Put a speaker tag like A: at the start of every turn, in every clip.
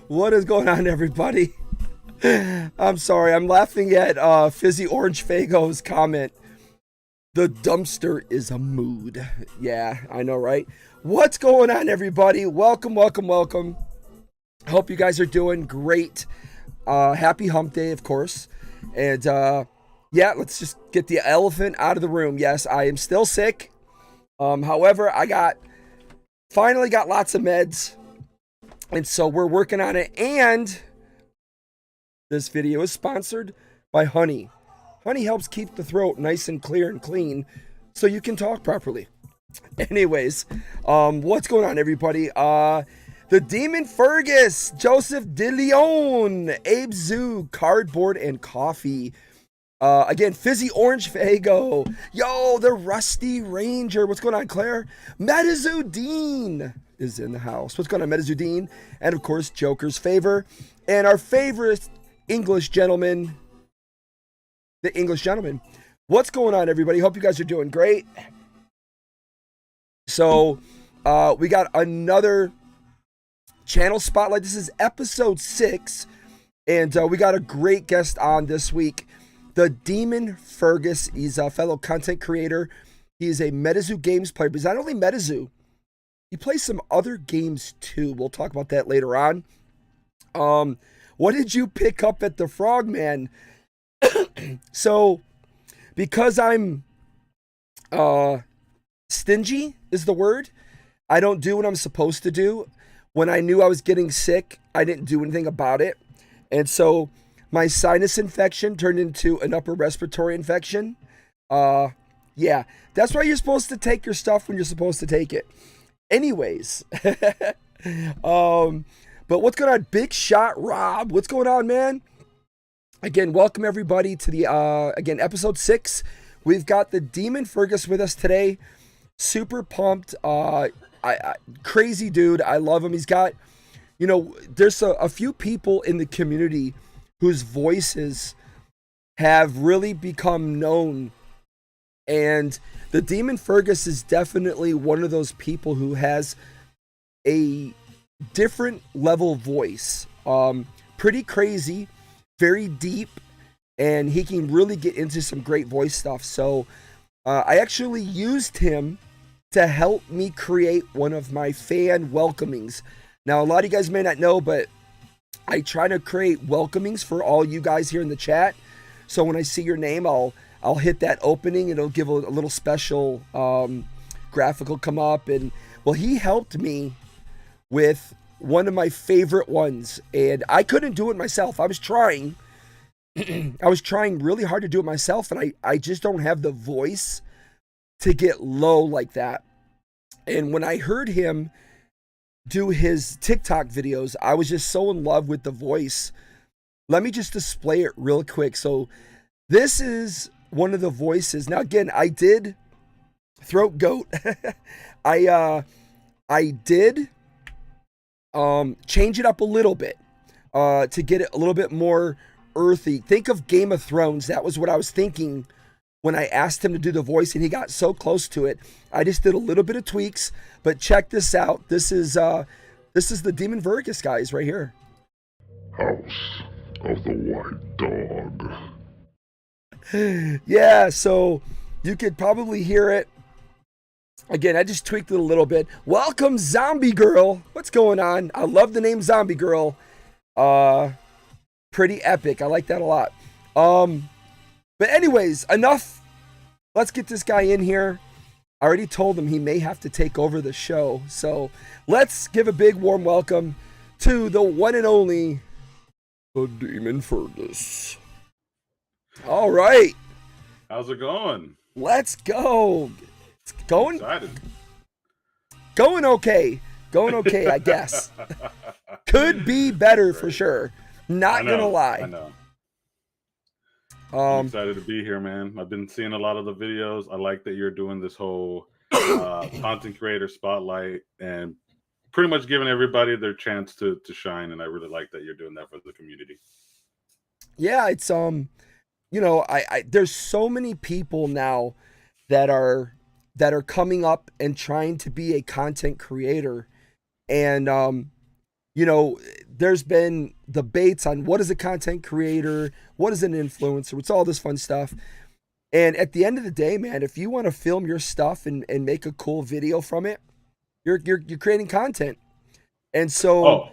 A: What is going on, everybody? I'm sorry, I'm laughing at Fizzy Orange Fago's comment. The dumpster is a mood. Yeah, I know, right? What's going on, everybody? Welcome, welcome, welcome. Hope you guys are doing great. Happy hump day, of course. And yeah, let's just get the elephant out of the room. Yes, I am still sick. However, I finally got lots of meds. And so we're working on it. And this video is sponsored by honey. Honey helps keep the throat nice and clear and clean so you can talk properly. Anyways, what's going on, everybody? The Demon Fergus, Joseph DeLeon, MetaZoo, Cardboard and Coffee. Again, Fizzy Orange Fago. Yo, the Rusty Ranger. What's going on, Claire? MetaZoo Dean is in the house. What's going on, MetaZoo Dean? And of course, Joker's Favor. And our favorite English gentleman, the English gentleman. What's going on, everybody? Hope you guys are doing great. So, we got another channel spotlight. This is episode 6. And we got a great guest on this week. The Demon Fergus. He's a fellow content creator. He's a MetaZoo games player. But he's not only MetaZoo, he plays some other games too. We'll talk about that later on. What did you pick up at the Frogman? So, because I'm stingy is the word. I don't do what I'm supposed to do. When I knew I was getting sick, I didn't do anything about it. And so my sinus infection turned into an upper respiratory infection. Yeah, that's why you're supposed to take your stuff when you're supposed to take it. Anyways, but what's going on, Big Shot Rob? What's going on, man? Again, welcome everybody to the again episode 6. We've got the Demon Fergus with us today. Super pumped. Crazy dude. I love him. He's got, you know, there's a few people in the community whose voices have really become known. And the Demon Fergus is definitely one of those people who has a different level voice. Pretty crazy, very deep, and he can really get into some great voice stuff. So I actually used him to help me create one of my fan welcomings. Now, a lot of you guys may not know, but I try to create welcomings for all you guys here in the chat. So when I see your name, I'll hit that opening and it'll give a little special graphical come up. And well, he helped me with one of my favorite ones, and I couldn't do it myself. I was trying. I was trying really hard to do it myself, and I just don't have the voice to get low like that. And when I heard him do his TikTok videos, I was just so in love with the voice. Let me just display it real quick. So this is one of the voices. Now again, I did throat goat. I did change it up a little bit to get it a little bit more earthy. Think of Game of Thrones. That was what I was thinking when I asked him to do the voice, and he got so close to it. I just did a little bit of tweaks, but check this out. This is the Demon Fergus, guys, right here.
B: House of the White Dog.
A: Yeah, so you could probably hear it. Again, I just tweaked it a little bit. Welcome, Zombie Girl. What's going on? I love the name Zombie Girl. Pretty epic. I like that a lot. But anyways, enough. Let's get this guy in here. I already told him he may have to take over the show. So let's give a big warm welcome to the one and only, the Demon Fergus. All right.
C: How's it going?
A: Let's go. It's going.
C: Excited.
A: Going okay. Going okay, I guess. Could be better for sure. Not gonna lie.
C: I know. I'm excited to be here, man. I've been seeing a lot of the videos. I like that you're doing this whole content creator spotlight and pretty much giving everybody their chance to shine. And I really like that you're doing that for the community.
A: Yeah, it's you know, I there's so many people now that are coming up and trying to be a content creator, And you know, there's been debates on what is a content creator, what is an influencer, it's all this fun stuff. And at the end of the day, man, if you want to film your stuff and make a cool video from it, you're creating content. And so,
C: Oh,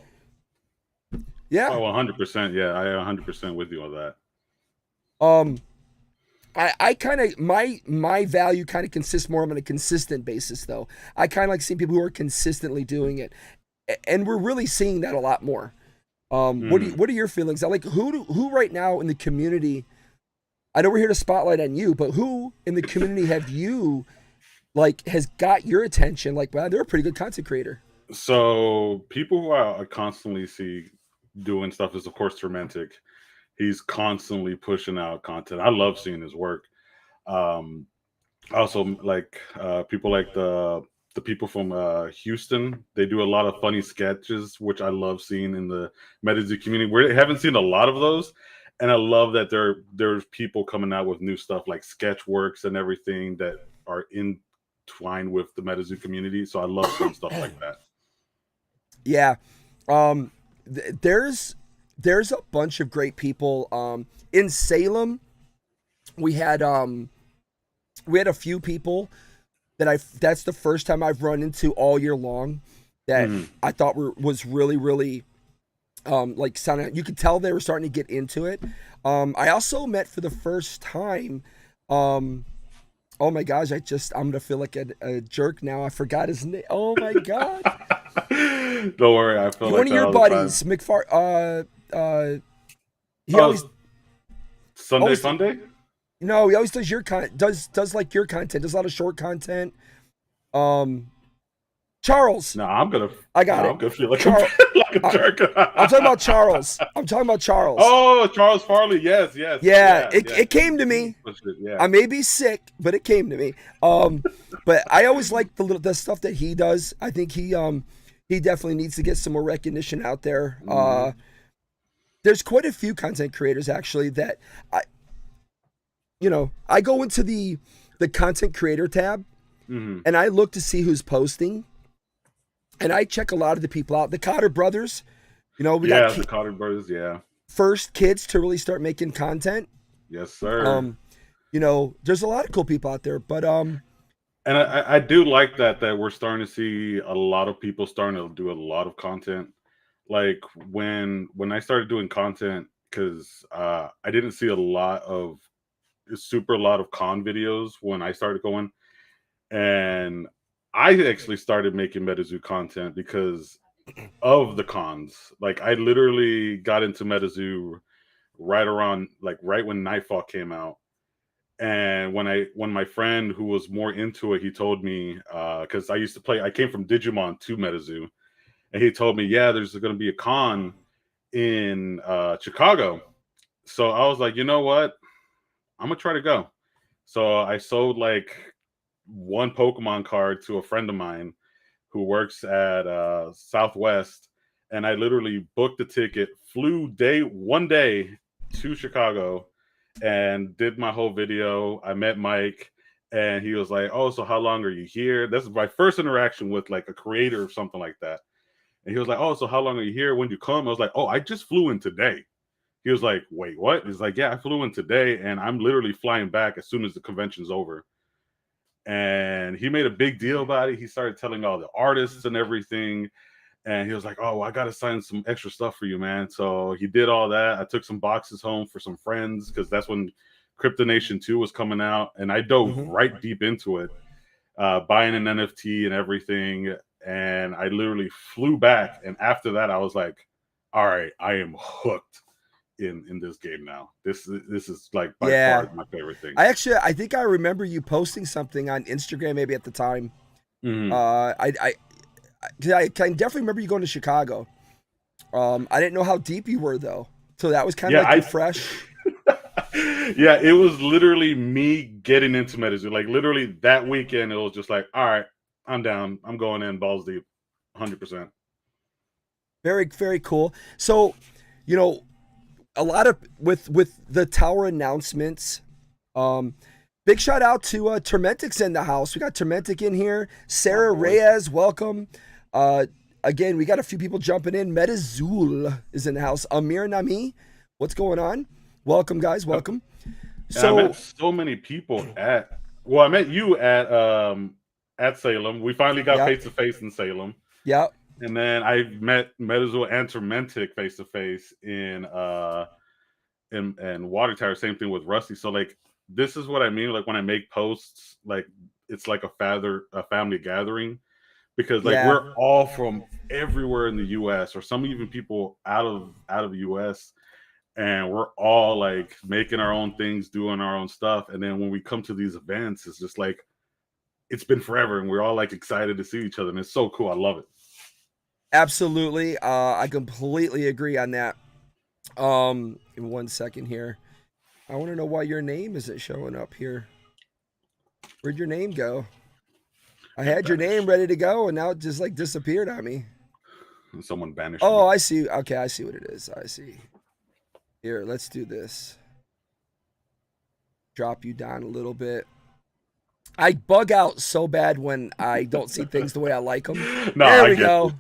A: yeah.
C: 100%. Yeah, I 100% with you on that.
A: I kind of my value kind of consists more on a consistent basis, though. I kind of like seeing people who are consistently doing it, and we're really seeing that a lot more. What are your feelings? Like who right now in the community? I know we're here to spotlight on you, but who in the community have you like has got your attention? Like, wow, they're a pretty good content creator.
C: So people who I constantly see doing stuff is, of course, Fermentic. He's constantly pushing out content. I love seeing his work. Um, also like people like the people from Houston. They do a lot of funny sketches, which I love seeing in the MetaZoo community. We haven't seen a lot of those, and I love that there's people coming out with new stuff like Sketchworks and everything that are entwined with the MetaZoo community. So I love seeing stuff like that.
A: Yeah. There's a bunch of great people. In Salem, we had a few people that's the first time I've run into all year long that I thought was really, really like sounding. You could tell they were starting to get into it. I also met for the first time. Oh my gosh, I'm gonna feel like a jerk now. I forgot his name. Oh my god.
C: Don't worry, I feel like
A: one of your buddies, he always
C: Sunday Funday.
A: No, he always does your does like your content. Does a lot of short content. Charles.
C: No,
A: I got it.
C: I'm gonna feel like, like a jerk.
A: I'm talking about Charles.
C: Oh, Charles Farley. Yes.
A: Yeah, it came to me.
C: Yeah.
A: I may be sick, but it came to me. But I always like the stuff that he does. I think he definitely needs to get some more recognition out there. There's quite a few content creators actually that I go into the content creator tab and I look to see who's posting. And I check a lot of the people out. The Cotter brothers, we got
C: the Cotter brothers, yeah.
A: First kids to really start making content.
C: Yes, sir.
A: There's a lot of cool people out there, but
C: and I do like that we're starting to see a lot of people starting to do a lot of content. Like when I started doing content, because I didn't see a lot of con videos when I started going, and I actually started making MetaZoo content because of the cons. Like I literally got into MetaZoo right when Nightfall came out. And when my friend who was more into it, he told me, because I came from Digimon to MetaZoo, and he told me, yeah, there's going to be a con in Chicago. So I was like, you know what? I'm going to try to go. So I sold like one Pokemon card to a friend of mine who works at Southwest, and I literally booked the ticket, flew one day to Chicago, and did my whole video. I met Mike, and he was like, "Oh, so how long are you here?" That's my first interaction with like a creator or something like that. And he was like, "Oh, so how long are you here? When you come?" I was like, "Oh, I just flew in today." He was like, "Wait, what?" He's like, "Yeah, I flew in today, and I'm literally flying back as soon as the convention's over." And he made a big deal about it. He started telling all the artists and everything. And he was like, "Oh, I got to sign some extra stuff for you, man." So he did all that. I took some boxes home for some friends because that's when Cryptonation 2 was coming out. And I dove right deep into it, buying an NFT and everything. And I literally flew back. And after that, I was like, all right, I am hooked in this game now. This is like by far my favorite thing.
A: I think I remember you posting something on Instagram maybe at the time. I can definitely remember you going to Chicago. I didn't know how deep you were though, so that was kind of like fresh.
C: Yeah, it was literally me getting into MetaZoo. Like literally that weekend, it was just like, all right, I'm down. I'm going in balls deep, 100%.
A: Very, very cool. So, a lot of with the tower announcements. Big shout out to Tormentic's in the house. We got Tormentic in here. Sarah Reyes, welcome. again, we got a few people jumping in. MetaZoo is in the house. Amir Nami, what's going on? Welcome, guys. Welcome.
C: So I met so many people I met you at Salem. We finally got face to face in Salem.
A: Yeah.
C: And then I met MetaZoo and Tormentic face to face in Water Tower. Same thing with Rusty. So like this is what I mean. Like when I make posts, like it's like a family gathering, because like we're all from everywhere in the US, or some even people out of the US, and we're all like making our own things, doing our own stuff. And then when we come to these events, it's just like it's been forever, and we're all like excited to see each other, and it's so cool. I love it.
A: Absolutely. I completely agree on that. In 1 second here. I want to know why your name isn't showing up here. Where'd your name go? I had your name ready to go, and now it just like disappeared on me.
C: And someone banished
A: me. I see. Okay, I see what it is. I see. Here, let's do this. Drop you down a little bit. I bug out so bad when I don't see things the way I like them.
C: No,
A: there we go.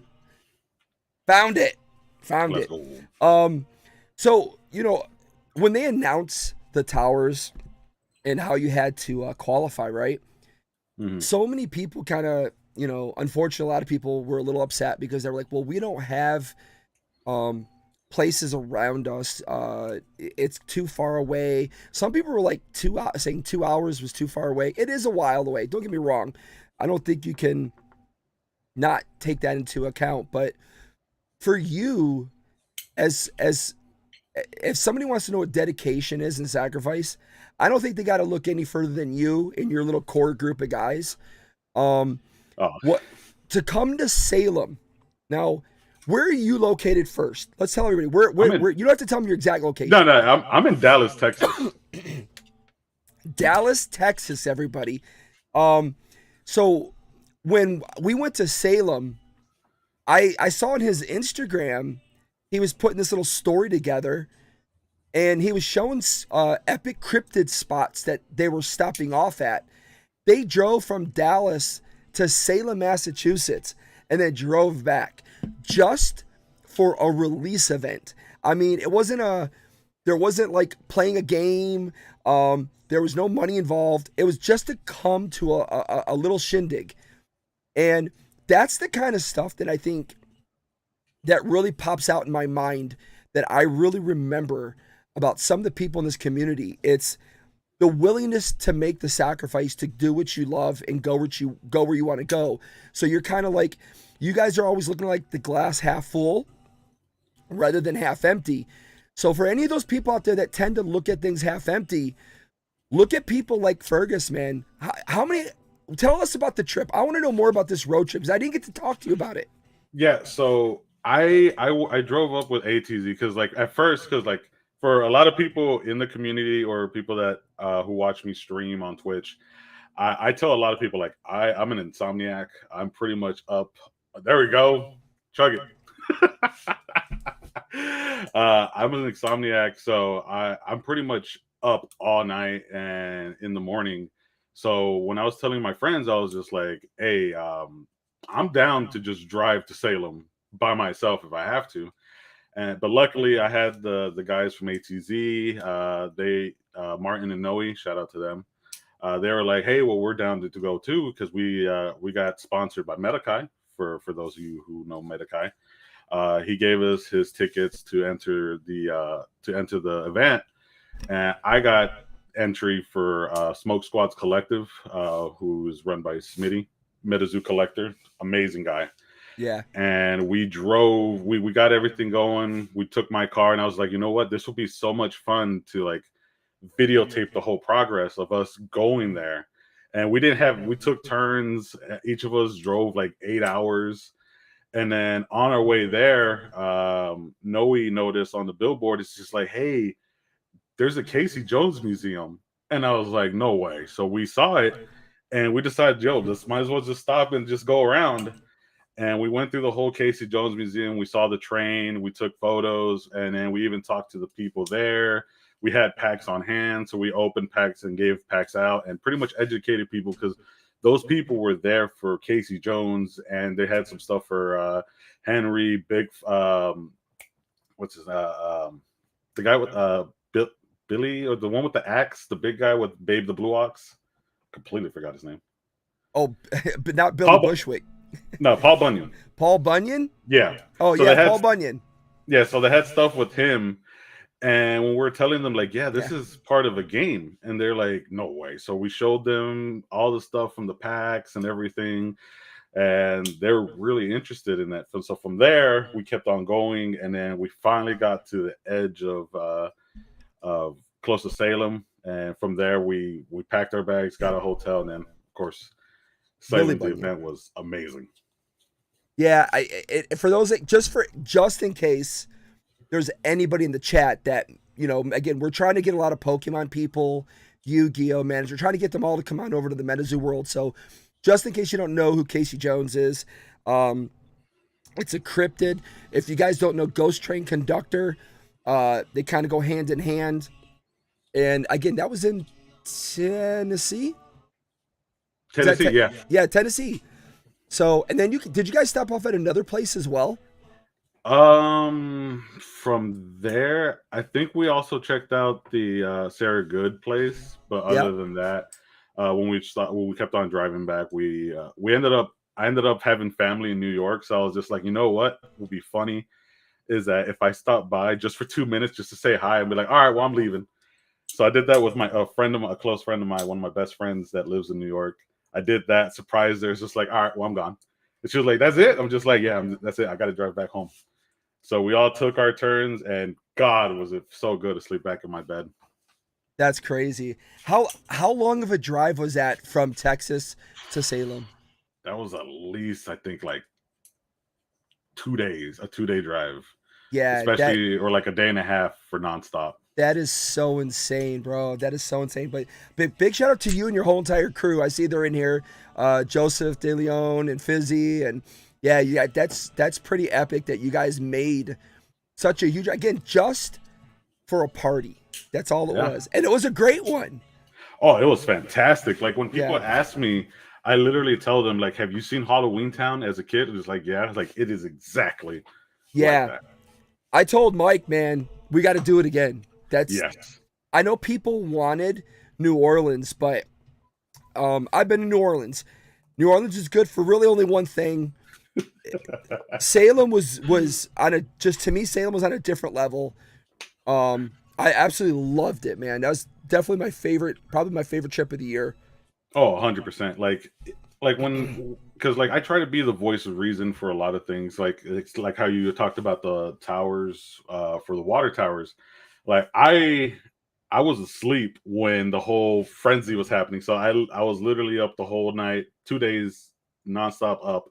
A: Found it. Let's go. So, you know, when they announce the towers and how you had to qualify, right? Mm-hmm. So many people kind of, you know, unfortunately, a lot of people were a little upset because they were like, well, we don't have places around us. It's too far away. Some people were like saying 2 hours was too far away. It is a while away. Don't get me wrong. I don't think you can not take that into account. But for you, as if somebody wants to know what dedication is and sacrifice, I don't think they got to look any further than you and your little core group of guys. What to come to Salem now? Where are you located first? Let's tell everybody. Where you don't have to tell them your exact location.
C: No, I'm in Dallas, Texas.
A: Dallas, Texas, everybody. So when we went to Salem, I saw on his Instagram, he was putting this little story together, and he was showing epic cryptid spots that they were stopping off at. They drove from Dallas to Salem, Massachusetts, and then drove back just for a release event. I mean, there wasn't like playing a game. There was no money involved. It was just to come to a little shindig. And that's the kind of stuff that I think that really pops out in my mind, that I really remember about some of the people in this community. It's the willingness to make the sacrifice to do what you love and go where you want to go. So you're kind of like, you guys are always looking like the glass half full rather than half empty. So for any of those people out there that tend to look at things half empty, look at people like Fergus, man. Tell us about the trip. I want to know more about this road trip, because I didn't get to talk to you about it.
C: Yeah, so I drove up with ATZ because like at first, because like for a lot of people in the community or people that who watch me stream on Twitch, I tell a lot of people like I'm an insomniac. I'm pretty much up. There we go. Chug it. I'm an insomniac, so I'm pretty much up all night and in the morning. So when I was telling my friends, I was just like, hey, I'm down to just drive to Salem by myself if I have to. But luckily I had the guys from ATZ, Martin and Noe, shout out to them. They were like, hey, well, we're down to go too, because we got sponsored by MetaZoo. For those of you who know MetaZoo, he gave us his tickets to enter the event, and I got entry for Smoke Squad's Collective, who is run by Smitty, MetaZoo Collector, amazing guy.
A: Yeah.
C: And we drove, we got everything going. We took my car, and I was like, you know what? This will be so much fun to like videotape the whole progress of us going there. And we took turns. Each of us drove like 8 hours. And then on our way there, Noe noticed on the billboard, it's just like, hey, there's a Casey Jones museum. And I was like, no way. So we saw it, and we decided, yo, this might as well just stop and just go around. And we went through the whole Casey Jones museum. We saw the train, we took photos, and then we even talked to the people there. We had packs on hand, so we opened packs and gave packs out and pretty much educated people, because those people were there for Casey Jones, and they had some stuff for Henry, Big, what's his the guy with Billy, or the one with the axe, the big guy with Babe the Blue Ox. Completely forgot his name.
A: Oh, but not Billy
C: Paul
A: Bushwick.
C: No, Paul Bunyan.
A: Paul Bunyan?
C: Yeah.
A: Oh,
C: So
A: yeah, Paul Bunyan.
C: Yeah, so they had stuff with him. And when we're telling them, like, yeah, this is part of a game. And they're like, no way. So we showed them all the stuff from the packs and everything. And they're really interested in that. So from there, we kept on going. And then we finally got to the edge of close to Salem. And from there, we packed our bags, got a hotel. And then, of course, Salem, the event was amazing.
A: Yeah, for those that, just in case there's anybody in the chat that, you know, again, we're trying to get a lot of Pokemon people, Yu-Gi-Oh manager, trying to get them all to come on over to the MetaZoo world. So just in case you don't know who Casey Jones is, it's a cryptid. If you guys don't know Ghost Train Conductor, they kind of go hand in hand. And again, that was in Tennessee.
C: Yeah.
A: Yeah, Tennessee. So, and then did you guys stop off at another place as well?
C: From there, I think we also checked out the Sarah Good place. But other than that, when we kept on driving back, I ended up having family in New York, so I was just like, you know what would be funny is that if I stop by just for 2 minutes just to say hi and be like, all right, well, I'm leaving. So I did that with a close friend of mine, one of my best friends that lives in New York. I did that, surprised her. It's just like, all right, well, I'm gone. And she was like, that's it? I'm just like, yeah, that's it. I got to drive back home. So we all took our turns, and God, was it so good to sleep back in my bed.
A: That's crazy. How long of a drive was that from Texas to Salem?
C: That was at least, I think, like 2 days, a 2-day drive.
A: Yeah.
C: Especially, or like a day and a half for nonstop.
A: That is so insane, bro. That is so insane. But big shout out to you and your whole entire crew. I see they're in here. Joseph De Leon and Fizzy. And yeah, that's pretty epic that you guys made such a huge, again, just for a party. That's all it was. And it was a great one.
C: Oh, it was fantastic. Like when people ask me, I literally tell them, like, have you seen Halloween Town as a kid? It's like, yeah. It's like, it is exactly like that.
A: I told Mike, man, we got to do it again.
C: Yes.
A: I know people wanted New Orleans, but I've been to New Orleans. New Orleans is good for really only one thing. Salem was on a, just to me, Salem was on a different level. I absolutely loved it, man. That was definitely my favorite, probably my favorite trip of the year.
C: Oh, 100%. Like when, because like I try to be the voice of reason for a lot of things. Like it's like how you talked about the towers, for the water towers. Like I was asleep when the whole frenzy was happening. So I was literally up the whole night, 2 days nonstop up.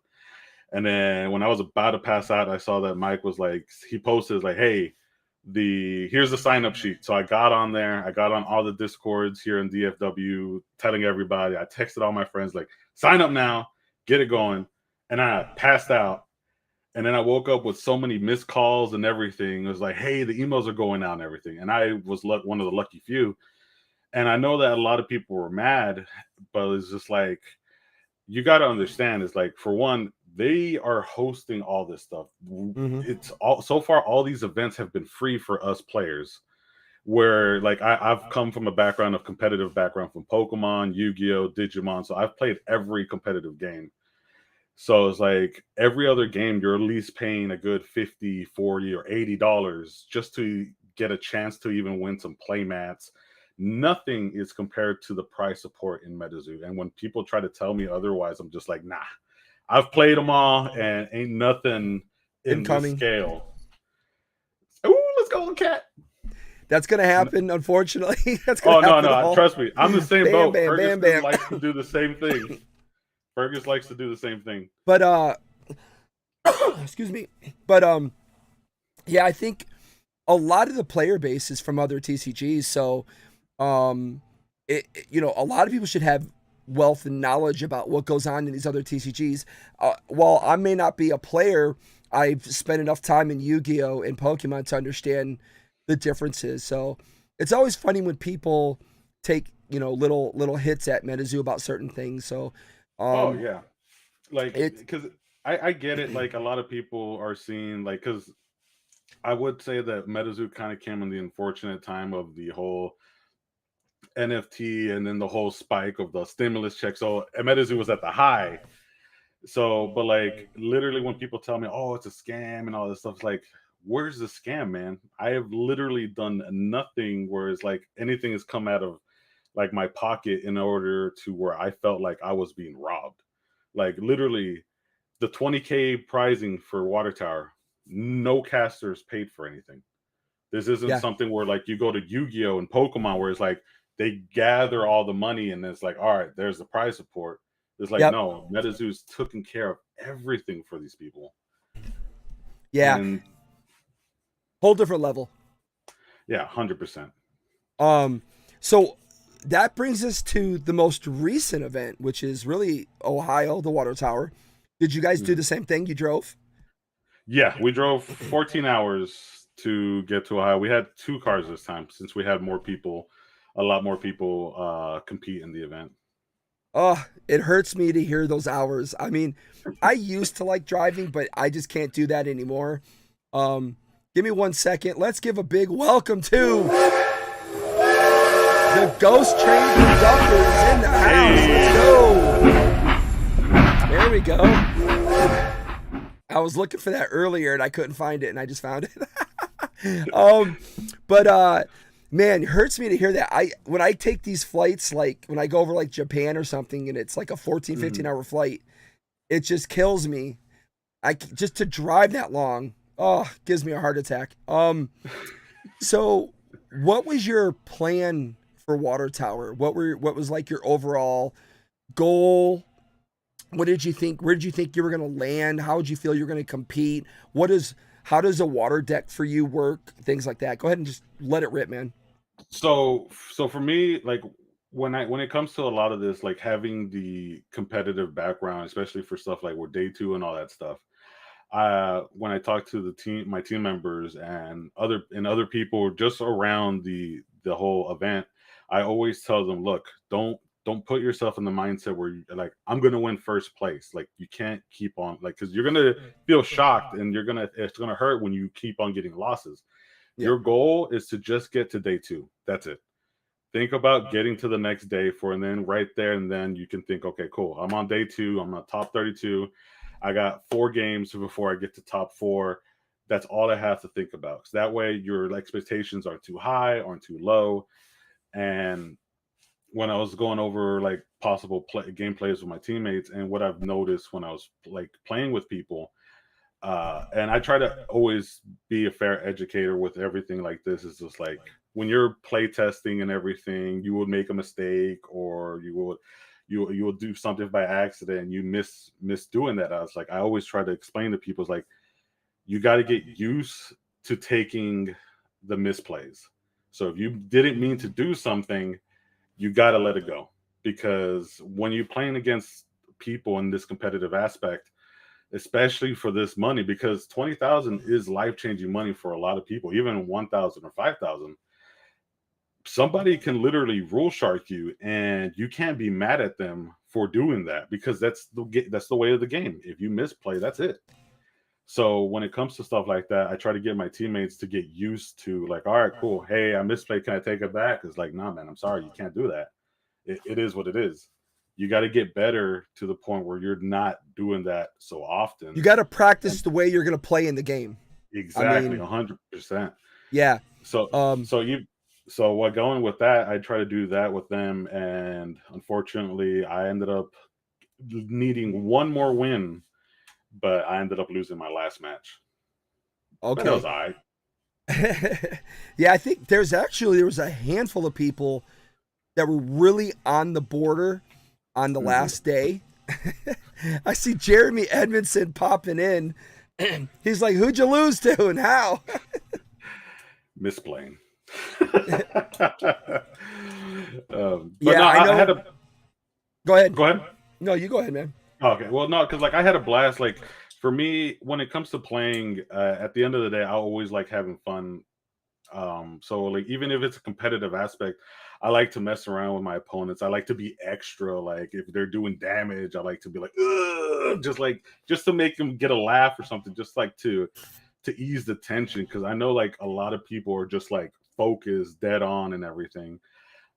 C: And then when I was about to pass out, I saw that Mike was like, he posted like, hey, here's the sign up sheet. So I got on there. I got on all the Discords here in DFW, telling everybody. I texted all my friends like, sign up now, get it going. And I passed out. And then I woke up with so many missed calls and everything. It was like, hey, the emails are going out and everything. And I was one of the lucky few. And I know that a lot of people were mad, but it's just like, you got to understand, it's like, for one, they are hosting all this stuff. It's all, so far, all these events have been free for us players. Where like I've come from a competitive background from Pokemon, Yu-Gi-Oh, Digimon. So I've played every competitive game. So it's like every other game, you're at least paying a good $50, $40, or $80 just to get a chance to even win some play mats. Nothing is compared to the price support in MetaZoo. And when people try to tell me otherwise, I'm just like, nah, I've played them all and ain't nothing in this scale. Ooh, let's go, cat.
A: That's going to happen, unfortunately. That's
C: gonna no. Trust me. I'm the same boat. Fergus likes to do the same thing. Fergus likes to do the same thing.
A: But, excuse me. But, yeah, I think a lot of the player base is from other TCGs. So, you know, a lot of people should have wealth and knowledge about what goes on in these other TCGs. While I may not be a player, I've spent enough time in Yu-Gi-Oh and Pokemon to understand the differences. So it's always funny when people take, you know, little hits at MetaZoo about certain things. So
C: Oh yeah, like
A: It
C: because I get it. Like a lot of people are seeing like because I would say that MetaZoo kind of came in the unfortunate time of the whole NFT and then the whole spike of the stimulus check. So MetaZoo was at the high. So, but like literally when people tell me, oh, it's a scam and all this stuff, it's like, where's the scam, man? I have literally done nothing where it's like anything has come out of like my pocket in order to where I felt like I was being robbed. Like literally the 20K pricing for Water Tower, no casters paid for anything. This isn't
A: yeah.
C: something where like you go to Yu-Gi-Oh and Pokemon where it's like they gather all the money and it's like, all right, there's the prize support. It's like,
A: Yep.
C: no, MetaZoo's taking care of everything for these people.
A: Yeah.
C: And
A: Whole different level.
C: yeah, 100%.
A: So that brings us to the most recent event, which is really Ohio, the Water Tower. Did you guys do the same thing? You drove?
C: Yeah, we drove 14 hours to get to Ohio. We had 2 cars this time since we had more people, a lot more people compete in the event.
A: Oh, it hurts me to hear those hours. I mean, I used to like driving, but I just can't do that anymore. Give me 1 second. Let's give a big welcome to the Ghost Train conductors in the house. Let's go. There we go. I was looking for that earlier and I couldn't find it, and I just found it. But man, it hurts me to hear that. When I take these flights, like when I go over like Japan or something, and it's like a 14, 15 hour flight, it just kills me. Just to drive that long, gives me a heart attack. So what was your plan for Water Tower? What was like your overall goal? What did you think? Where did you think you were going to land? How did you feel you're going to compete? How does a water deck for you work? Things like that. Go ahead and just let it rip, man.
C: So for me, like when it comes to a lot of this, like having the competitive background, especially for stuff like we're day 2 and all that stuff, when I talk to my team members and other people just around the whole event, I always tell them, look, don't put yourself in the mindset where you like, I'm gonna win first place. Like you can't keep on like because you're gonna feel shocked and it's gonna hurt when you keep on getting losses.
A: Yeah.
C: Your goal is to just get to day 2. That's it. Think about getting to the next day and then right there and then you can think, okay, cool. I'm on day 2. I'm on top 32. I got 4 games before I get to top 4. That's all I have to think about. So that way your expectations aren't too high, aren't too low. And when I was going over like possible game plays with my teammates and what I've noticed when I was like playing with people, and I try to always be a fair educator with everything like this. Is just like when you're play testing and everything, you would make a mistake or you will do something by accident and you miss doing that. I was like, I always try to explain to people, like, you got to get used to taking the misplays. So if you didn't mean to do something, you got to let it go, because when you're playing against people in this competitive aspect, especially for this money, because 20,000 is life-changing money for a lot of people, even 1,000 or 5,000. Somebody can literally rule shark you and you can't be mad at them for doing that, because that's the way of the game. If you misplay, that's it. So when it comes to stuff like that, I try to get my teammates to get used to like, all right, cool. Hey, I misplayed. Can I take it back? It's like, nah, man, I'm sorry. You can't do that. It is what it is. You got to get better to the point where you're not doing that so often.
A: You got to practice the way you're going to play in the game.
C: Exactly. 100%.
A: Yeah.
C: So what going with that, I try to do that with them. And unfortunately, I ended up needing one more win, but I ended up losing my last match.
A: Okay.
C: But that was all right.
A: Yeah, I think there was a handful of people that were really on the border on the last day. I see Jeremy Edmondson popping in. He's like, who'd you lose to and how?
C: Misplaying.
A: Yeah, I know. Go ahead.
C: Go ahead.
A: No, you go ahead, man.
C: Okay. Well, no, because like I had a blast. Like for me, when it comes to playing, at the end of the day, I always like having fun So like even if it's a competitive aspect, I like to mess around with my opponents. I like to be extra. Like if they're doing damage, I like to be like, "Ugh," just to make them get a laugh or something, just like to ease the tension. Because I know like a lot of people are just like focused, dead on, and everything.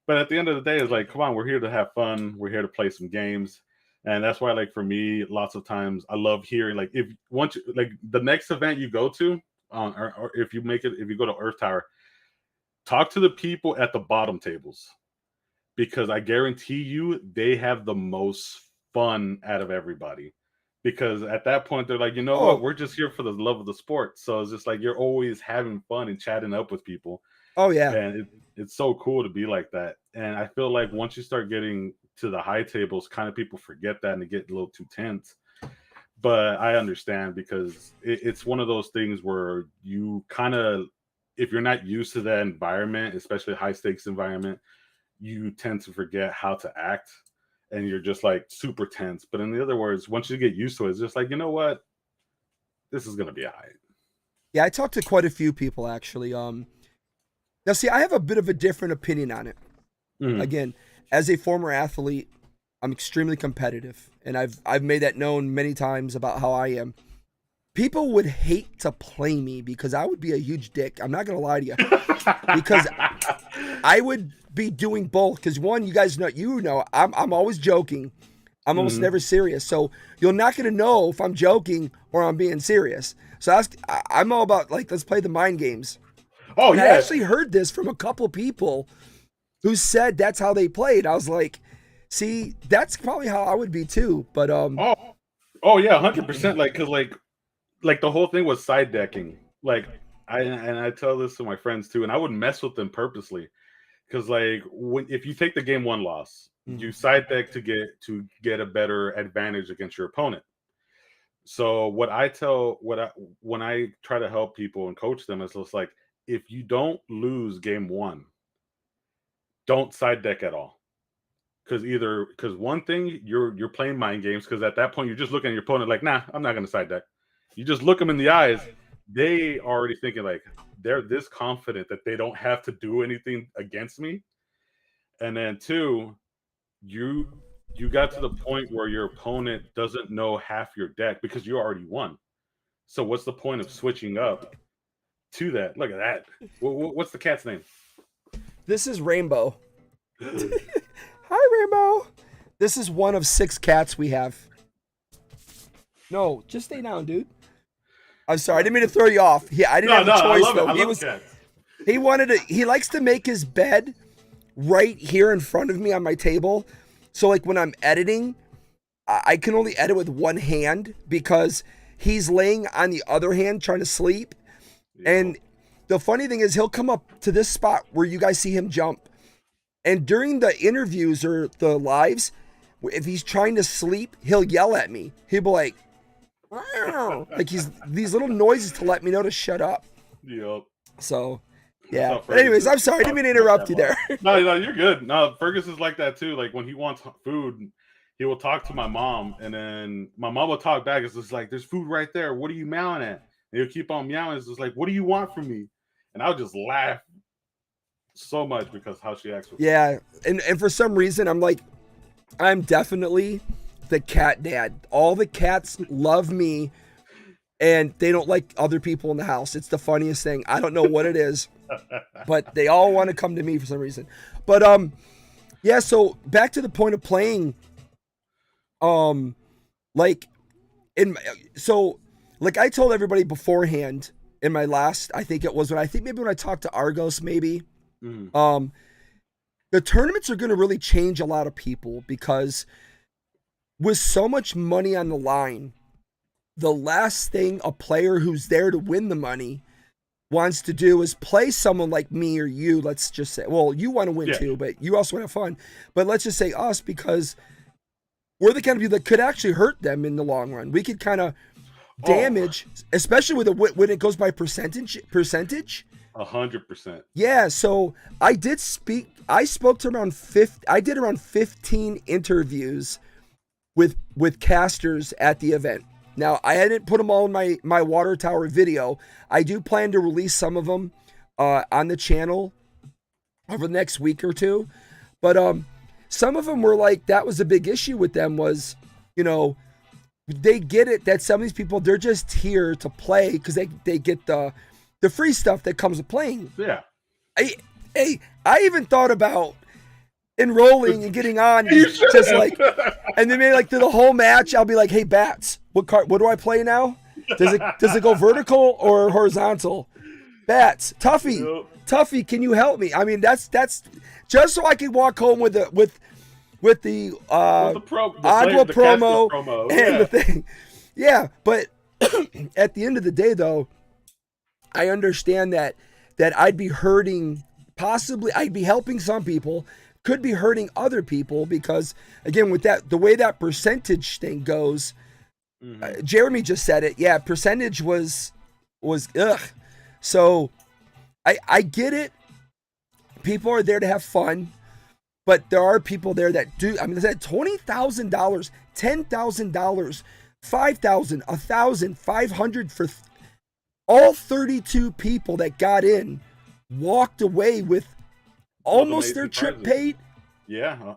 C: But at the end of the day, it's like, come on, we're here to have fun. We're here to play some games. And that's why, like, for me, lots of times I love hearing, like, if once, like, the next event you go to, or if you make it, if you go to Earth Tower, talk to the people at the bottom tables because I guarantee you they have the most fun out of everybody. Because at that point, they're like, you know what,
A: Oh,
C: we're just here for the love of the sport. So it's just like you're always having fun and chatting up with people.
A: oh yeah.
C: And it's so cool to be like that. And I feel like once you start getting to the high tables, kind of people forget that and they get a little too tense. But I understand because it's one of those things where you kind of, if you're not used to that environment, especially a high stakes environment, you tend to forget how to act and you're just like super tense. But in the other words, once you get used to it, it's just like, you know what? This is going to be all right.
A: Yeah, I talked to quite a few people actually. Now see, I have a bit of a different opinion on it.
C: Mhm.
A: Again, as a former athlete, I'm extremely competitive, and I've made that known many times about how I am. People would hate to play me because I would be a huge dick. I'm not gonna lie to you because I would be doing both. Because one, you guys know, I'm always joking. I'm almost
C: Mhm.
A: never serious. So you're not gonna know if I'm joking or I'm being serious. So I'm all about like let's play the mind games.
C: Oh,
A: And I
C: yeah.
A: actually heard this from a couple people who said that's how they played. I was like, see, that's probably how I would be too. But
C: Oh, oh, yeah. 100%. Like, cause like the whole thing was side decking. Like I tell this to my friends too, and I would mess with them purposely because like when if you take the game one loss, you
A: Mhm.
C: side deck to get a better advantage against your opponent. So what I tell what I when I try to help people and coach them is just like if you don't lose game one, don't side deck at all. Because one thing you're playing mind games because at that point you're just looking at your opponent like nah I'm not gonna side deck. You just look them in the eyes. They already thinking like they're this confident that they don't have to do anything against me. And then two, you you got to the point where your opponent doesn't know half your deck because you already won. So what's the point of switching up to that? Look at that. What's the cat's name?
A: This is Rainbow. Hi, Rainbow. This is one of 6 cats we have. No, just stay down, dude. I'm sorry, I didn't mean to throw you off. I didn't
C: No,
A: have a
C: no, I
A: choice
C: love it.
A: though.
C: I love cats.
A: He wanted to. He likes to make his bed right here in front of me on my table. So like when I'm editing, I can only edit with one hand because he's laying on the other hand trying to sleep.
C: Yo.
A: And the funny thing is, he'll come up to this spot where you guys see him jump. And during the interviews or the lives, if he's trying to sleep, he'll yell at me. He'll be like, "Meow." Like he's these little noises to let me know to shut up.
C: Yep.
A: So,
C: That's
A: yeah.
C: how
A: But
C: Fergus
A: anyways,
C: is.
A: I'm sorry. I didn't mean to interrupt you there.
C: No, no, you're good. No, Fergus is like that too. Like when he wants food, he will talk to my mom, and then my mom will talk back. It's just like, "There's food right there. What are you meowing at?" And he'll keep on meowing. It's just like, "What do you want from me?" And I'll just laugh so much because how she acts with food.
A: Yeah. And for some reason, I'm definitely the cat dad. All the cats love me and they don't like other people in the house. It's the funniest thing. I don't know what it is, but they all want to come to me for some reason. But yeah, so back to the point of playing like in so like I told everybody beforehand in my last, I think it was when I talked to Argos maybe.
C: Mm.
A: The tournaments are going to really change a lot of people because with so much money on the line, the last thing a player who's there to win the money wants to do is play someone like me or you. Let's just say, well, you want to win
C: Yeah.
A: too, but you also want to have fun. But let's just say us because we're the kind of people that could actually hurt them in the long run. We could kind of damage, especially with when it goes by percentage.
C: 100%.
A: Yeah, so I spoke to around 50. I did around 15 interviews with casters at the event. Now I hadn't put them all in my water tower video. I do plan to release some of them on the channel over the next week or two. But some of them were like, that was a big issue with them was, you know, they get it that some of these people, they're just here to play because they get the free stuff that comes with playing.
C: Yeah.
A: I even thought about enrolling and getting on just like, and then maybe like through the whole match, I'll be like, hey, Bats, what do I play now? Does it go vertical or horizontal? Bats, Tuffy, can you help me? I mean, that's just so I can walk home with the Agua promo and the thing. Yeah, but at the end of the day, though, I understand that I'd be hurting. Possibly, I'd be helping some people. Could be hurting other people because, again, with that, the way that percentage thing goes, Jeremy just said it. Yeah, percentage was ugh. So I get it. People are there to have fun, but there are people there that do. I mean, they said $20,000, $10,000, $5,000, $1,000, $500 for all 32 people that got in, walked away with almost their trip paid.
C: Yeah.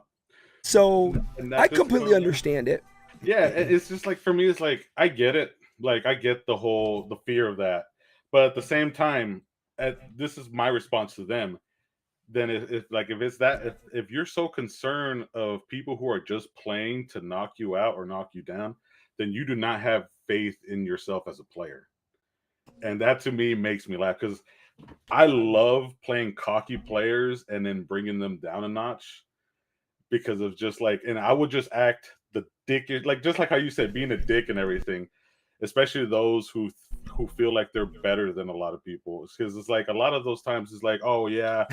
A: So I completely understand it.
C: Yeah, it's just like, for me, it's like, I get it. Like, I get the fear of that. But at the same time, this is my response to them. Then if you're so concerned of people who are just playing to knock you out or knock you down, then you do not have faith in yourself as a player. And that to me makes me laugh, because I love playing cocky players and then bringing them down a notch, because of just like, and I would just act the dick, like just like how you said, being a dick and everything, especially those who feel like they're better than a lot of people. Because it's like a lot of those times it's like, oh yeah,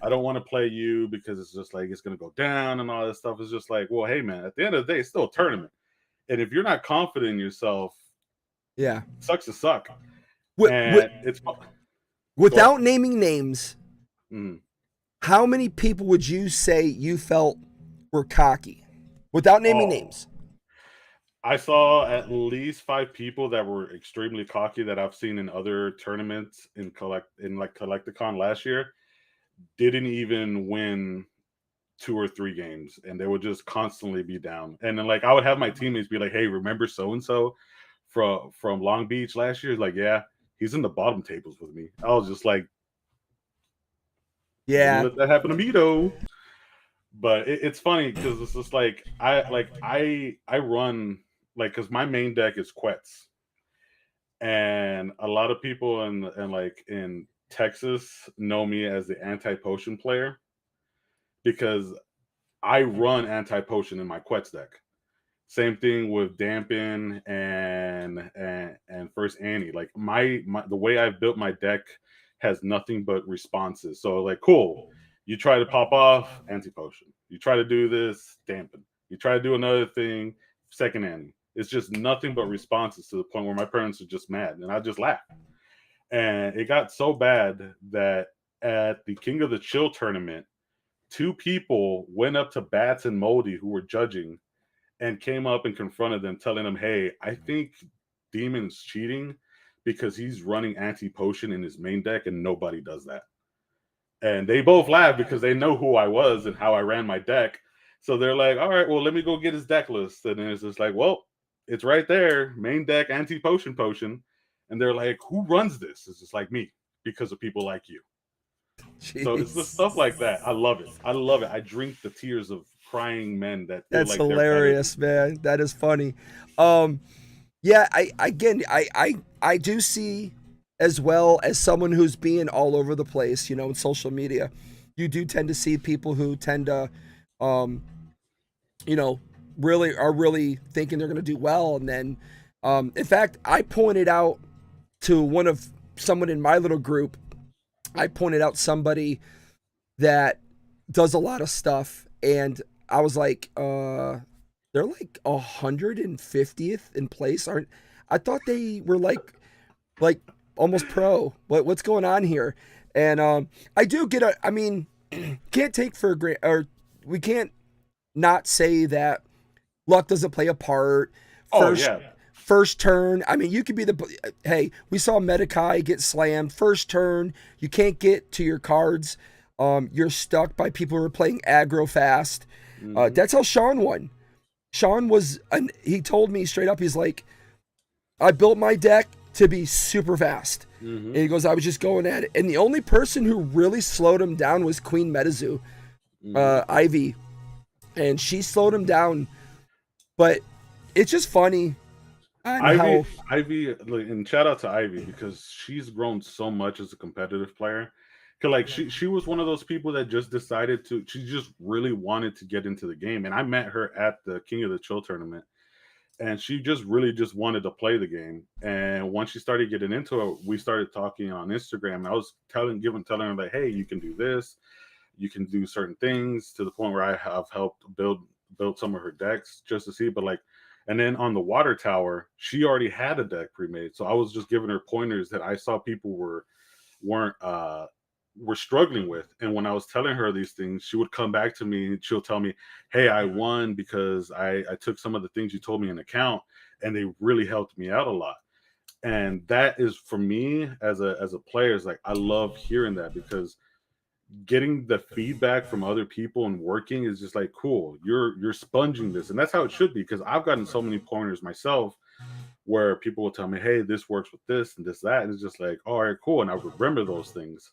C: I don't want to play you because it's just like it's gonna go down and all this stuff. It's just like, well, hey man, at the end of the day, it's still a tournament, and if you're not confident in yourself,
A: yeah,
C: it sucks to suck. It's
A: without naming names. How many people would you say you felt were cocky, without naming names?
C: I saw at least 5 people that were extremely cocky that I've seen in other tournaments in Collecticon last year. Didn't even win 2 or 3 games, and they would just constantly be down. And then like I would have my teammates be like, "Hey, remember so and so from Long Beach last year?" Like, yeah, he's in the bottom tables with me. I was just like,
A: yeah,
C: let that happen to me though. But it's funny because it's just like I run, like, because my main deck is Quetz, and a lot of people in Texas know me as the anti-potion player, because I run anti-potion in my Quetz deck. Same thing with Dampen and First Annie. Like my the way I've built my deck has nothing but responses. So like, cool, you try to pop off, anti-potion. You try to do this, Dampen. You try to do another thing, second Annie. It's just nothing but responses, to the point where my parents are just mad, and I just laugh. And it got so bad that at the King of the Chill tournament, 2 people went up to Bats and Moldy, who were judging, and came up and confronted them, telling them, "Hey, I think Demon's cheating because he's running anti-potion in his main deck, and nobody does that." And they both laughed because they know who I was and how I ran my deck. So they're like, "All right, well, let me go get his deck list." And then it's just like, well, it's right there, main deck anti-potion potion. And they're like, "Who runs this?" It's just like, me, because of people like you. Jeez. So it's the stuff like that. I love it. I love it. I drink the tears of crying men that feel
A: that's
C: like
A: hilarious, man. That is funny. Yeah, I do see, as well as someone who's being all over the place, you know, in social media, you do tend to see people who tend to, you know, really thinking they're going to do well. And then, in fact, I pointed out to someone in my little group, I pointed out somebody that does a lot of stuff, and I was like, they're like 150th in place. I thought they were like almost pro. What's going on here? And I do get I mean, can't take for granted, or we can't not say that luck doesn't play a part. first turn. I mean, you could be hey, we saw Metakai get slammed first turn. You can't get to your cards. You're stuck by people who are playing aggro fast. That's how Sean won. Sean he told me straight up, he's like, I built my deck to be super fast. And he goes, I was just going at it. And the only person who really slowed him down was Queen MetaZoo, Ivy. And she slowed him down. But it's just funny.
C: Ivy, and shout out to Ivy, because she's grown so much as a competitive player. Cause like she was one of those people that just decided she just really wanted to get into the game. And I met her at the King of the Chill tournament. And she just really just wanted to play the game. And once she started getting into it, we started talking on Instagram. I was telling her like, hey, you can do this, you can do certain things, to the point where I have helped build some of her decks just to see. But like, and then on the water tower, she already had a deck pre-made. So I was just giving her pointers that I saw people were struggling with. And when I was telling her these things, she would come back to me and she'll tell me, hey, I won because I took some of the things you told me in account, and they really helped me out a lot. And that is, for me as a player, is like, I love hearing that, because getting the feedback from other people and working is just like, cool, you're sponging this. And that's how it should be, because I've gotten so many pointers myself where people will tell me, hey, this works with this and this, that. And it's just like, all right, cool. And I remember those things.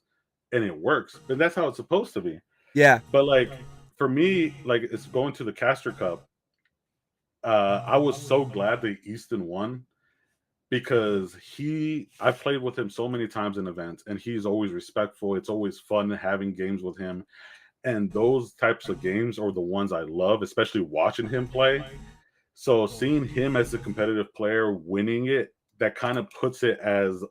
C: And it works, but that's how it's supposed to be.
A: Yeah.
C: But like, for me, like, it's going to the Caster Cup. I was so glad that Easton won, because I've played with him so many times in events, and he's always respectful. It's always fun having games with him. And those types of games are the ones I love, especially watching him play. So seeing him as a competitive player winning it, that kind of puts it as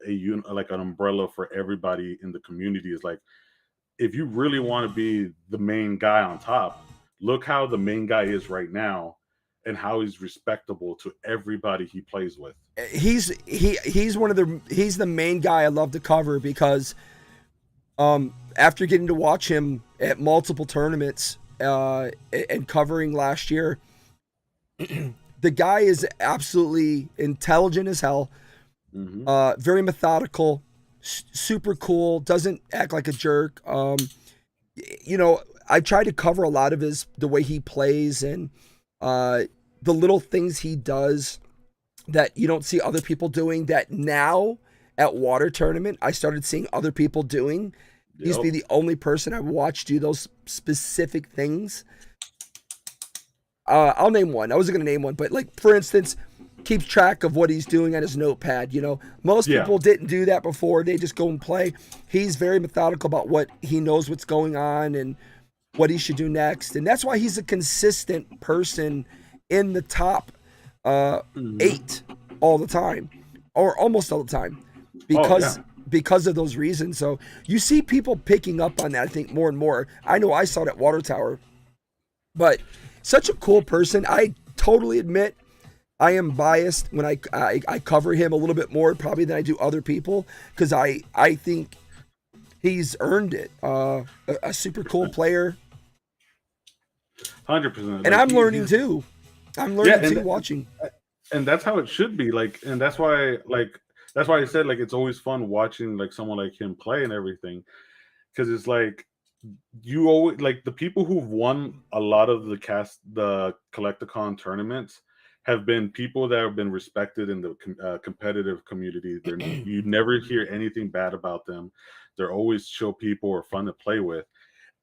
C: like an umbrella for everybody in the community. Is like, if you really want to be the main guy on top, look how the main guy is right now, and how he's respectable to everybody he plays with.
A: He's the main guy I love to cover, because after getting to watch him at multiple tournaments and covering last year, the guy is absolutely intelligent as hell, very methodical, super cool, doesn't act like a jerk. I try to cover a lot of the way he plays, and the little things he does that you don't see other people doing, that now at Water Tournament I started seeing other people doing. He used to be the only person I watched do those specific things. I'll name one. I wasn't going to name one, but like, for instance, keeps track of what he's doing on his notepad. Most people didn't do that before. They just go and play. He's very methodical about he knows what's going on and what he should do next. And that's why he's a consistent person in the top 8 all the time, or almost all the time, because of those reasons. So you see people picking up on that, I think, more and more. I know I saw it at Water Tower, but such a cool person. I totally admit I am biased when I cover him a little bit more probably than I do other people, because I think he's earned it. A super cool player.
C: 100%.
A: And I'm learning too. I'm learning too, watching.
C: And that's how it should be. Like, and that's why I said, like, it's always fun watching like someone like him play and everything, because it's like, you always, like, the people who've won a lot of the Collecticon tournaments have been people that have been respected in the competitive community. You never hear anything bad about them. They're always chill people or fun to play with.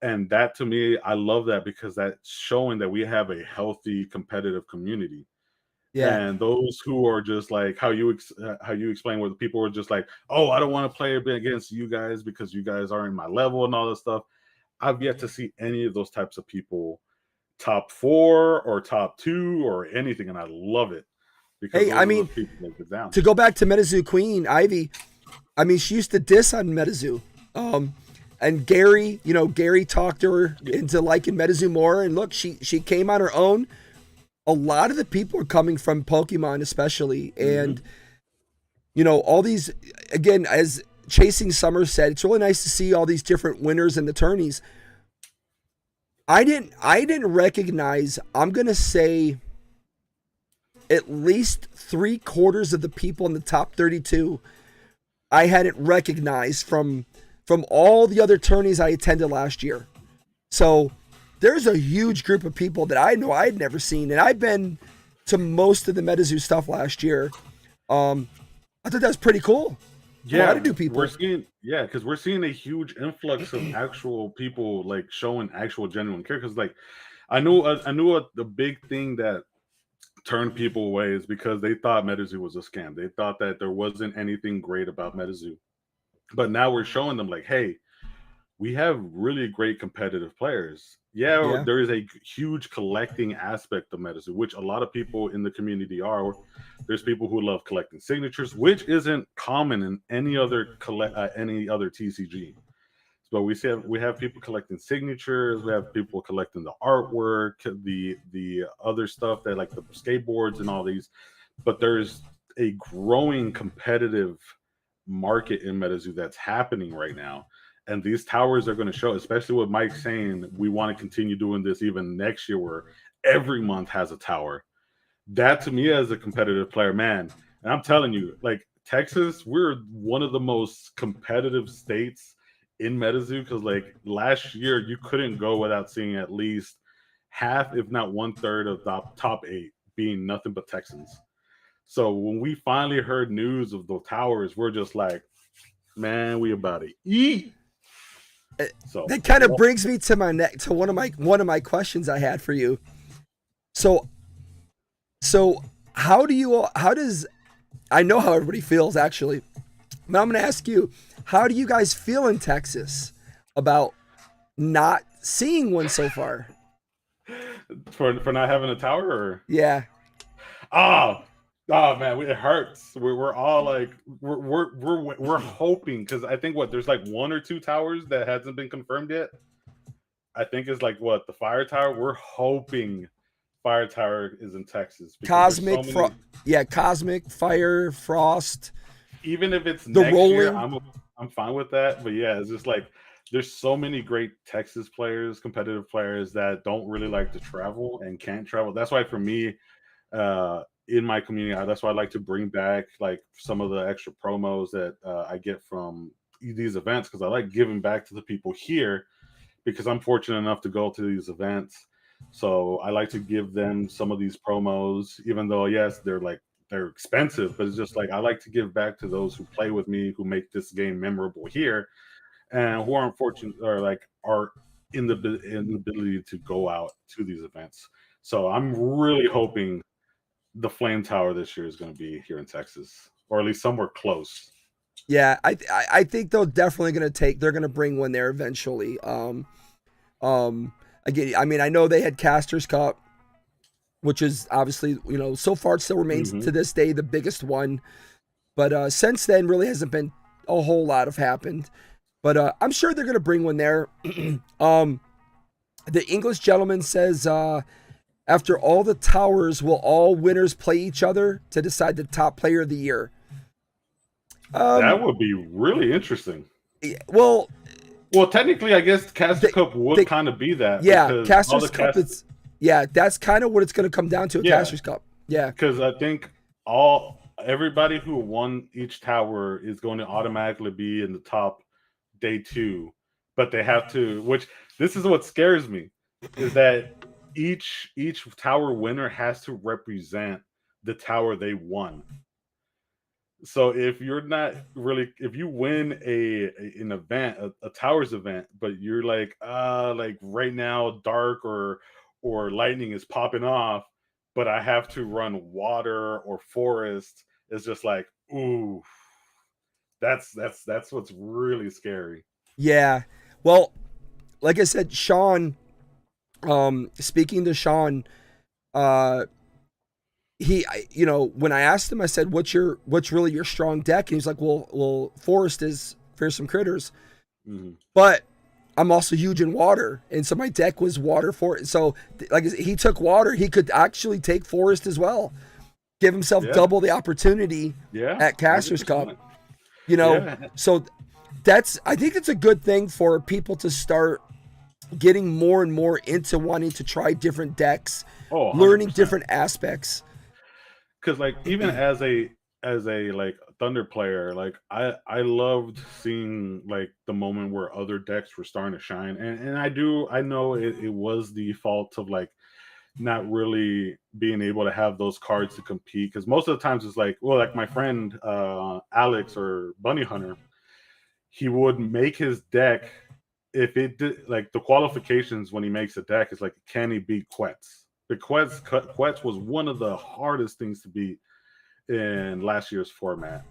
C: And that, to me, I love that, because that's showing that we have a healthy competitive community. Yeah. And those who are just like how you explain, where the people are just like, oh, I don't want to play against you guys because you guys aren't in my level and all this stuff. I've yet to see any of those types of people top 4 or top 2 or anything, and I love it. Because to
A: go back to MetaZoo Queen Ivy, I mean, she used to diss on MetaZoo. And Gary talked her into liking MetaZoo more, and look, she came on her own. A lot of the people are coming from Pokemon, especially, and all these, again, as Chasing Summer said, it's really nice to see all these different winners in the tourneys. I didn't recognize, I'm gonna say, at least 3/4 of the people in the top 32 I hadn't recognized from all the other tourneys I attended last year. So there's a huge group of people that I know I had never seen, and I've been to most of the MetaZoo stuff last year. I thought that was pretty cool.
C: Yeah,
A: a lot of new people.
C: Because we're seeing a huge influx of actual people like showing actual genuine care. Because like I knew the big thing that turned people away is because they thought MetaZoo was a scam. They thought that there wasn't anything great about MetaZoo. But now we're showing them like, hey, we have really great competitive players. Yeah, there is a huge collecting aspect of MetaZoo, which a lot of people in the community are. There's people who love collecting signatures, which isn't common in any other TCG. But we have people collecting signatures. We have people collecting the artwork, the other stuff that like the skateboards and all these. But there's a growing competitive market in MetaZoo that's happening right now. And these towers are going to show, especially with Mike saying we want to continue doing this even next year where every month has a tower. That to me as a competitive player, man, and I'm telling you, like Texas, we're one of the most competitive states in MetaZoo because like last year you couldn't go without seeing at least half, if not 1/3 of the top 8 being nothing but Texans. So when we finally heard news of the towers, we're just like, man, we about to eat. So
A: that kind of brings me to one of my questions I had for you. So how does I know how everybody feels actually, but I'm going to ask you, how do you guys feel in Texas about not seeing one so far?
C: For not having a tower, or
A: yeah.
C: Oh man, it hurts. We're all like we're hoping because I think there's like 1 or 2 towers that hasn't been confirmed yet. I think it's like the Fire Tower. We're hoping Fire Tower is in Texas.
A: Cosmic, Cosmic, Fire, Frost.
C: Even if it's
A: the
C: next
A: rolling.
C: year, I'm fine with that. But yeah, it's just like there's so many great Texas players, competitive players that don't really like to travel and can't travel. That's why for me, in my community, that's why I like to bring back like some of the extra promos that I get from these events because I like giving back to the people here because I'm fortunate enough to go to these events. So I like to give them some of these promos, even though yes, they're expensive, but it's just like I like to give back to those who play with me, who make this game memorable here, and who aren't fortunate or like are in the ability to go out to these events. So I'm really hoping the Flame Tower this year is going to be here in Texas, or at least somewhere close.
A: Yeah, I think they're definitely going to bring one there eventually. Again, I mean, I know they had Casters Cup, which is obviously, so far it still remains to this day the biggest one. But since then, really hasn't been a whole lot have happened. But I'm sure they're going to bring one there. The English gentleman says, after all the towers, will all winners play each other to decide the top player of the year?
C: That would be really interesting.
A: Well,
C: technically, I guess Casters Cup would kind of be that.
A: Yeah, Casters Cup is. Yeah, that's kind of what it's going to come down to. Casters Cup. Yeah,
C: because I think everybody who won each tower is going to automatically be in the top day 2, but they have to. Which this is what scares me is that each tower winner has to represent the tower they won. So if you're not really, if you win an event, a towers event, but you're like right now dark or lightning is popping off, but I have to run water or forest, it's just like, ooh, that's what's really scary.
A: Yeah. Well, like I said, Sean, speaking to Sean, when I asked him, I said, what's really your strong deck? And he's like, well, forest is fearsome critters, but I'm also huge in water. And so my deck was water forest. So like he took water, he could actually take forest as well, give himself double the opportunity at Casters Cup, So I think it's a good thing for people to start getting more and more into wanting to try different decks, learning different aspects.
C: because like even as a like Thunder player, like I loved seeing like the moment where other decks were starting to shine, and I know it was the fault of like not really being able to have those cards to compete, because most of the times it's like, well, like my friend Alex or Bunny Hunter, he would make his deck if it did like the qualifications when he makes a deck is like, can he beat Quetz? The Quetz was one of the hardest things to beat in last year's format.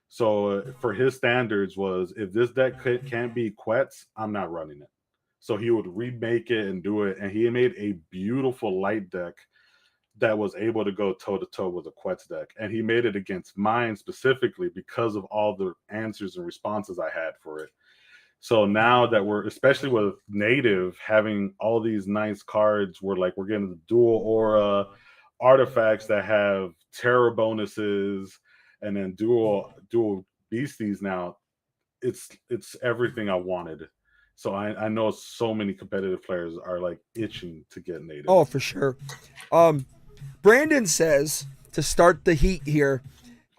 C: So for his standards was, if this deck can't be Quetz, I'm not running it. So he would remake it and do it, and he made a beautiful light deck that was able to go toe to toe with a Quetz deck, and he made it against mine specifically because of all the answers and responses I had for it. So now that we're, especially with native, having all these nice cards, we're getting the dual aura artifacts that have terror bonuses, and then dual beasties. Now it's everything I wanted. So I know so many competitive players are like itching to get native.
A: Oh, for sure. Brandon says, to start the heat here,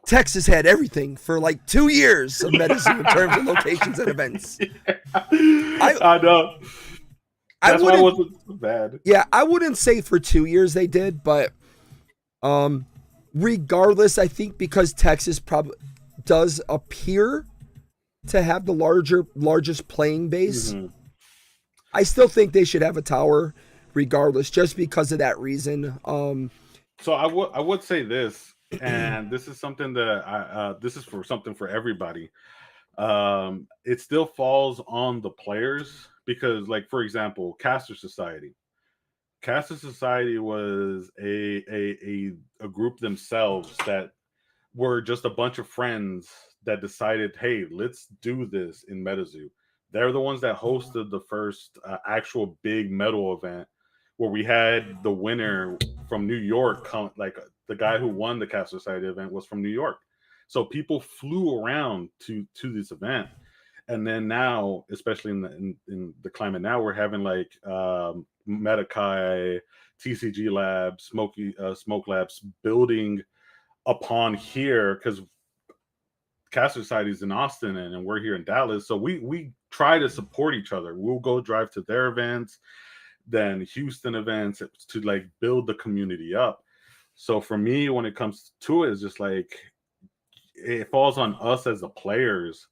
A: Texas had everything for like 2 years of MetaZoo in terms of locations and events.
C: I know. That's why it wasn't so bad.
A: Yeah, I wouldn't say for 2 years they did, but regardless, I think because Texas probably does appear to have the largest playing base, I still think they should have a tower regardless, just because of that reason.
C: So I would say this, and this is something that this is for something for everybody. It still falls on the players, because, like, for example, Caster Society. Caster Society was a group themselves that were just a bunch of friends that decided, hey, let's do this in MetaZoo. They're the ones that hosted the first actual big metal event, where we had the winner from New York come. Like, the guy who won the Caster Society event was from New York. So people flew around to this event. And then now, especially in the climate now, we're having like Metakai, TCG Labs, Smoke Labs building upon here, because Caster Society is in Austin and we're here in Dallas. So we try to support each other. We'll go drive to their events, then Houston events, to like build the community up. So for me, when it comes to it, it's just like, it falls on us as the players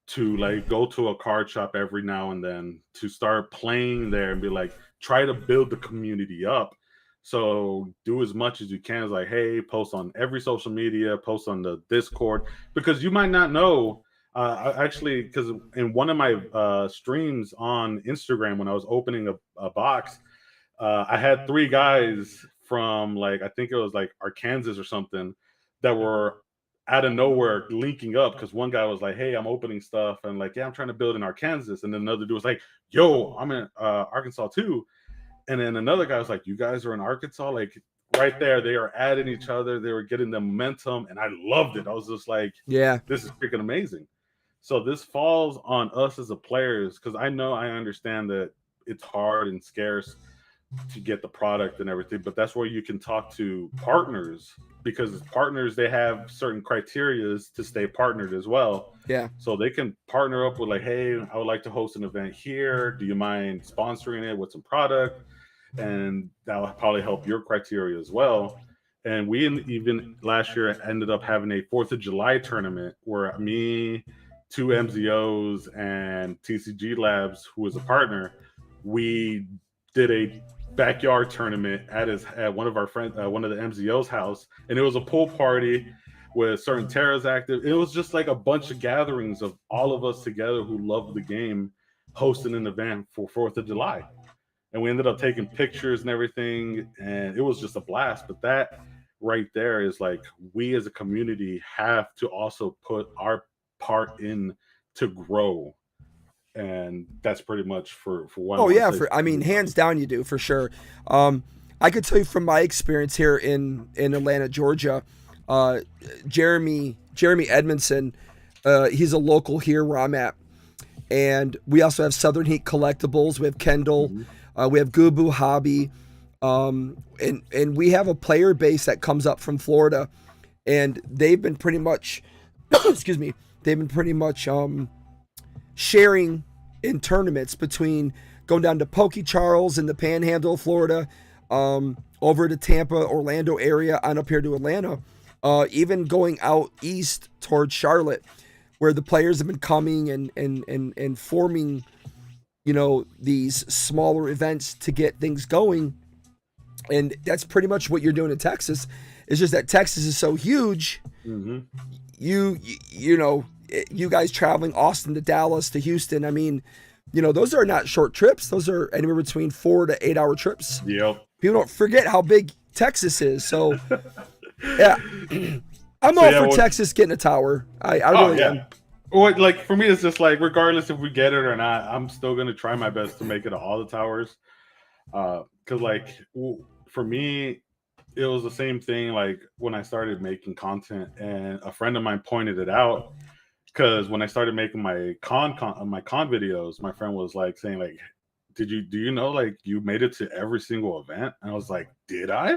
C: to like go to a card shop every now and then to start playing there and be like, try to build the community up. So do as much as you can. It's like, hey, post on every social media, post on the Discord, because you might not know. Actually, because in one of my streams on Instagram, when I was opening a box, I had 3 guys from, like, I think it was like Arkansas or something, that were out of nowhere linking up, because one guy was like, hey, I'm opening stuff, and like, yeah, I'm trying to build in Arkansas. And then another dude was like, yo, I'm in Arkansas too. And then another guy was like, you guys are in Arkansas? Like, right there, they are adding each other. They were getting the momentum, and I loved it. I was just like,
A: yeah,
C: this is freaking amazing. So this falls on us as the players, because I understand that it's hard and scarce to get the product and everything, but that's where you can talk to partners, because partners, they have certain criterias to stay partnered as well.
A: Yeah.
C: So they can partner up with like, hey, I would like to host an event here. Do you mind sponsoring it with some product? And that'll probably help your criteria as well. And we even last year ended up having a 4th of July tournament where me, 2 MZOs, and TCG Labs, who was a partner, we did a backyard tournament at one of our friends, one of the MZO's house, and it was a pool party with certain Terras active. It was just like a bunch of gatherings of all of us together who loved the game, hosting an event for 4th of July. And we ended up taking pictures and everything, and it was just a blast. But that right there is like, we as a community have to also put our part in to grow. And that's pretty much for what.
A: Oh yeah, I mean, hands down, you do, for sure. I could tell you from my experience here in Atlanta, Georgia, Jeremy Edmondson, he's a local here where I'm at, and we also have Southern Heat Collectibles. We have Kendall, we have Gubu Hobby, And we have a player base that comes up from Florida, and they've been pretty much, excuse me, they've been pretty much sharing in tournaments between going down to Poke Charles in the Panhandle of Florida, over to Tampa, Orlando area, on up here to Atlanta, even going out east towards Charlotte, where the players have been coming and forming, you know, these smaller events to get things going. And that's pretty much what you're doing in Texas. It's just that Texas is so huge.
C: Mm-hmm.
A: You know, you guys traveling Austin to Dallas to Houston. I mean, you know, those are not short trips. Those are anywhere between 4 to 8 hour trips.
C: Yep.
A: People don't forget how big Texas is. So, yeah, I'm all for Texas getting a tower. I really am.
C: Well, like for me, it's just like regardless if we get it or not, I'm still gonna try my best to make it to all the towers. Because like for me, it was the same thing. Like when I started making content, and a friend of mine pointed it out. Because when I started making my con videos, my friend was like saying like, do you know like you made it to every single event? And I was like, did I?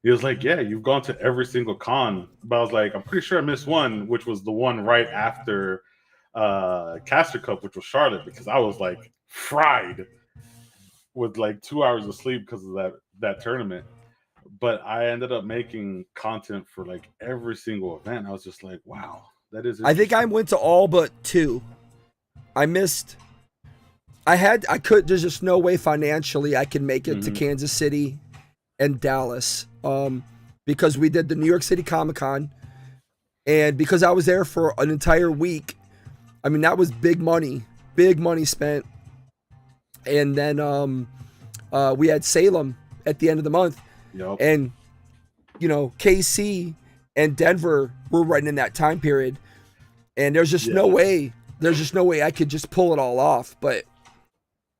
C: He was like, yeah, you've gone to every single con. But I was like, I'm pretty sure I missed one, which was the one right after Caster Cup, which was Charlotte, because I was like fried with like 2 hours of sleep because of that tournament. But I ended up making content for like every single event. I was just like, wow, that is.
A: I think I went to all but 2. I missed. There's just no way financially I could make it to Kansas City and Dallas, because we did the New York City Comic-Con, and because I was there for an entire week, I mean, that was big money spent. And then we had Salem at the end of the month.
C: Yep.
A: And, you know, KC and Denver were right in that time period. And there's just no way I could just pull it all off. But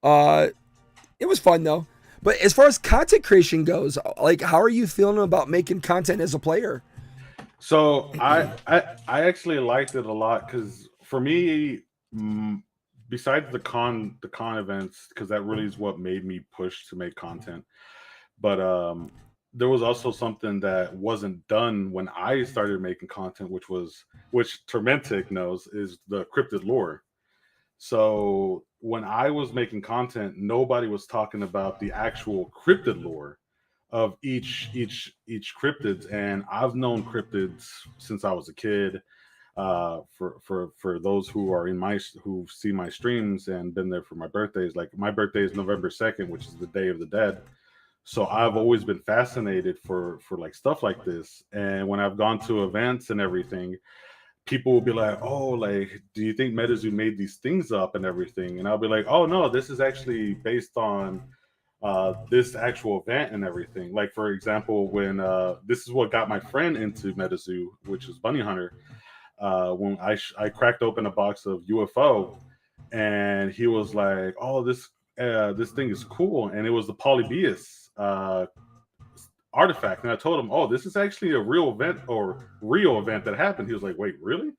A: it was fun, though. But as far as content creation goes, like, how are you feeling about making content as a player?
C: So I actually liked it a lot, because for me, besides the con events, because that really is what made me push to make content. But there was also something that wasn't done when I started making content, which Tormentic knows is the cryptid lore. So when I was making content, nobody was talking about the actual cryptid lore of each cryptids, and I've known cryptids since I was a kid. For those who are who see my streams and been there for my birthdays, like my birthday is November 2nd, which is the Day of the Dead. So I've always been fascinated for like stuff like this. And when I've gone to events and everything, people will be like, oh, like, do you think MetaZoo made these things up and everything? And I'll be like, oh no, this is actually based on this actual event and everything. Like, for example, when this is what got my friend into MetaZoo, which is Bunny Hunter. When I cracked open a box of UFO, and he was like, oh, this thing is cool. And it was the Polybius artifact. And I told him, oh, this is actually a real event that happened. He was like, wait, really?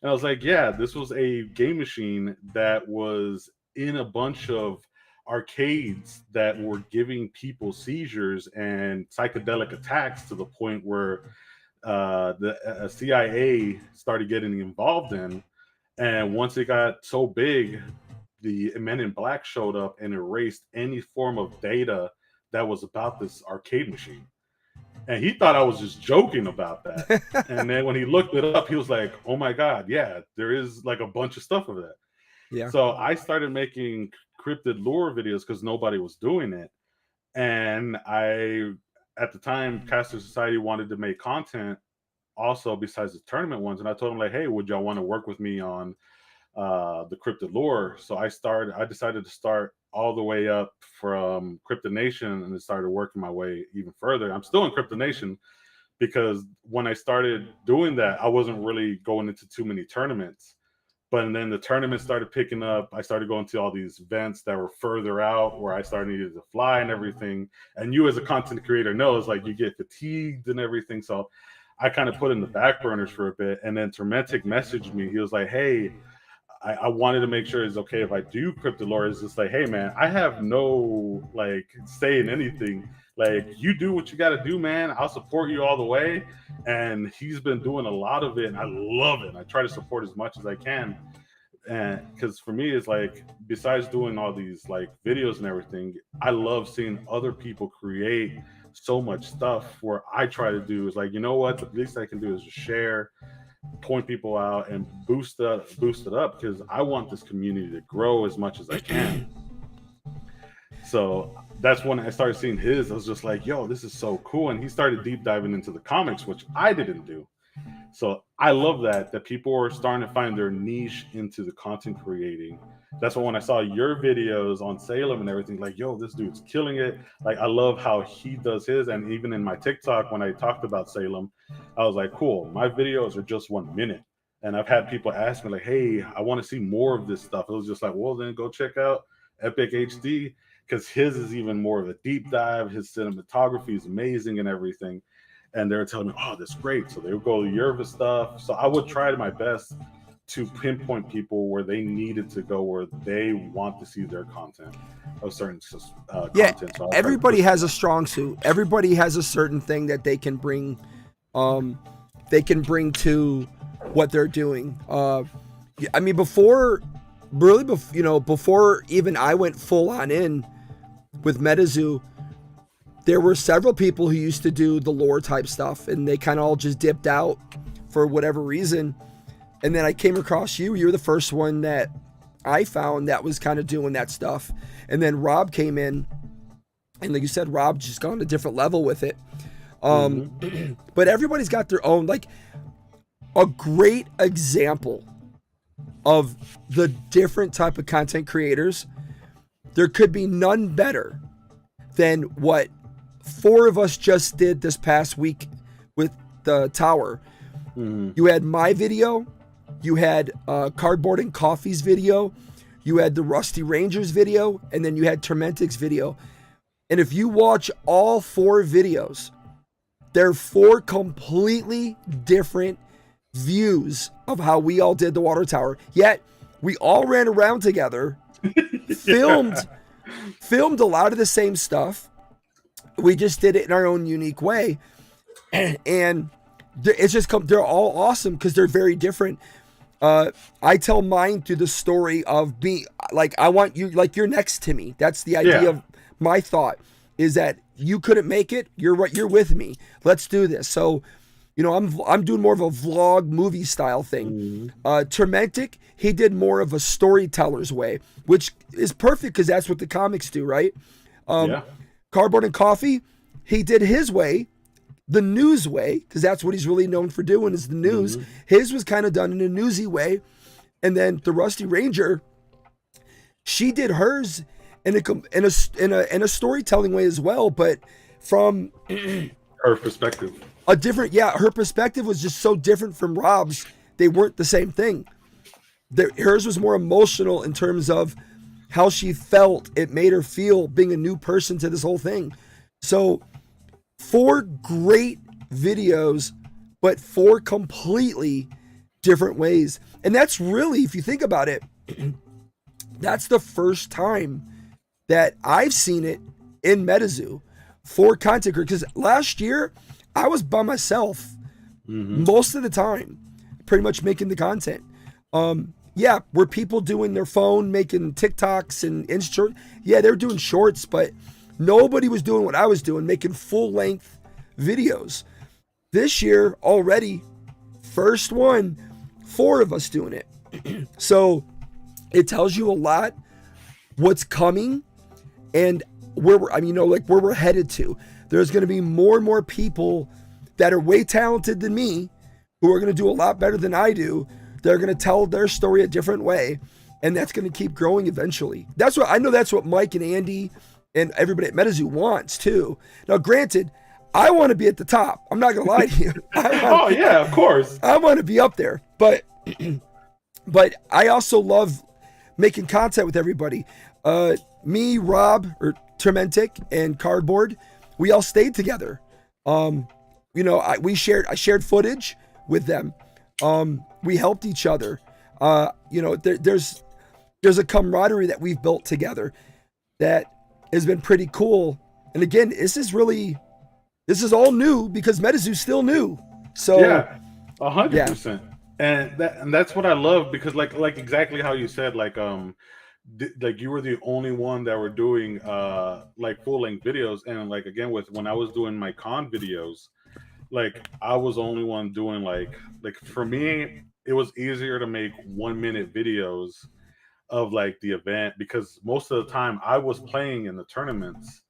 C: And I was like, yeah, this was a game machine that was in a bunch of arcades that were giving people seizures and psychedelic attacks, to the point where the CIA started getting involved in. And once it got so big, the Men in Black showed up and erased any form of data that was about this arcade machine. And he thought I was just joking about that. And then when he looked it up, he was like, oh my God, yeah, there is like a bunch of stuff of that.
A: Yeah.
C: So I started making cryptid lore videos because nobody was doing it. And at the time, Caster Society wanted to make content also besides the tournament ones. And I told them, like, hey, would y'all want to work with me on the cryptid lore? So I decided to start all the way up from Cryptid Nation, and then started working my way even further. I'm still in Cryptid Nation, because when I started doing that, I wasn't really going into too many tournaments. But then the tournaments started picking up. I started going to all these events that were further out, where I started needing to fly and everything. And you, as a content creator, knows, like, you get fatigued and everything. So I kind of put in the back burners for a bit. And then Tormentic messaged me. He was like, hey, I wanted to make sure it's okay if I do crypto lore. It's just like, hey man, I have no like say in anything. Like, you do what you got to do, man. I'll support you all the way. And he's been doing a lot of it, and I love it. I try to support as much as I can. And because for me, it's like, besides doing all these like videos and everything, I love seeing other people create so much stuff. Where I try to do is like, you know what, the least I can do is just share, point people out, and boost it up, because I want this community to grow as much as I can. So that's when I started seeing his. I was just like, yo, this is so cool. And he started deep diving into the comics, which I didn't do. So I love that people are starting to find their niche into the content creating. That's why when I saw your videos on Salem and everything, like, yo, this dude's killing it. Like, I love how he does his. And even in my TikTok, when I talked about Salem, I was like, cool, my videos are just 1 minute. And I've had people ask me like, hey, I want to see more of this stuff. It was just like, well, then go check out Epic HD, because his is even more of a deep dive. His cinematography is amazing and everything. And they were telling me, oh, that's great. So they would go to your stuff. So I would try my best to pinpoint people where they needed to go, where they want to see their content of certain content. So
A: everybody has a strong suit. Everybody has a certain thing that they can bring. They can bring to what they're doing. I mean, before even I went full on in with MetaZoo, there were several people who used to do the lore type stuff, and they kind of all just dipped out for whatever reason. And then I came across you. You were the first one that I found that was kind of doing that stuff. And then Rob came in, and like you said, Rob just gone to a different level with it. But everybody's got their own, like, a great example of the different type of content creators. There could be none better than what 4 of us just did this past week with the tower. You had my video, you had Cardboard and Coffee's video, you had the Rusty Rangers video, and then you had Tormentic's video. And if you watch all 4 videos, they're 4 completely different views of how we all did the water tower. Yet we all ran around together, filmed a lot of the same stuff. We just did it in our own unique way. And it's just they're all awesome because they're very different. I tell mine through the story of being like, I want you, like, you're next to me. That's the idea of my thought, is that you couldn't make it. You're with me. Let's do this. So, you know, I'm doing more of a vlog movie style thing. Tormentic, he did more of a storyteller's way, which is perfect because that's what the comics do, right? Cardboard and Coffee, he did his way, the news way, because that's what he's really known for doing, is the news. His was kind of done in a newsy way. And then the Rusty Ranger, she did hers in a storytelling way as well, but from
C: her perspective.
A: Her perspective was just so different from Rob's. They weren't the same thing. Hers was more emotional in terms of how she felt. It made her feel being a new person to this whole thing. So 4 great videos, but 4 completely different ways. And that's really, if you think about it, that's the first time that I've seen it in MetaZoo for content creators. Because last year I was by myself most of the time, pretty much making the content. Were people doing their phone, making TikToks and Insta? Yeah, they were doing shorts, but nobody was doing what I was doing, making full-length videos. This year, already, first one, 4 of us doing it. So it tells you a lot what's coming and where we're headed to. There's going to be more and more people that are way talented than me, who are going to do a lot better than I do. They're going to tell their story a different way, and that's going to keep growing eventually. That's what Mike and Andy and everybody at MetaZoo wants too. Now, granted, I want to be at the top. I'm not going to lie to you.
C: Of course.
A: I want to be up there, but I also love making content with everybody. Me, Rob, or Tormentic, and Cardboard, we all stayed together. I shared footage with them. We helped each other. There's a camaraderie that we've built together that has been pretty cool. And again, this is all new because MetaZoo's still new. So
C: Yeah,
A: yeah,
C: 100%. And that's what I love because like exactly how you said like you were the only one that were doing like full length videos, and like again with when I was doing my con videos, like I was the only one doing like for me it was easier to make 1 minute videos of like the event because most of the time I was playing in the tournaments.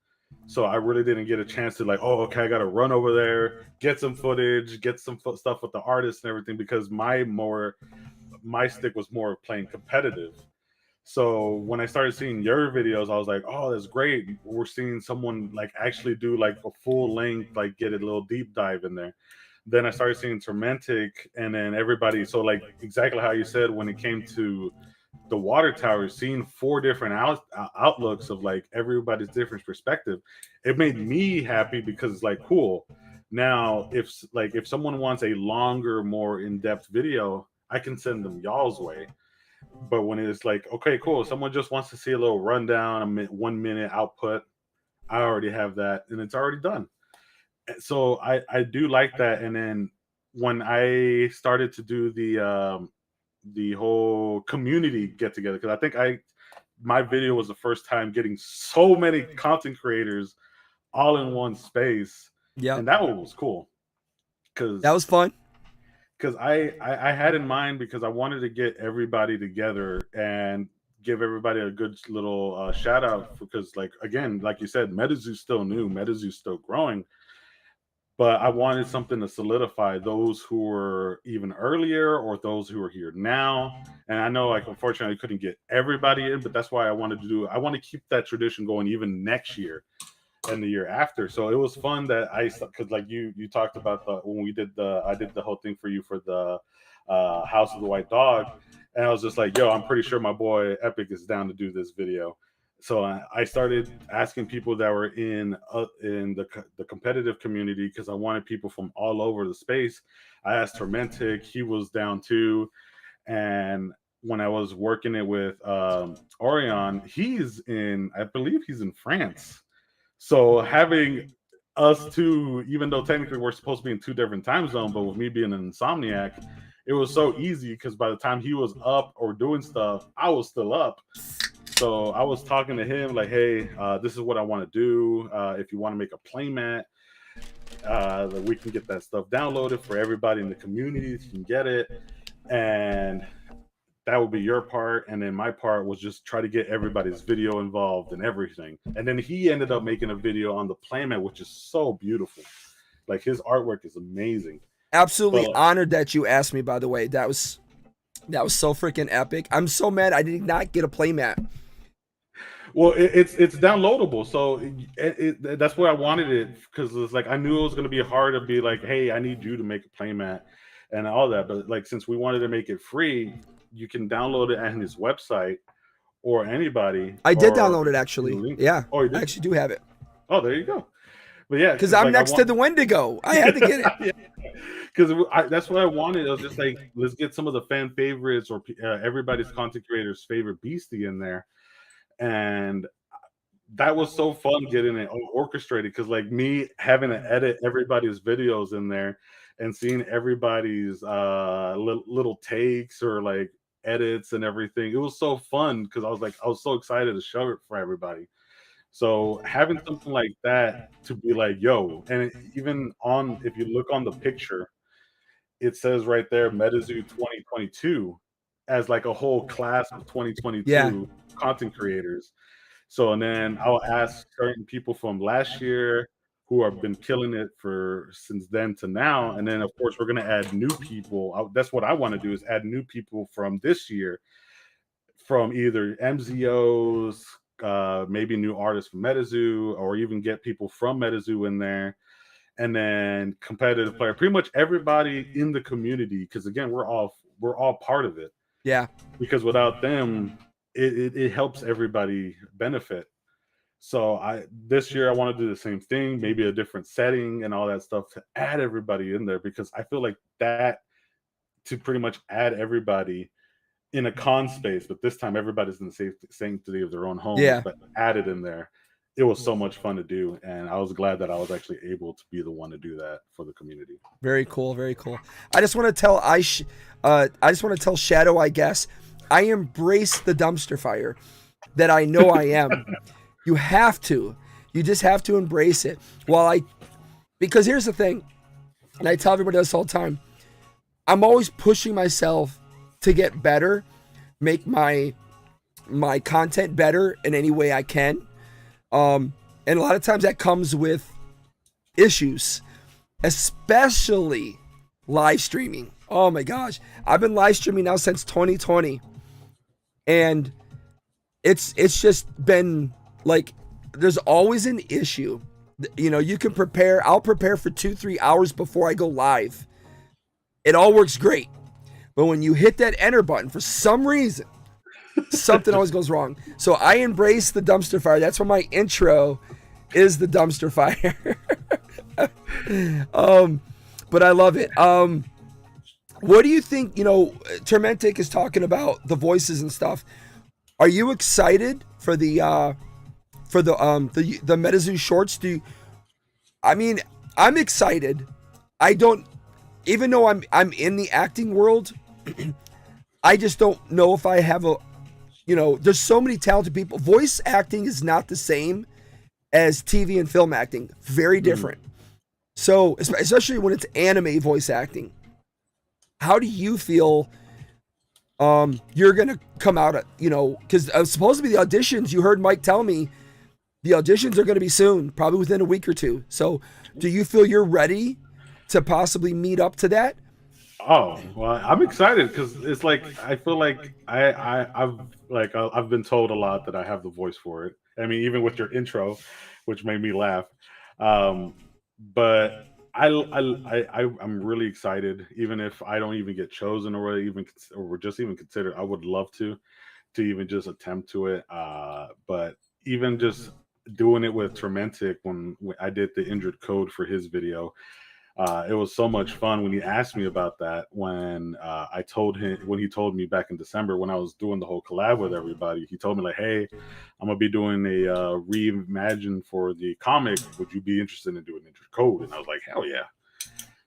C: So I really didn't get a chance to like, oh, okay, I got to run over there, get some footage, get some stuff with the artists and everything because my stick was more of playing competitive. So when I started seeing your videos, I was like, oh, that's great. We're seeing someone like actually do like a full length, like get a little deep dive in there. Then I started seeing Tormentic and then everybody. So like exactly how you said when it came to the water tower, seeing four different outlooks of like everybody's different perspective, it made me happy because it's like cool. Now, if someone wants a longer, more in-depth video, I can send them y'all's way. But when it's like, okay, cool, someone just wants to see a little rundown, 1 minute output, I already have that and it's already done. So I do like that. And then when I started to do the whole community get together, because I think my video was the first time getting so many content creators all in one space,
A: yeah,
C: and that one was cool
A: that
C: because
A: was fun.
C: I had in mind because I wanted to get everybody together and give everybody a good little shout out because like again like you said, MetaZoo's still new, MetaZoo's still growing, but I wanted something to solidify those who were even earlier or those who are here now. And I know, like, unfortunately, I couldn't get everybody in, but that's why I want to keep that tradition going even next year and the year after. So it was fun that because like you talked about when I did the whole thing for you for the House of the White Dog, and I was just like, yo, I'm pretty sure my boy Epic is down to do this video. So I started asking people that were in the competitive community because I wanted people from all over the space. I asked Tormentic, he was down too, and when I was working it with Orion, I believe he's in France. So having us two, even though technically we're supposed to be in two different time zones, but with me being an insomniac, it was so easy because by the time he was up or doing stuff, I was still up. So I was talking to him like, hey, this is what I want to do. If you want to make a playmat, we can get that stuff downloaded for everybody in the community. You can get it. And that would be your part. And then my part was just try to get everybody's video involved and everything. And then he ended up making a video on the playmat, which is so beautiful. Like his artwork is amazing.
A: Absolutely
C: But
A: honored that you asked me. By the way, that was so freaking epic. I'm so mad I did not get a playmat.
C: well, it's downloadable, so that's where I wanted it because it's like I knew it was going to be hard to be like, hey, I need you to make a playmat and all that. But like since we wanted to make it free, you can download it on his website or anybody
A: I did
C: or
A: download it
C: the
A: actually.
C: link.
A: Yeah,
C: Oh, you
A: I
C: did?
A: actually do have it
C: Oh, there you go. But yeah,
A: because
C: because
A: I'm
C: like I
A: next to
C: want,
A: the Wendigo. I had to get it.
C: yeah, because that's what I wanted. I was just like, let's get some of the fan favorites or everybody's content creators' favorite beastie in there, and that was so fun getting it orchestrated because like me having to edit everybody's videos in there and seeing everybody's little takes or like edits and everything, it was so fun because I was so excited to show it for everybody. So having something like that to be like, yo, and even on if you look on the picture, it says right there MetaZoo 2022 as like a whole class of
A: Yeah,
C: 2022 content creators. So and then I'll ask certain people from last year who have been killing it for since then to now, and then of course we're gonna add new people. That's what I want to do is add new people from this year, from either MZOs, maybe new artists from MetaZoo, or even get people from MetaZoo in there, and then competitive player. Pretty much everybody in the community, because again, we're all part of it.
A: yeah,
C: Because without them, it helps everybody benefit. So I this year I want to do the same thing, maybe a different setting and all that stuff to add everybody in there because I feel like that to pretty much add everybody in a con space, but this time everybody's in the sanctity of their own homes,
A: Yeah.
C: but added in there. It was so much fun to do, and I was glad that I was actually able to be the one to do that for the community.
A: Very cool, very cool. I just want to tell Shadow, I guess, I embrace the dumpster fire that I know I am. You have to. You just have to embrace it. Because here's the thing, and I tell everybody this all the time, I'm always pushing myself to get better, make my content better in any way I can. And a lot of times that comes with issues, especially live streaming. Oh my gosh. I've been live streaming now since 2020. And it's just been like, there's always an issue. You know, you can prepare. I'll prepare for 2-3 hours before I go live. It all works great. But when you hit that enter button, for some reason, something always goes wrong. So I embrace the dumpster fire. That's why my intro is the dumpster fire. But I love it. What do you think? You know, Termentic is talking about the voices and stuff. Are you excited for the MetaZoo shorts? I'm excited. I don't, even though I'm in the acting world, I just don't know if I have there's so many talented people. Voice acting is not the same as TV and film acting. Very different. So, especially when it's anime voice acting. How do you feel you're going to come out at, because supposedly the auditions, you heard Mike tell me, the auditions are going to be soon, probably within a week or two. So do you feel you're ready to possibly meet up to that?
C: Oh, well, I'm excited because it's like, I feel like I've been told a lot that I have the voice for it. I mean, even with your intro, which made me laugh. But I'm really excited, even if I don't even get chosen or just even considered. I would love to even just attempt to it. But even just doing it with Trementic when I did the injured code for his video, it was so much fun when he asked me about that. When he told me back in December when I was doing the whole collab with everybody, he told me like, "Hey, I'm gonna be doing a reimagine for the comic. Would you be interested in doing injured code?" And I was like, "Hell yeah!"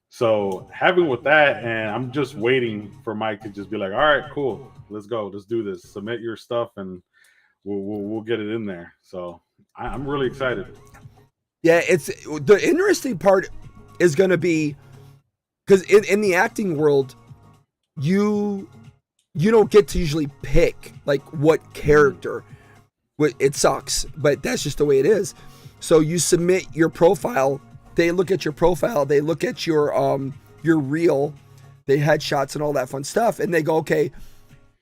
C: So having with that, and I'm just waiting for Mike to just be like, "All right, cool, let's go, let's do this. Submit your stuff, and we'll get it in there." So I'm really excited.
A: Yeah, it's the interesting part is going to be because in the acting world, you don't get to usually pick like what character. It sucks, but that's just the way it is. So you submit your profile. They look at your profile. They look at your reel, the headshots and all that fun stuff, and they go, okay,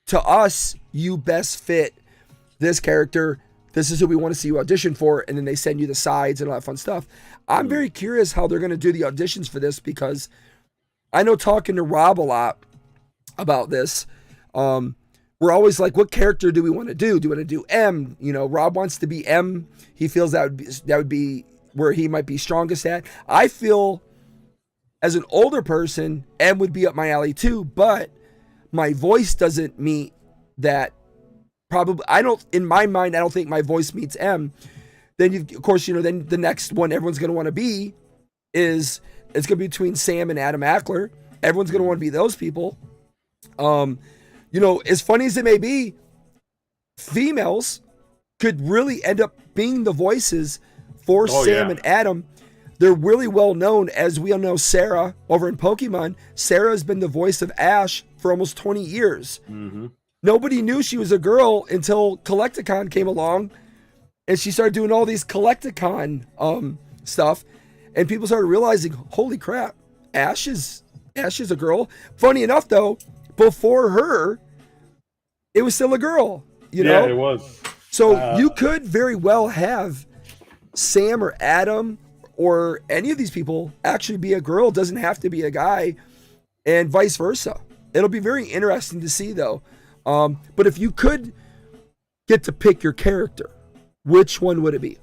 A: to us, you best fit this character. This is who we want to see you audition for, and then they send you the sides and all that fun stuff. I'm very curious how they're going to do the auditions for this because I know talking to Rob a lot about this, we're always like, what character do we want to do? Do we want to do M? Rob wants to be M. He feels that would be where he might be strongest at. I feel as an older person, M would be up my alley too, but my voice doesn't meet that. Probably, in my mind, I don't think my voice meets M. Then of course, then the next one everyone's going to want to be it's going to be between Sam and Adam Ackler. Everyone's going to want to be those people. As funny as it may be, females could really end up being the voices for Sam and Adam. They're really well known, as we all know Sarah over in Pokemon. Sarah has been the voice of Ash for almost 20 years. Mm-hmm. Nobody knew she was a girl until Collecticon came along, and she started doing all these Collecticon stuff, and people started realizing, holy crap, Ash is a girl. Funny enough, though, before her, it was still a girl.
C: Yeah, it was.
A: So you could very well have Sam or Adam or any of these people actually be a girl. It doesn't have to be a guy, and vice versa. It'll be very interesting to see, though. But if you could get to pick your character, which one would it be?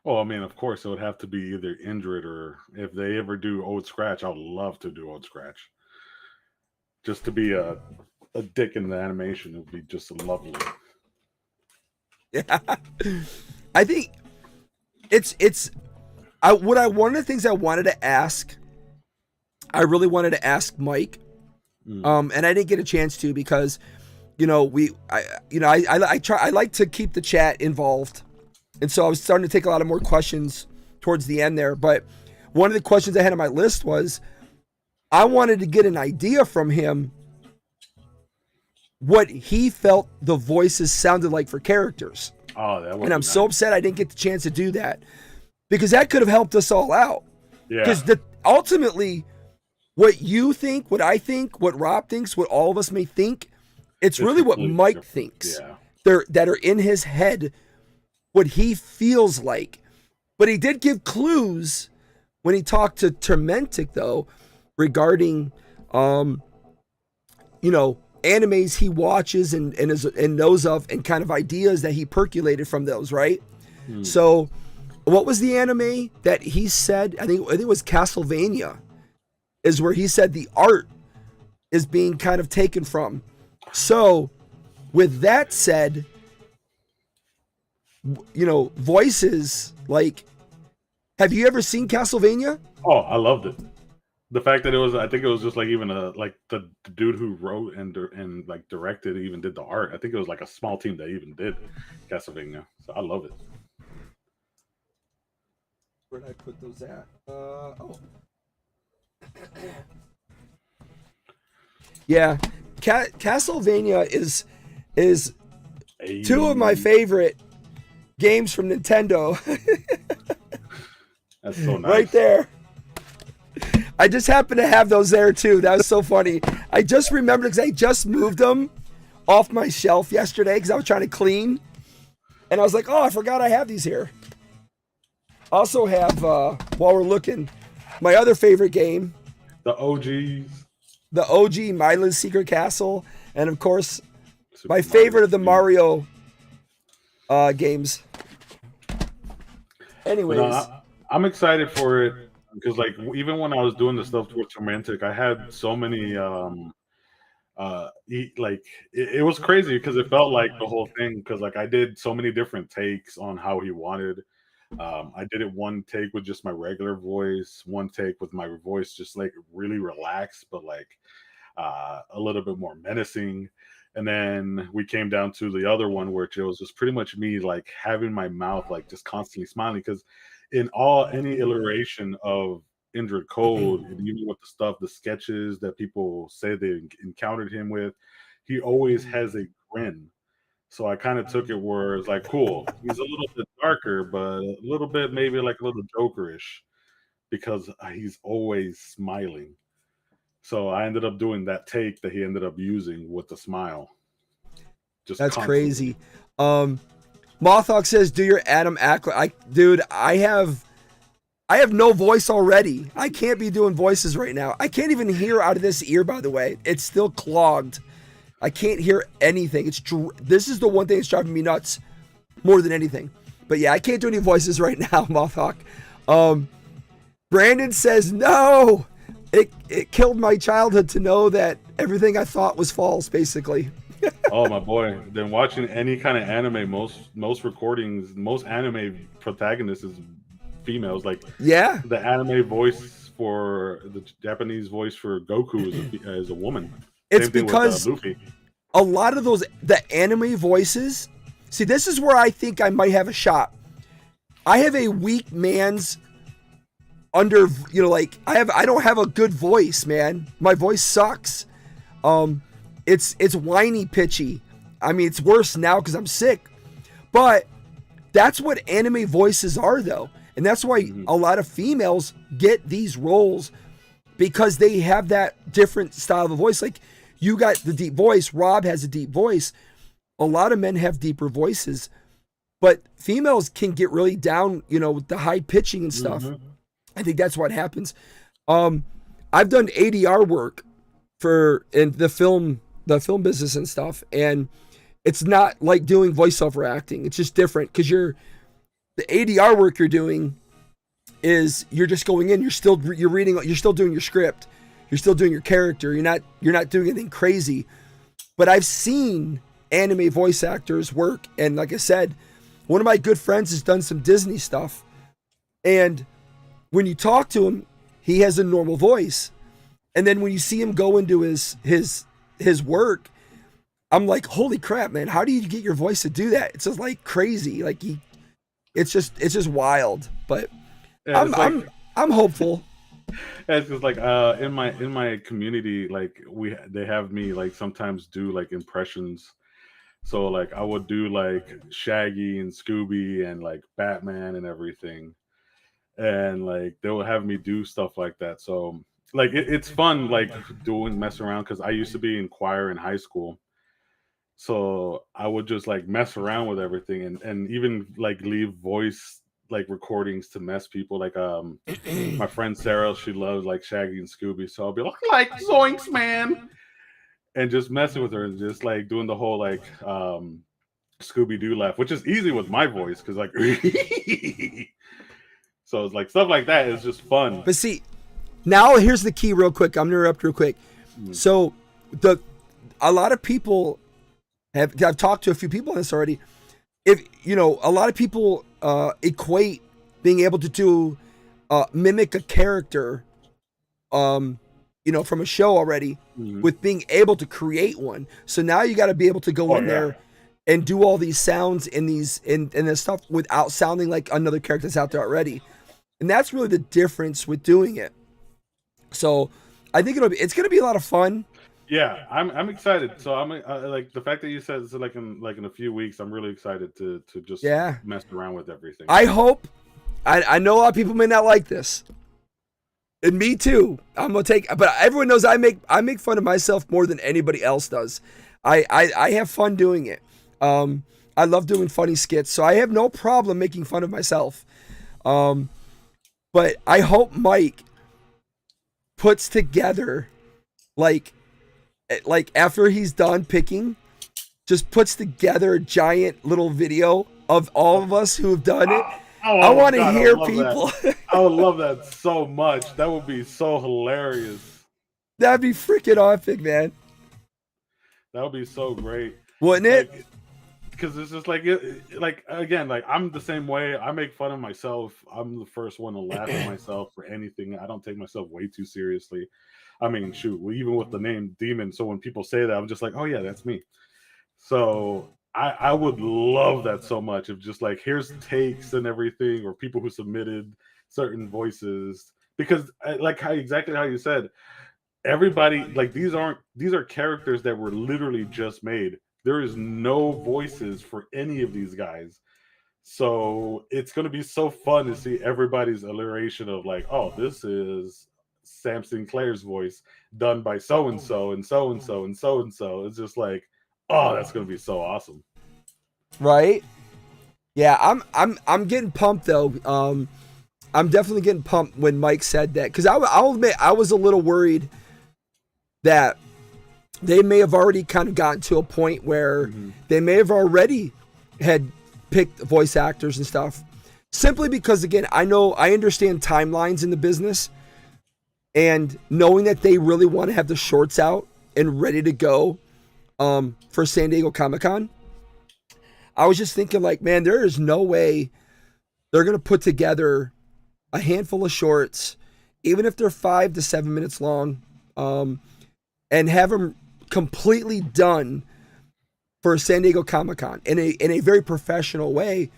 C: Well, I mean, of course, it would have to be either Indrid, or if they ever do Old Scratch, I would love to do Old Scratch. Just to be a dick in the animation. It would be just lovely.
A: Yeah. I think one of the things I wanted to ask, I really wanted to ask Mike, and I didn't get a chance to because, I like to keep the chat involved, and so I was starting to take a lot of more questions towards the end there. But one of the questions I had on my list was, I wanted to get an idea from him what he felt the voices sounded like for characters.
C: Oh, that was.
A: And I'm so upset I didn't get the chance to do that, because that could have helped us all out.
C: Yeah.
A: Because ultimately, what you think, what I think, what Rob thinks, what all of us may think, it's really what Mike thinks.
C: Yeah.
A: That are in his head, what he feels like. But he did give clues when he talked to Tormentic, though, regarding, animes he watches and knows of, and kind of ideas that he percolated from those, right? So, what was the anime that he said? I think it was Castlevania, is where he said the art is being kind of taken from. So, with that said, voices like, have you ever seen Castlevania?
C: Oh, I loved it. The fact that I think it was just like even the dude who wrote and like directed, even did the art. I think it was like a small team that even did Castlevania. So I love it.
A: Where did I put those at? Yeah, Castlevania is two of my favorite games from Nintendo.
C: That's so nice.
A: Right there. I just happen to have those there too. That was so funny. I just remembered because I just moved them off my shelf yesterday because I was trying to clean. And I was like, oh, I forgot I have these here. Also have, while we're looking, my other favorite game.
C: The OGs.
A: The OG, Milo's Secret Castle. And of course, my favorite of the Mario games. Anyways.
C: I'm excited for it. Because like even when I was doing the stuff towards Romantic, I had so many it was crazy because it felt like the whole thing, because like I did so many different takes on how he wanted. I did it one take with just my regular voice, one take with my voice just like really relaxed, but like a little bit more menacing. And then we came down to the other one where it was just pretty much me like having my mouth like just constantly smiling, because in any iteration of Indrid Code, and even with the sketches that people say they encountered him with, he always has a grin. So I kind of took it where it's like, cool, he's a little bit darker, but a little bit maybe like a little Jokerish, because he's always smiling. So I ended up doing that take that he ended up using with the smile.
A: That's constantly. Crazy. Mothhawk says, "Do your Adam Ackler." Dude, I have no voice already. I can't be doing voices right now. I can't even hear out of this ear, by the way. It's still clogged. I can't hear anything. This is the one thing that's driving me nuts more than anything. But yeah, I can't do any voices right now, Mothhawk. Brandon says, "No, it killed my childhood to know that everything I thought was false, basically."
C: Oh my boy! Then watching any kind of anime, most recordings, most anime protagonists is females. Like
A: yeah,
C: the anime voice for the Japanese voice for Goku is a woman.
A: It's because Luffy. A lot of the anime voices. See, this is where I think I might have a shot. I have a weak man's I don't have a good voice, man. My voice sucks. It's whiny, pitchy. I mean, it's worse now because I'm sick. But that's what anime voices are, though. And that's why a lot of females get these roles, because they have that different style of voice. Like, you got the deep voice. Rob has a deep voice. A lot of men have deeper voices. But females can get really down, with the high pitching and stuff. I think that's what happens. I've done ADR work in the film business and stuff, and it's not like doing voiceover acting. It's just different, because the ADR work you're doing is you're just going in, you're still doing your script, you're still doing your character, you're not doing anything crazy. But I've seen anime voice actors work, and like I said, one of my good friends has done some Disney stuff, and when you talk to him, he has a normal voice, and then when you see him go into his work, I'm like, holy crap, man! How do you get your voice to do that? It's just like crazy. Like it's just wild. But
C: Yeah,
A: I'm hopeful.
C: it's just like in my community, like they have me like sometimes do like impressions. So like I would do like Shaggy and Scooby and like Batman and everything, and like they would have me do stuff like that. So like it's fun like doing mess around because I used to be in choir in high school. So I would just like mess around with everything and even like leave voice like recordings to mess people. Like my friend Sarah, she loves like Shaggy and Scooby, so I'll be like Zoinks, man, and just messing with her and just like doing the whole like Scooby Doo laugh, which is easy with my voice because like so it's like stuff like that is just fun.
A: But see, now here's the key, real quick. I'm gonna interrupt real quick. So a lot of people I've talked to a few people on this already. If you know, a lot of people equate being able to do mimic a character, from a show already, with being able to create one. So now you got to be able to go in there and do all these sounds and this stuff without sounding like another character that's out there already. And that's really the difference with doing it. So I think it's going to be a lot of fun.
C: Yeah, I'm excited. So I'm like the fact that you said it's like in a few weeks. I'm really excited to just mess around with everything.
A: I hope. I know a lot of people may not like this, and me too. I'm gonna take, but everyone knows I make fun of myself more than anybody else does. I have fun doing it. I love doing funny skits, so I have no problem making fun of myself. But I hope Mike puts together like after he's done picking, just puts together a giant little video of all of us who have done it. I want to hear people.
C: I would love that so much. That would be so hilarious.
A: That'd be freaking epic, man.
C: That would be so great,
A: wouldn't it?
C: Because it's just like again, like I'm the same way. I make fun of myself. I'm the first one to laugh at myself for anything. I don't take myself way too seriously. I mean, shoot, even with the name Demon. So when people say that, I'm just like, oh yeah, that's me. So I would love that so much. If just like here's takes and everything, or people who submitted certain voices, because like exactly how you said, everybody like these are characters that were literally just made. There is no voices for any of these guys. So it's going to be so fun to see everybody's alliteration of like, oh, this is Sam Sinclair's voice done by so and so and so and so and so and so. It's just like, oh, that's gonna be so awesome,
A: right? Yeah, I'm getting pumped though. I'm definitely getting pumped when Mike said that, because I'll admit I was a little worried that they may have already kind of gotten to a point where they may have already had picked voice actors and stuff, simply because again I understand timelines in the business. And knowing that they really want to have the shorts out and ready to go for San Diego Comic-Con, I was just thinking like, man, there is no way they're going to put together a handful of shorts, even if they're 5 to 7 minutes long, and have them completely done for San Diego Comic-Con in a very professional way.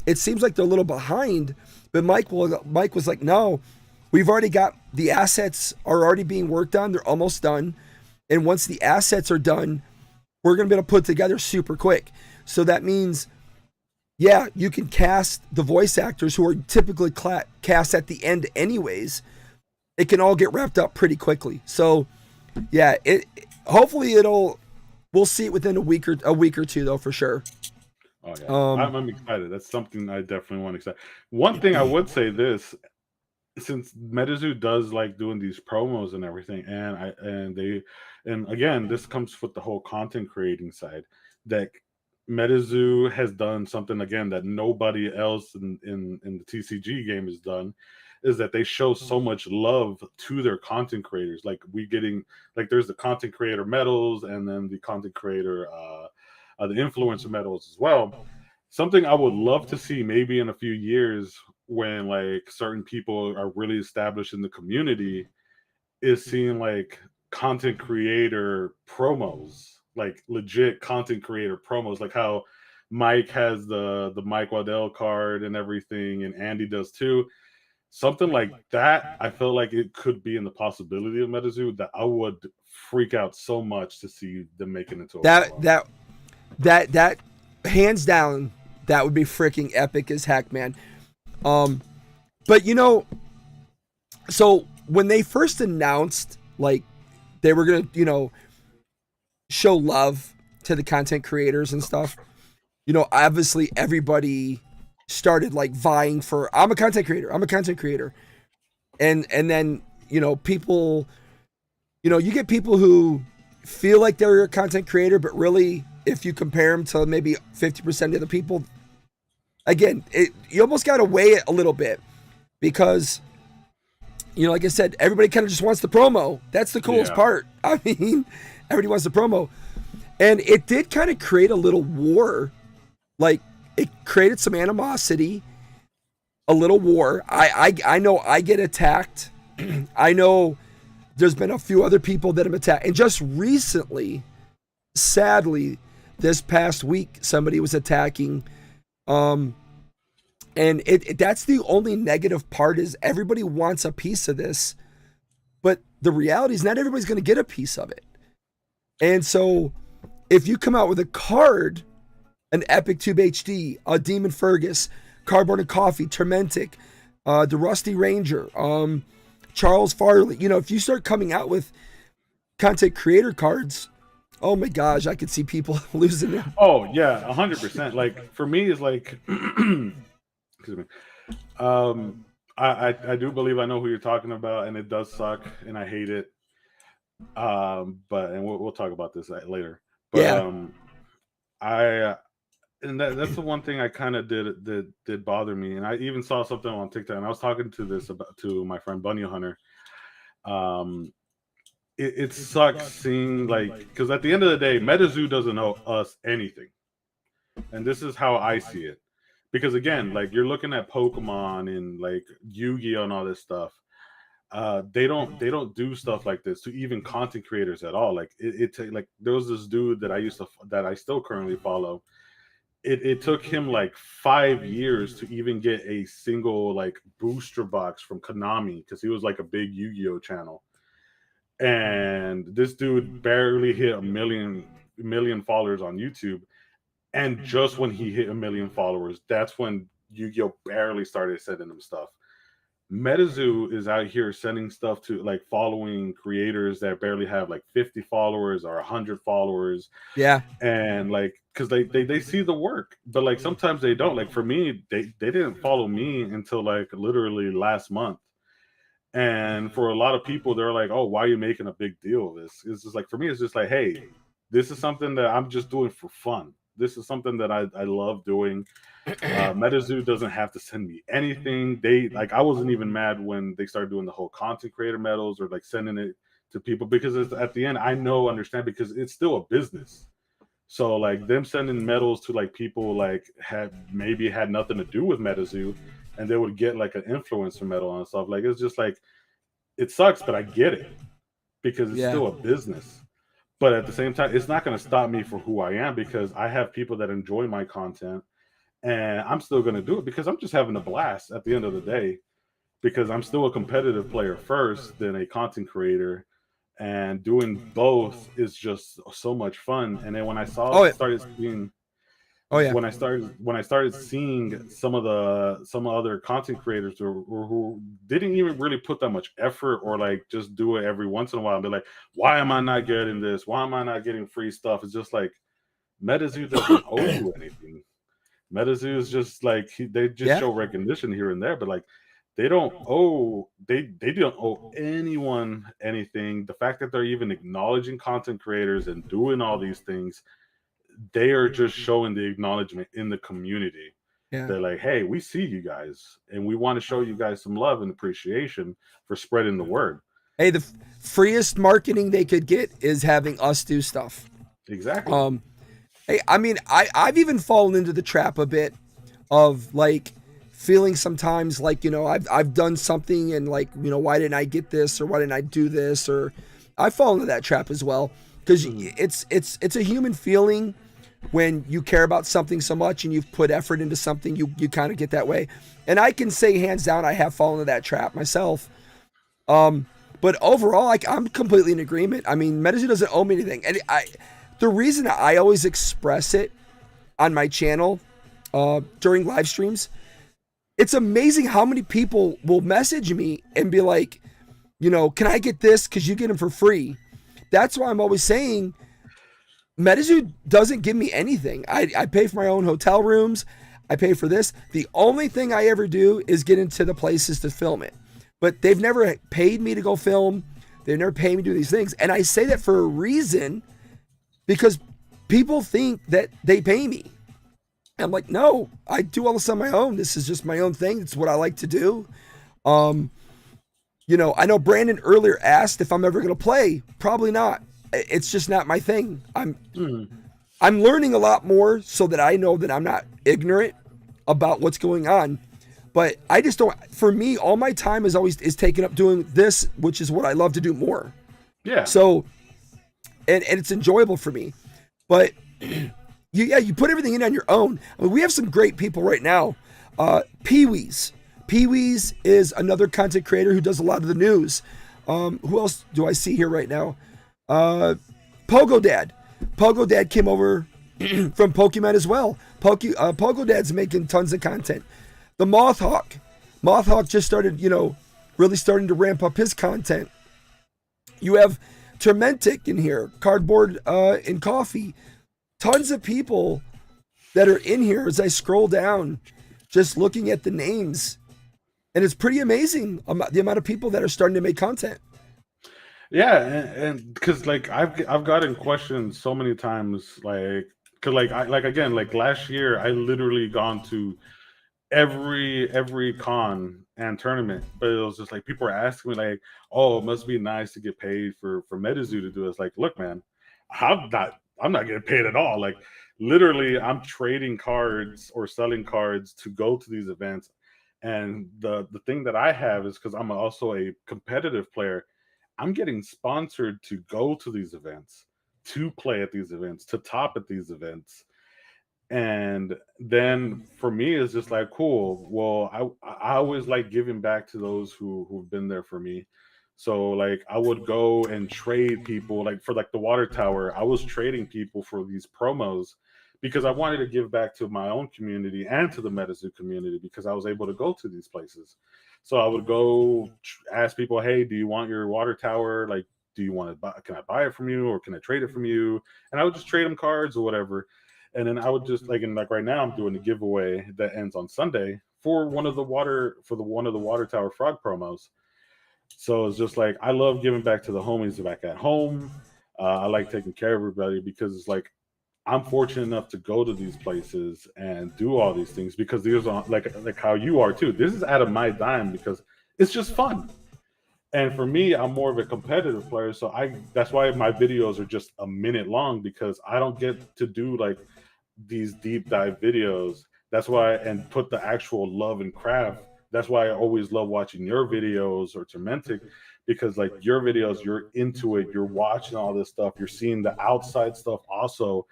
A: It seems like they're a little behind, but Mike was like, no, we've already got the assets are already being worked on. They're almost done. And once the assets are done, we're going to be able to put together super quick. So that means, yeah, you can cast the voice actors who are typically cast at the end anyways. It can all get wrapped up pretty quickly. So yeah, hopefully we'll see it within a week or two though, for sure.
C: Oh yeah, I'm excited. That's something I definitely want to excite. One thing I would say this, since MetaZoo does like doing these promos and everything, and again, this comes with the whole content creating side, that MetaZoo has done something again that nobody else in the TCG game has done, is that they show so much love to their content creators. Like we getting like there's the content creator medals and then the content creator the influencer medals as well. Something I would love to see maybe in a few years when like certain people are really established in the community is seeing like content creator promos, like legit content creator promos, like how Mike has the Mike Waddell card and everything, and Andy does too. Something like that, I feel like it could be in the possibility of MetaZoo that I would freak out so much to see them making into a
A: That
C: promo.
A: that hands down, that would be freaking epic as heck, man. But you know, so when they first announced like they were gonna, you know, show love to the content creators and stuff, you know, obviously everybody started like vying for I'm a content creator, I'm a content creator. And then, you know, people, you know, you get people who feel like they're a content creator, but really if you compare them to maybe 50% of the people, again, you almost got to weigh it a little bit because, you know, like I said, everybody kind of just wants the promo. That's the coolest part. I mean, everybody wants the promo. And it did kind of create a little war. Like, it created some animosity, a little war. I know I get attacked. I know there's been a few other people that have attacked. And just recently, sadly, this past week, somebody was attacking. And that's the only negative part is everybody wants a piece of this. But the reality is not everybody's going to get a piece of it. And so if you come out with a card, an EpicTube HD, a Demon Fergus, Cardboard and Coffee, Tormentic, the Rusty Ranger, Charles Farley, you know, if you start coming out with content creator cards, oh my gosh, I could see people losing it.
C: Oh yeah, 100%. Like for me, it's like, excuse me. I do believe I know who you're talking about, and it does suck, and I hate it. But and we'll talk about this later. But
A: Yeah.
C: I and that's the one thing I kind of did bother me, and I even saw something on TikTok, and I was talking to my friend Bunny Hunter. It sucks seeing like because at the end of the day, MetaZoo doesn't owe us anything, and this is how I see it. Because again, like you're looking at Pokemon and like Yu-Gi-Oh and all this stuff. They don't do stuff like this to even content creators at all. Like like there was this dude that I still currently follow. It took him like 5 years to even get a single like booster box from Konami because he was like a big Yu-Gi-Oh channel. And this dude barely hit a million followers on YouTube. And just when he hit a million followers, that's when Yu-Gi-Oh barely started sending him stuff. MetaZoo is out here sending stuff to like following creators that barely have like 50 followers or 100 followers.
A: Yeah.
C: And like because they see the work, but like sometimes they don't. Like for me, they didn't follow me until like literally last month. And for a lot of people, they're like, oh, why are you making a big deal of this? It's just like for me, it's just like, hey, this is something that I'm just doing for fun. This is something that I love doing. MetaZoo doesn't have to send me anything. They like I wasn't even mad when they started doing the whole content creator medals or like sending it to people because it's, at the end I understand because it's still a business. So like them sending medals to like people like had nothing to do with MetaZoo, and they would get like an influencer medal and stuff. Like it's just like it sucks, but I get it because it's still a business. But at the same time, it's not going to stop me for who I am because I have people that enjoy my content, and I'm still going to do it because I'm just having a blast at the end of the day. Because I'm still a competitive player first, then a content creator, and doing both is just so much fun. And then when I started seeing when I started seeing some other content creators who didn't even really put that much effort or like just do it every once in a while and be like, why am I not getting this? Why am I not getting free stuff? It's just like MetaZoo doesn't owe you anything. MetaZoo is just like they just show recognition here and there, but like they don't owe anyone anything. The fact that they're even acknowledging content creators and doing all these things, they are just showing the acknowledgement in the community.
A: Yeah.
C: They're like, hey, we see you guys, and we want to show you guys some love and appreciation for spreading the word.
A: Hey, the freest marketing they could get is having us do stuff.
C: Exactly.
A: Hey, I mean, I've even fallen into the trap a bit of like feeling sometimes like, you know, I've done something and like, you know, why didn't I get this, or why didn't I do this, or I fall into that trap as well, because it's a human feeling when you care about something so much and you've put effort into something, you kind of get that way. And I can say hands down I have fallen into that trap myself. But overall, like, I'm completely in agreement. I mean, MetaZoo doesn't owe me anything, and the reason I always express it on my channel during live streams, it's amazing how many people will message me and be like, you know, can I get this because you get them for free? That's why I'm always saying MetaZoo doesn't give me anything. I pay for my own hotel rooms. I pay for this. The only thing I ever do is get into the places to film it. But they've never paid me to go film. They've never paid me to do these things. And I say that for a reason, because people think that they pay me. I'm like, no, I do all this on my own. This is just my own thing. It's what I like to do. You know, I know Brandon earlier asked if I'm ever going to play. Probably not. It's just not my thing. I'm learning a lot more so that I know that I'm not ignorant about what's going on. But I just don't, for me, all my time is taken up doing this, which is what I love to do more.
C: Yeah.
A: So, and it's enjoyable for me. But you put everything in on your own. I mean, we have some great people right now. Pee-wees. Pee-wees is another content creator who does a lot of the news. Who else do I see here right now? Pogo Dad. Pogo Dad came over from Pokemon as well. Pogo Dad's making tons of content. The Mothhawk just started, you know, really starting to ramp up his content. You have Tormentic in here, Cardboard and Coffee. Tons of people that are in here as I scroll down, just looking at the names. And it's pretty amazing the amount of people that are starting to make content.
C: Yeah, and because like I've gotten questions so many times, like, because like last year I literally gone to every con and tournament, but it was just like people were asking me like, oh, it must be nice to get paid for MetaZoo to do this. Like, look, man, I'm not getting paid at all. Like, literally, I'm trading cards or selling cards to go to these events. And the thing that I have is, because I'm also a competitive player, I'm getting sponsored to go to these events, to play at these events, to top at these events. And then for me, it's just like, cool. Well, I always like giving back to those who've been there for me. So like I would go and trade people, like for like the water tower, I was trading people for these promos because I wanted to give back to my own community and to the MetaZoo community, because I was able to go to these places. So I would go ask people, hey, do you want your water tower? Like, do you want to buy, can I buy it from you, or can I trade it from you? And I would just trade them cards or whatever. And then I would just like, and like right now I'm doing a giveaway that ends on Sunday for one of the water tower frog promos. So it's just like, I love giving back to the homies back at home. I like taking care of everybody, because it's like, I'm fortunate enough to go to these places and do all these things, because these are like how you are too. This is out of my dime because it's just fun. And for me, I'm more of a competitive player. So that's why my videos are just a minute long, because I don't get to do like these deep dive videos. That's why, and put the actual love and craft. That's why I always love watching your videos or Tormentic, because like your videos, you're into it, you're watching all this stuff, you're seeing the outside stuff also.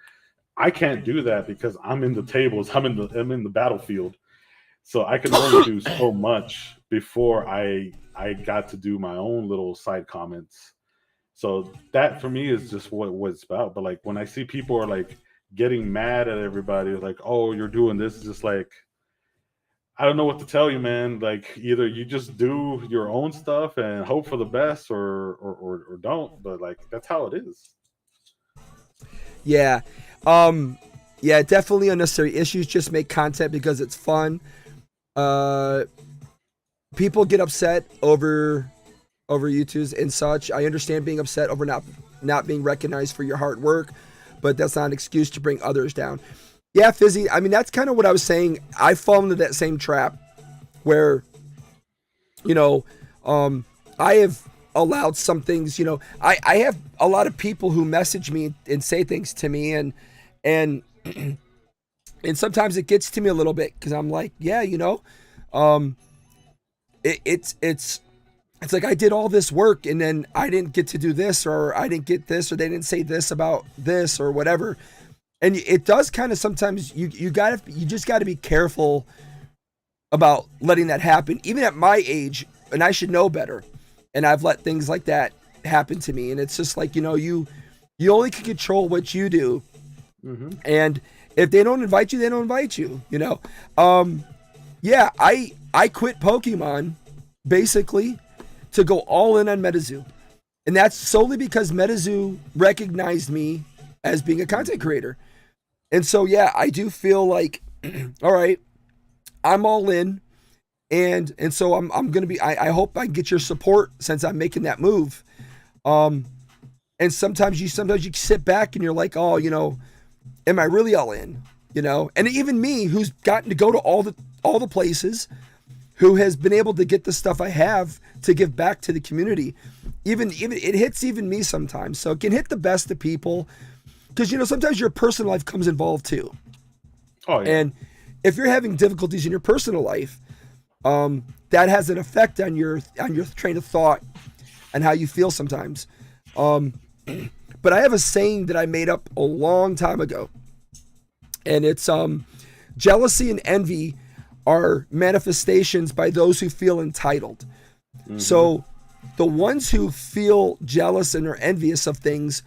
C: I can't do that because I'm in the tables, I'm in the battlefield. So I can only do so much before I got to do my own little side comments. So that for me is just what it's about. But like when I see people are like getting mad at everybody, like, oh, you're doing this, it's just like, I don't know what to tell you, man. Like, either you just do your own stuff and hope for the best, or don't. But like, that's how it is.
A: Yeah. Yeah, definitely unnecessary issues. Just make content because it's fun. People get upset over YouTubes and such. I understand being upset over not being recognized for your hard work, but that's not an excuse to bring others down. Yeah, Fizzy. I mean, that's kind of what I was saying. I fall into that same trap where, you know, I have allowed some things, you know, I have a lot of people who message me and say things to me, and and sometimes it gets to me a little bit because I'm like, yeah, you know, um, it's like I did all this work and then I didn't get to do this, or I didn't get this, or they didn't say this about this or whatever. And it does kind of sometimes you just got to be careful about letting that happen, even at my age, and I should know better. And I've let things like that happen to me, and it's just like, you know, you only can control what you do, and if they don't invite you, they don't invite you. You know, yeah, I quit Pokemon basically to go all in on MetaZoo, and that's solely because MetaZoo recognized me as being a content creator. And so, yeah, I do feel like, all right, I'm all in. And so I'm going to be, I hope I get your support since I'm making that move. And sometimes you sit back and you're like, oh, you know, am I really all in? You know, and even me, who's gotten to go to all the places, who has been able to get the stuff I have to give back to the community. Even it hits even me sometimes. So it can hit the best of people. Because, you know, sometimes your personal life comes involved too.
C: Oh, yeah.
A: And if you're having difficulties in your personal life, that has an effect on your train of thought and how you feel sometimes. But I have a saying that I made up a long time ago. And it's jealousy and envy are manifestations by those who feel entitled. So the ones who feel jealous and are envious of things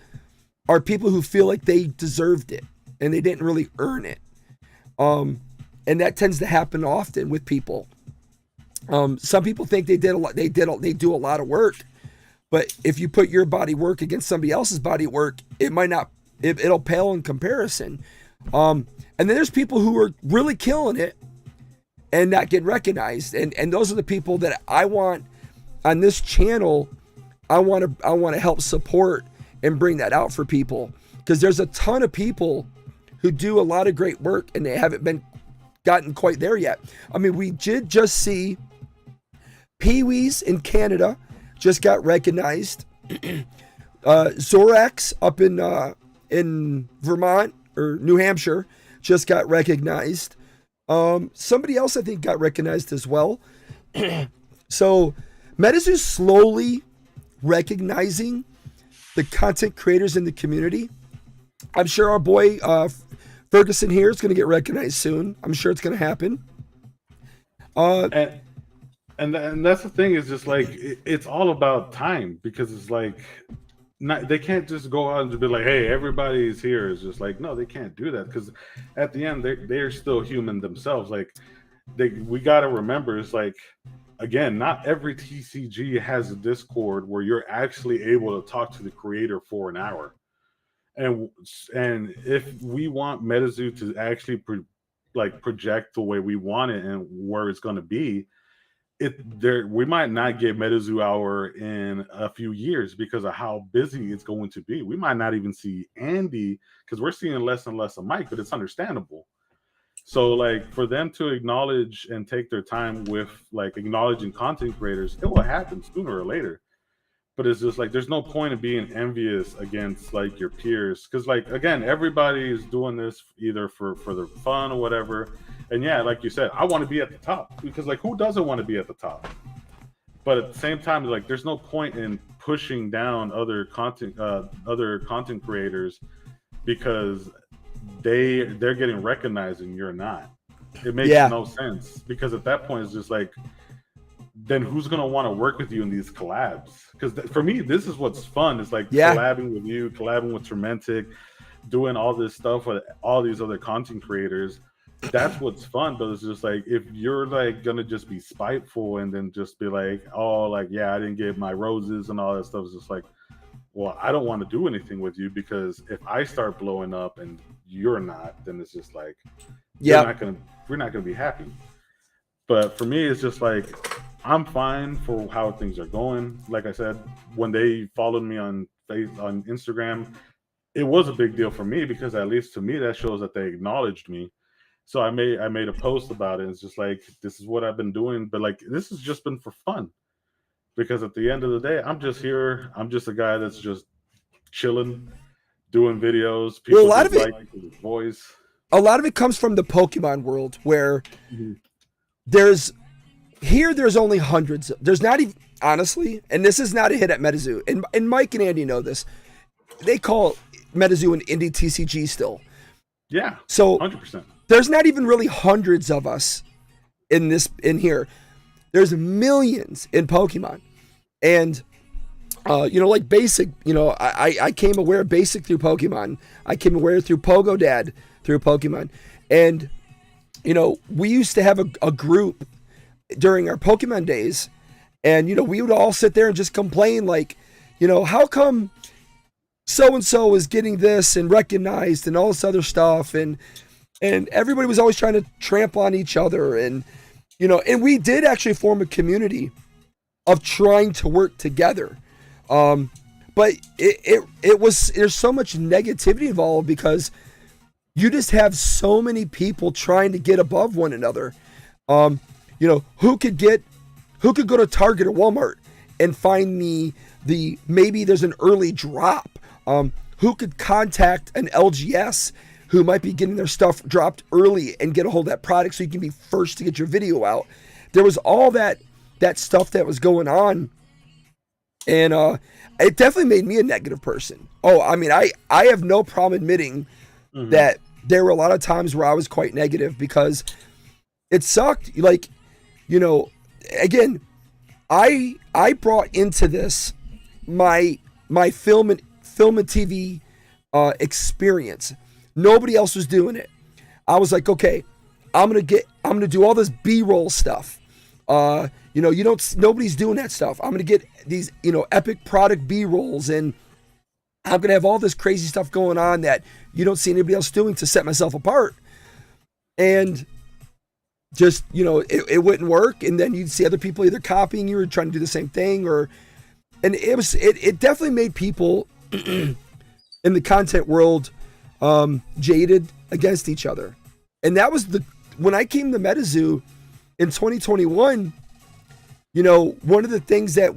A: are people who feel like they deserved it and they didn't really earn it. And that tends to happen often with people. Some people think they do a lot of work, but if you put your body work against somebody else's body work, it'll pale in comparison. And then there's people who are really killing it and not getting recognized. And those are the people that I want on this channel. I want to help support and bring that out for people, because there's a ton of people who do a lot of great work and they haven't gotten quite there yet. I mean, we did just see Pee-wees in Canada just got recognized. Zorax up in Vermont or New Hampshire just got recognized. Somebody else I think got recognized as well. So MetaZoo's slowly recognizing the content creators in the community. I'm sure our boy Ferguson here is going to get recognized soon. I'm sure it's going to happen.
C: And that's the thing, is just like it's all about time, because it's like they can't just go out and just be like, hey, everybody's here. It's just like, no, they can't do that, because at the end they're still human themselves. Like we got to remember, it's like, again, not every TCG has a Discord where you're actually able to talk to the creator for an hour. And if we want MetaZoo to actually project the way we want it and where it's going to be, we might not get MetaZoo Hour in a few years because of how busy it's going to be. We might not even see Andy, because we're seeing less and less of Mike, but it's understandable. So, like, for them to acknowledge and take their time with, like, acknowledging content creators, it will happen sooner or later. But it's just like, there's no point in being envious against, like, your peers. Because, like, again, everybody is doing this either for their fun or whatever. And yeah, like you said, I want to be at the top, because, like, who doesn't want to be at the top? But at the same time, like, there's no point in pushing down other content creators because they're getting recognized and you're not. It makes no sense, because at that point it's just like, then who's gonna want to work with you in these collabs? Because for me, this is what's fun. It's like collabing with you, collabing with Trementic, doing all this stuff with all these other content creators. That's what's fun. But it's just like, if you're like gonna just be spiteful and then just be like, oh, like, yeah, I didn't get my roses and all that stuff, it's just like, well, I don't want to do anything with you, because if I start blowing up and you're not, then it's just like, we're not gonna be happy. But for me, it's just like, I'm fine for how things are going. Like I said, when they followed me on Instagram, it was a big deal for me because at least to me that shows that they acknowledged me. So I made a post about it. It's just like, this is what I've been doing, but like this has just been for fun. Because at the end of the day, I'm just here. I'm just a guy that's just chilling, doing videos.
A: Well,
C: People just like his voice.
A: A lot of it comes from the Pokemon world where there's only hundreds. There's not even, honestly, and this is not a hit at MetaZoo. And Mike and Andy know this. They call MetaZoo an indie TCG still.
C: Yeah.
A: So
C: 100%.
A: There's not even really hundreds of us in here. There's millions in Pokemon. And like Basic, I came aware of Basic through Pokemon. I came aware through Pogo Dad through Pokemon. And, we used to have a group during our Pokemon days. And, we would all sit there and just complain like, how come so-and-so is getting this and recognized and all this other stuff. And everybody was always trying to trample on each other. And, and we did actually form a community of trying to work together. But there's so much negativity involved because you just have so many people trying to get above one another. Who could go to Target or Walmart and find the maybe there's an early drop. Who could contact an LGS who might be getting their stuff dropped early and get a hold of that product so you can be first to get your video out. There was all that stuff that was going on. And it definitely made me a negative person. Oh, I mean, I have no problem admitting that there were a lot of times where I was quite negative because it sucked. Like, again, I brought into this my film and TV experience. Nobody else was doing it. I was like, okay, I'm gonna do all this B-roll stuff. Nobody's doing that stuff. I'm gonna get these, epic product B-rolls, and I'm gonna have all this crazy stuff going on that you don't see anybody else doing to set myself apart. And just, it wouldn't work. And then you'd see other people either copying you or trying to do the same thing, and it definitely made people in the content world jaded against each other. And that was when I came to MetaZoo in 2021, one of the things that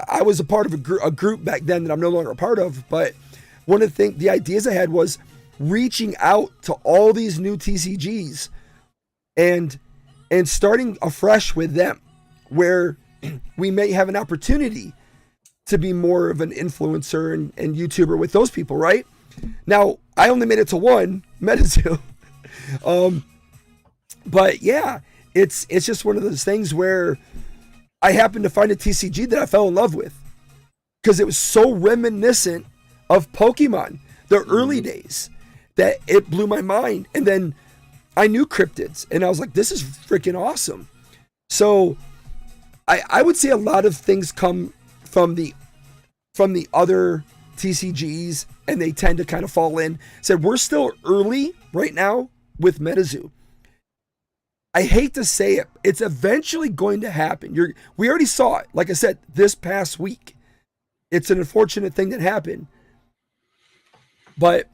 A: I was a part of a group back then that I'm no longer a part of, but one of the ideas I had was reaching out to all these new TCGs and starting afresh with them, where we may have an opportunity to be more of an influencer and YouTuber with those people, right? Now, I only made it to one, MetaZoo. But yeah, it's just one of those things where I happened to find a TCG that I fell in love with because it was so reminiscent of Pokemon, the early days, that it blew my mind. And then I knew cryptids, and I was like, this is freaking awesome. So I would say a lot of things come from the other TCGs, and they tend to kind of fall in. Said we're still early right now with MetaZoo. I hate to say it, it's eventually going to happen. We already saw it, like I said, this past week. It's an unfortunate thing that happened, but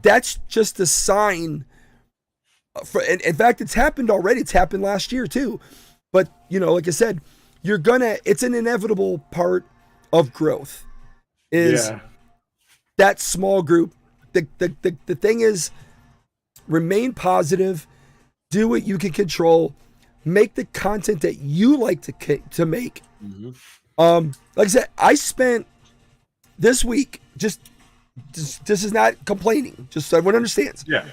A: that's just a sign. In fact, it's happened already. It's happened last year too. But like I said, it's an inevitable part of growth. That small group. The thing is, remain positive, do what you can control, make the content that you like to make. Like I said, I spent this week this is not complaining, just so everyone understands.
C: Yeah.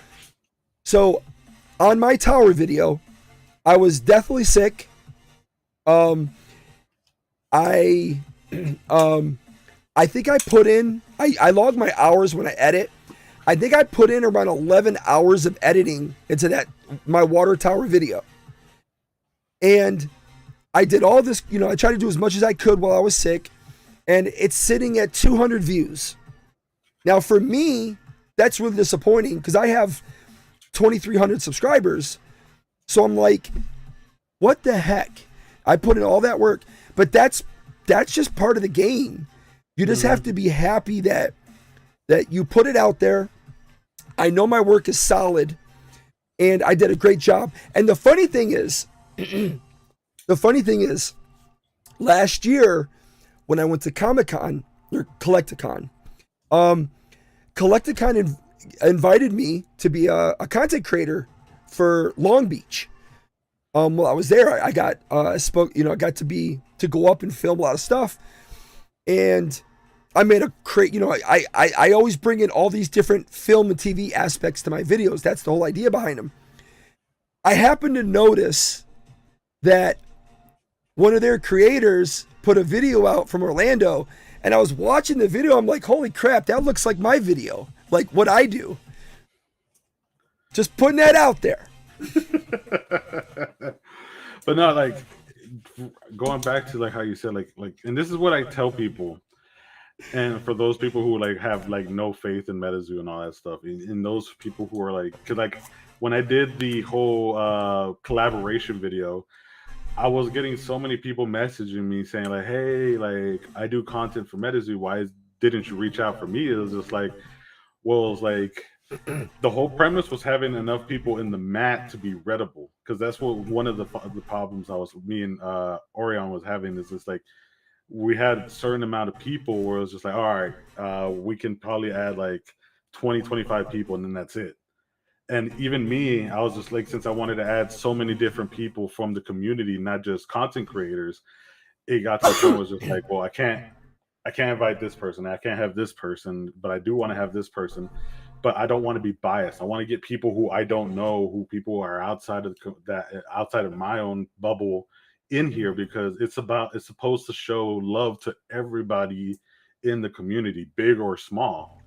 A: So on my tower video, I was deathly sick. I think I put in, I log my hours when I edit. I think I put in around 11 hours of editing into my water tower video. And I did all this, I tried to do as much as I could while I was sick, and it's sitting at 200 views. Now for me, that's really disappointing because I have 2,300 subscribers. So I'm like, what the heck? I put in all that work, but that's just part of the game. You just have to be happy that that you put it out there. I know my work is solid, and I did a great job. And the funny thing is, last year when I went to Comic-Con or Collecticon, Collecticon invited me to be a content creator for Long Beach. While I was there, I got I got to go up and film a lot of stuff, and I made a I always bring in all these different film and TV aspects to my videos. That's the whole idea behind them. I happened to notice that one of their creators put a video out from Orlando, and I was watching the video. I'm like, holy crap, that looks like my video, like what I do. Just putting that out there.
C: But no, like going back to like how you said, like, and this is what I tell people. And for those people who like have like no faith in MetaZoo and all that stuff, and those people who are like, because like when I did the whole collaboration video, I was getting so many people messaging me saying like, hey, like I do content for MetaZoo, why didn't you reach out for me? It was just like, well, it's like the whole premise was having enough people in the mat to be readable, because that's what one of the problems me and Orion was having, is just like we had a certain amount of people where it was just like, all right, we can probably add like 20-25 people and then that's it. And even me, I was just like, since I wanted to add so many different people from the community, not just content creators, it got to the point where it was just like, well, I can't invite this person, I can't have this person, but I do want to have this person, but I don't want to be biased. I want to get people who I don't know, who people are outside of my own bubble in here, because it's supposed to show love to everybody in the community, big or small.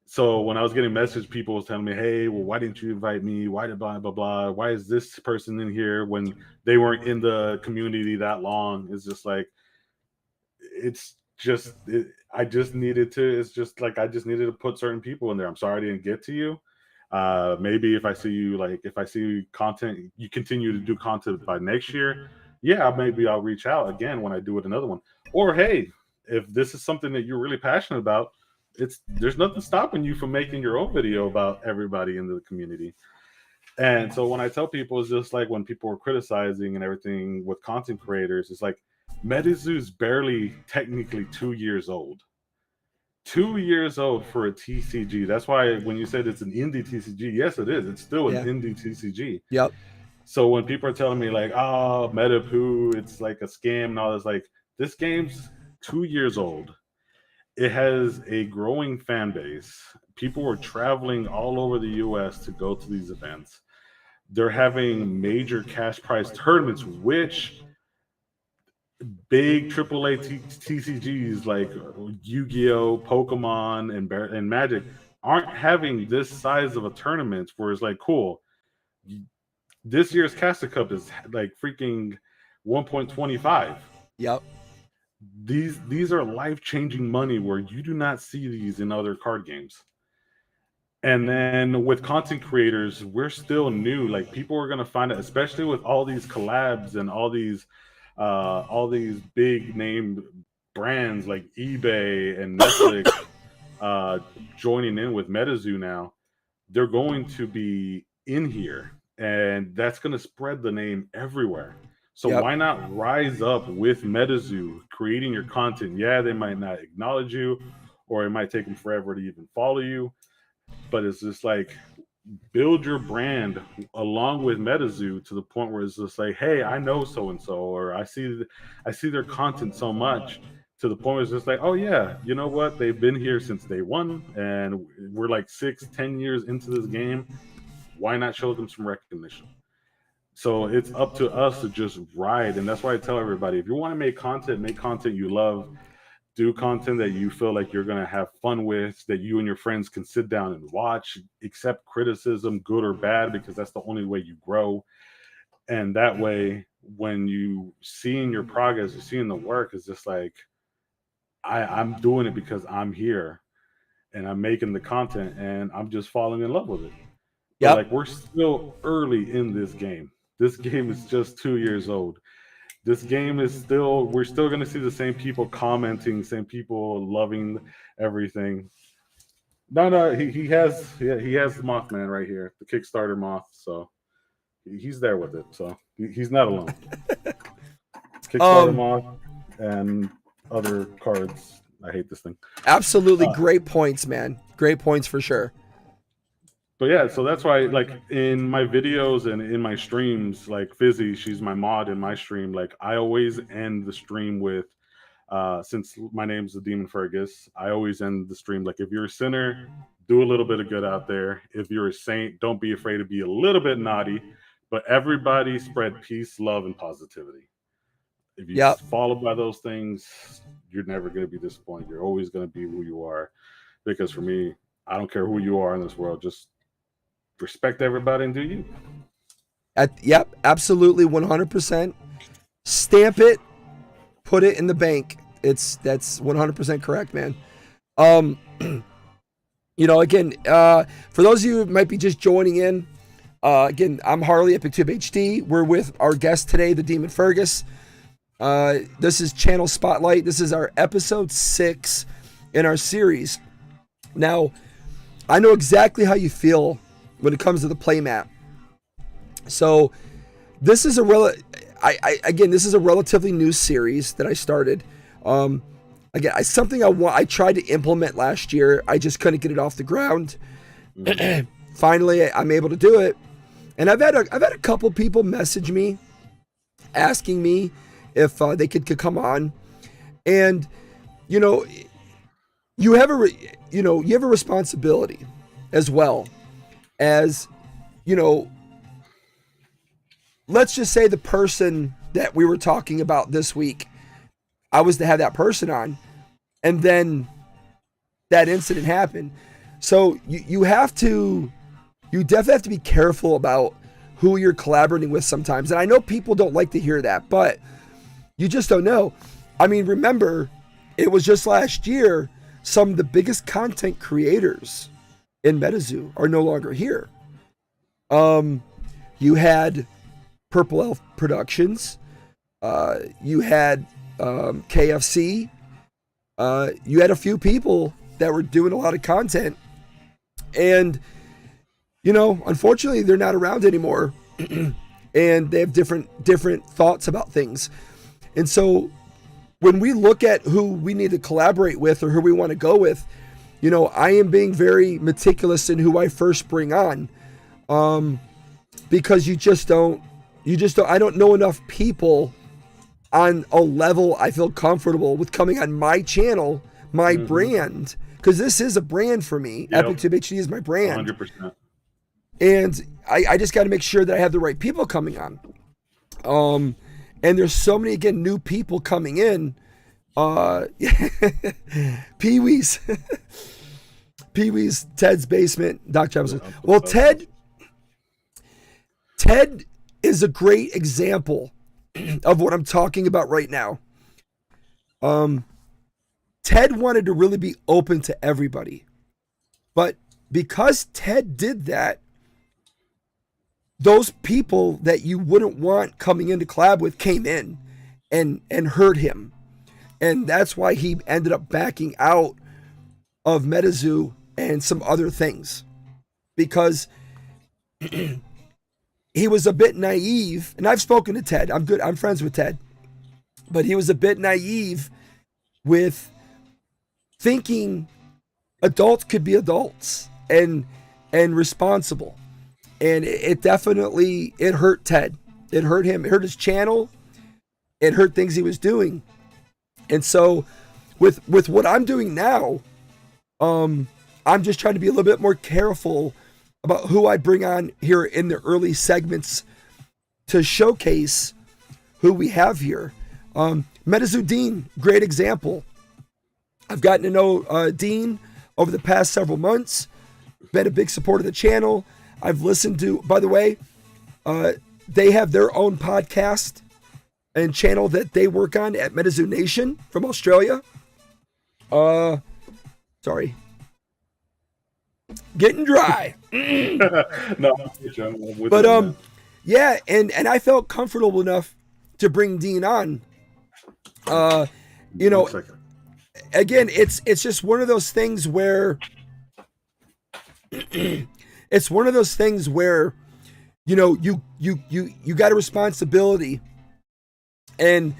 C: So when I was getting messages, people was telling me, hey, well, why didn't you invite me? Why did blah, blah, blah? Why is this person in here when they weren't in the community that long? It's just like, I just needed to put certain people in there. I'm sorry I didn't get to you. Maybe if I see content, you continue to do content by next year, yeah, maybe I'll reach out again when I do it another one. Or hey, if this is something that you're really passionate about, there's nothing stopping you from making your own video about everybody in the community. And so when I tell people, it's just like when people are criticizing and everything with content creators, it's like MetaZoo's barely technically 2 years old. 2 years old for a TCG. That's why when you said it's an indie TCG, yes, it is. It's still an indie TCG.
A: Yep.
C: So when people are telling me like, oh, MetaPoo, it's like a scam and all this, like, this game's 2 years old. It has a growing fan base. People are traveling all over the US to go to these events. They're having major cash prize tournaments, which big AAA TCGs like Yu-Gi-Oh, Pokemon, and Magic aren't having this size of a tournament where it's like, cool, this year's Caster Cup is like freaking 1.25.
A: Yep.
C: These are life-changing money where you do not see these in other card games. And then with content creators, we're still new. Like, people are going to find it, especially with all these collabs and all these big name brands like eBay and Netflix joining in with MetaZoo now. They're going to be in here, and that's going to spread the name everywhere. So why not rise up with MetaZoo, creating your content? Yeah, they might not acknowledge you, or it might take them forever to even follow you. But it's just like, build your brand along with MetaZoo to the point where it's just like, hey, I know so-and-so, or I see their content so much, to the point where it's just like, oh yeah, you know what? They've been here since day one, and we're like 6-10 years into this game. Why not show them some recognition? So it's up to us to just ride. And that's why I tell everybody, if you want to make content you love. Do content that you feel like you're going to have fun with, that you and your friends can sit down and watch, accept criticism, good or bad, because that's the only way you grow. And that way, when you seeing your progress, you're seeing the work, is just like, I'm doing it because I'm here and I'm making the content and I'm just falling in love with it. Yeah, like, we're still early in this game. This game is just 2 years old. This game is we're still going to see the same people commenting, same people loving everything. No, he has the Mothman right here, the Kickstarter moth. So he's there with it. So he's not alone. Kickstarter moth and other cards. I hate this thing.
A: Absolutely great points, man. Great points for sure.
C: But yeah, so that's why, like, in my videos and in my streams, like Fizzy, she's my mod in my stream. Like, I always end the stream with, since my name's the Demon Fergus, I always end the stream like, if you're a sinner, do a little bit of good out there. If you're a saint, don't be afraid to be a little bit naughty. But everybody spread peace, love, and positivity. If you follow by those things, you're never going to be disappointed. You're always going to be who you are. Because for me, I don't care who you are in this world. Just respect everybody and do you.
A: Yep, absolutely, 100%. Stamp it, put it in the bank. That's 100% correct, man. You know, again, for those of you who might be just joining in, again, I'm Harley, EpicTube HD. We're with our guest today, the Demon Fergus. This is Channel Spotlight. This is our episode 6 in our series. Now, I know exactly how you feel when it comes to the playmat. So this is this is a relatively new series that I started. Again, something I tried to implement last year. I just couldn't get it off the ground. Finally, I'm able to do it. And I've had a couple people message me asking me if they could come on. And you know, you have a responsibility as well as, you know, let's just say the person that we were talking about this week, I was to have that person on, and then that incident happened. So you definitely have to be careful about who you're collaborating with sometimes. And I know people don't like to hear that, but you just don't know. I mean, remember, it was just last year, some of the biggest content creators in MetaZoo are no longer here. You had Purple Elf Productions, you had KFC, you had a few people that were doing a lot of content, and you know, unfortunately, they're not around anymore, and they have different thoughts about things. And so, when we look at who we need to collaborate with or who we want to go with, you know, I am being very meticulous in who I first bring on, because I don't know enough people on a level I feel comfortable with coming on my channel, my brand, because this is a brand for me.
C: Yep.
A: EpicTube HD is my brand.
C: 100%.
A: And I just got to make sure that I have the right people coming on. And there's so many, again, new people coming in. Pee-wee's, Ted's Basement, Doc Travis. Well, Ted is a great example of what I'm talking about right now. Ted wanted to really be open to everybody. But because Ted did that, those people that you wouldn't want coming in to collab with came in and hurt him. And that's why he ended up backing out of MetaZoo and some other things. Because he was a bit naive. And I've spoken to Ted. I'm friends with Ted. But he was a bit naive with thinking adults could be adults and responsible. And it definitely hurt Ted. It hurt him. It hurt his channel. It hurt things he was doing. And so with what I'm doing now, I'm just trying to be a little bit more careful about who I bring on here in the early segments to showcase who we have here. MetaZoo Dean, great example. I've gotten to know Dean over the past several months. Been a big supporter of the channel. I've listened to, by the way, they have their own podcast and channel that they work on at MetaZoo Nation from Australia. Sorry. Getting dry.
C: No,
A: but yeah, and I felt comfortable enough to bring Dean on. You know, again, it's just one of those things where it's one of those things where, you know, you got a responsibility, and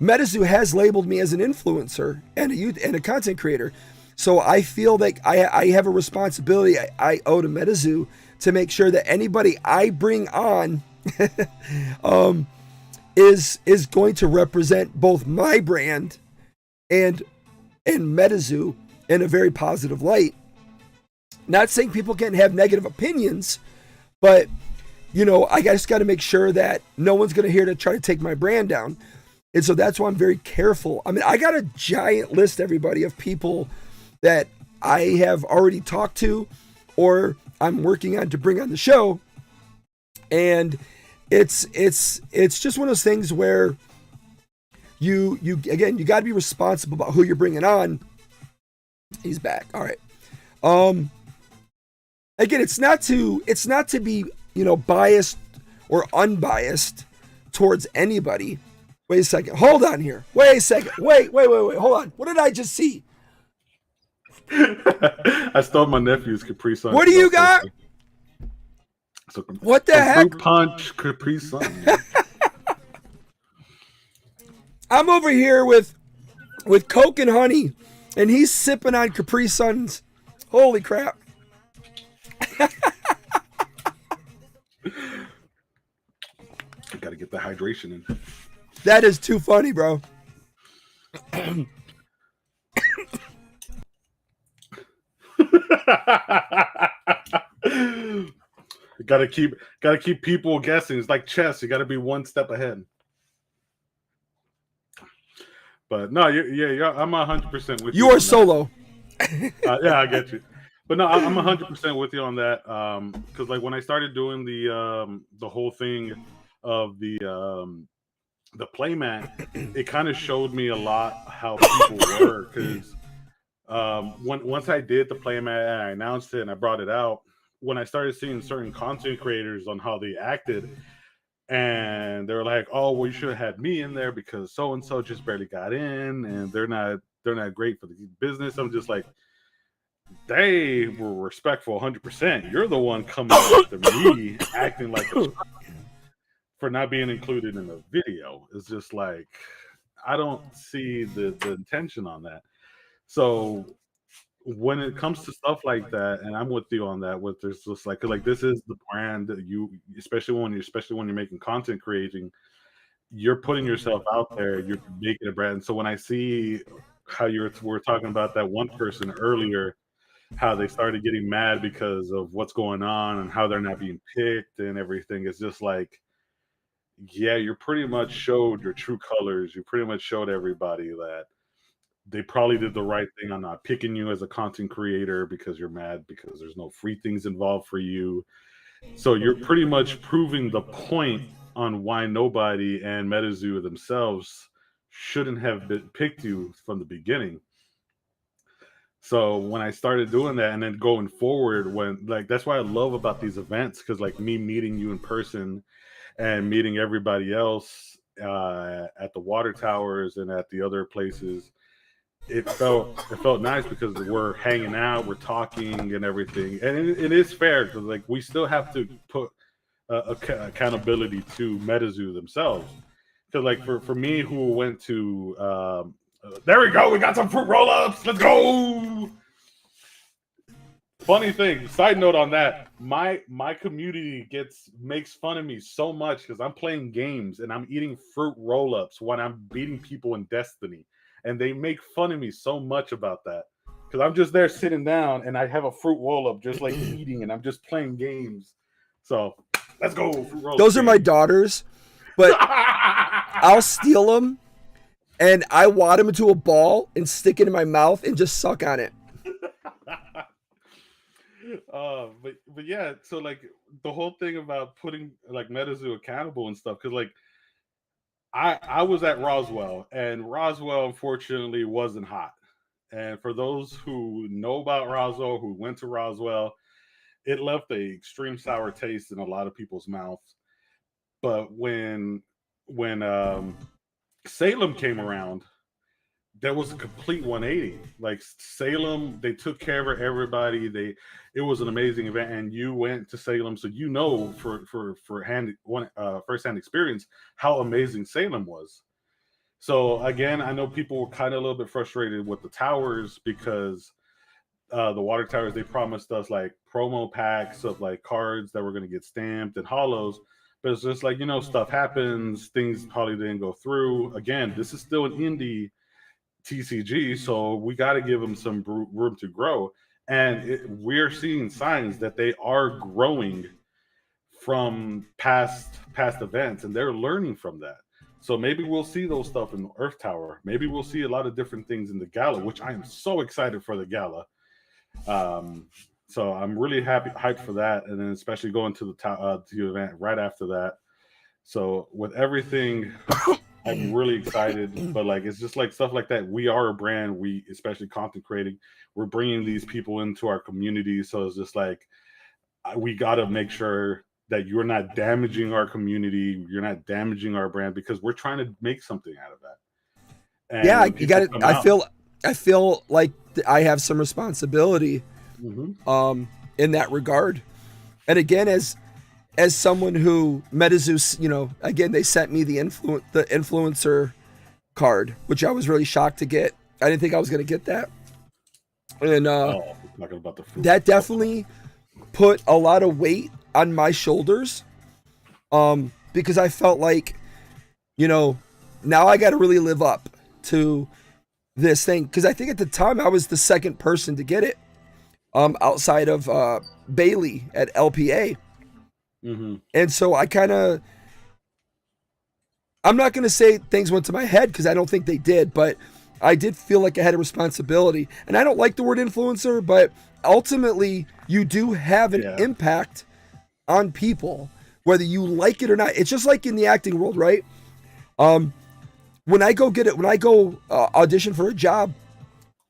A: MetaZoo has labeled me as an influencer and a content creator. So I feel like I have a responsibility I owe to MetaZoo to make sure that anybody I bring on is going to represent both my brand and MetaZoo in a very positive light. Not saying people can't have negative opinions, but you know, I just got to make sure that no one's going to here to try to take my brand down. And so that's why I'm very careful. I mean, I got a giant list, everybody, of people that I have already talked to or I'm working on to bring on the show. And it's just one of those things where you got to be responsible about who you're bringing on. He's back. All right. Again, it's not to be, you know, biased or unbiased towards anybody. Wait a second. Hold on here. Wait a second. Wait. Hold on. What did I just see?
C: I stole my nephew's Capri Sun.
A: What do you got?
C: So,
A: what the heck?
C: Fruit punch Capri Sun.
A: I'm over here with Coke and honey, and he's sipping on Capri Suns. Holy crap.
C: Got to get the hydration in.
A: That is too funny, bro.
C: Gotta keep people guessing. It's like chess. You gotta be one step ahead. But no, I'm 100% with you.
A: You are solo.
C: Yeah, I get you. But no, I'm 100% with you on that. Because like when I started doing the whole thing of the playmat, it kind of showed me a lot how people were. Because once I did the playmat and I announced it and I brought it out, when I started seeing certain content creators on how they acted, and they were like, "Oh, well, you should have had me in there because so and so just barely got in, and they're not great for the business." I'm just like, they were respectful 100%. You're the one coming after me, acting like a for not being included in the video. It's just like, I don't see the intention on that. So when it comes to stuff like that, and I'm with you on that, with there's just like this is the brand that you, especially when you're making content creating, you're putting yourself out there, you're making a brand. So when I see how we're talking about that one person earlier, how they started getting mad because of what's going on and how they're not being picked and everything, it's just like, yeah, you pretty much showed your true colors. You pretty much showed everybody that they probably did the right thing on not picking you as a content creator because you're mad because there's no free things involved for you. So you're pretty much proving the point on why nobody and MetaZoo themselves shouldn't have picked you from the beginning. So when I started doing that, and then going forward, when like that's why I love about these events, because like me meeting you in person and meeting everybody else at the water towers and at the other places, it felt nice because we're hanging out, we're talking and everything, and it is fair because like we still have to put accountability to MetaZoo themselves. Because like for me, who went to there we go, we got some fruit roll-ups, let's go. Funny thing, side note on that, my community makes fun of me so much because I'm playing games and I'm eating fruit roll-ups when I'm beating people in Destiny. And they make fun of me so much about that because I'm just there sitting down and I have a fruit roll-up just like eating, and I'm just playing games. So let's go. Fruit roll-up.
A: Those are my daughters, but I'll steal them and I wad them into a ball and stick it in my mouth and just suck on it.
C: But yeah, so like the whole thing about putting like MetaZoo accountable and stuff, because like I was at Roswell, and Roswell unfortunately wasn't hot. And for those who know about Roswell, who went to Roswell, it left a extreme sour taste in a lot of people's mouths. But when Salem came around, that was a complete 180. Like Salem, they took care of everybody. It was an amazing event, and you went to Salem, so you know for firsthand experience how amazing Salem was. So again, I know people were kind of a little bit frustrated with the towers because the water towers, they promised us like promo packs of like cards that were going to get stamped and hollows, but it's just like, you know, stuff happens, things probably didn't go through. Again, this is still an indie TCG, so we got to give them some room to grow. And we're seeing signs that they are growing from past events, and they're learning from that. So maybe we'll see those stuff in the Earth Tower. Maybe we'll see a lot of different things in the gala, which I am so excited for the gala. So I'm really hyped for that, and then especially going to the event right after that. So with everything, I'm really excited. But like, it's just like stuff like that. We are a brand. We, especially content creating, we're bringing these people into our community. So it's just like, we got to make sure that you're not damaging our community, you're not damaging our brand, because we're trying to make something out of that. And
A: yeah, you got it. I feel like I have some responsibility in that regard. And again, as someone who MetaZoo, you know, again, they sent me the influencer card, which I was really shocked to get. I didn't think I was going to get that. And
C: talking about the fruit.
A: That definitely put a lot of weight on my shoulders, because I felt like, you know, now I got to really live up to this thing, because I think at the time I was the second person to get it, outside of Bailey at LPA. And so I'm not going to say things went to my head, because I don't think they did, but I did feel like I had a responsibility. And I don't like the word influencer, but ultimately you do have an impact on people, whether you like it or not. It's just like in the acting world, right? When I go audition for a job,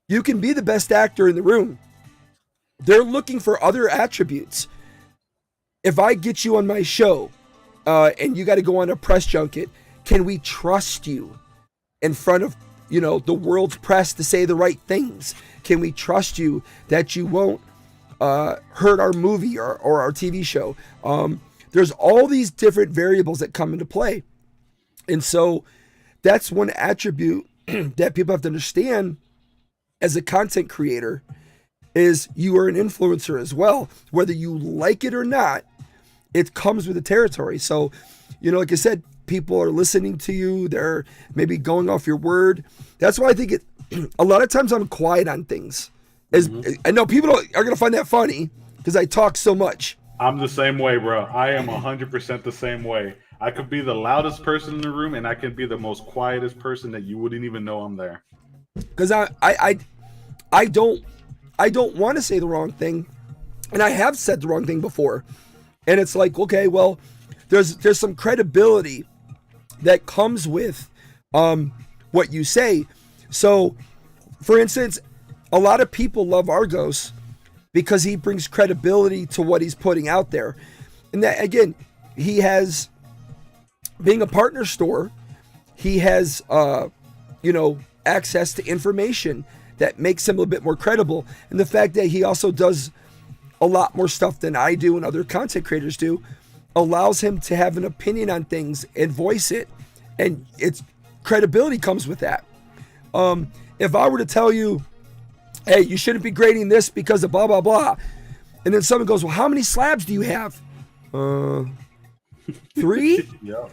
A: you can be the best actor in the room. They're looking for other attributes. If I get you on my show, and you got to go on a press junket, can we trust you in front of, you know, the world's press to say the right things? Can we trust you that you won't hurt our movie or our TV show? There's all these different variables that come into play. And so that's one attribute that people have to understand as a content creator, is you are an influencer as well. Whether you like it or not, it comes with the territory. So, you know, like I said, people are listening to you. They're maybe going off your word. That's why I think a lot of times I'm quiet on things. I know people are going to find that funny because I talk so much.
C: I'm the same way, bro. I am 100% the same way. I could be the loudest person in the room, and I can be the most quietest person that you wouldn't even know I'm there.
A: Because I don't want to say the wrong thing, and I have said the wrong thing before. And it's like, okay, well, there's some credibility that comes with what you say. So, for instance, a lot of people love Argos because he brings credibility to what he's putting out there. And that, again, he has, being a partner store, he has, access to information that makes him a little bit more credible. And the fact that he also does a lot more stuff than I do and other content creators do allows him to have an opinion on things and voice it. And its credibility comes with that. If I were to tell you, hey, you shouldn't be grading this because of blah, blah, blah. And then someone goes, well, how many slabs do you have? 3?
C: Yeah.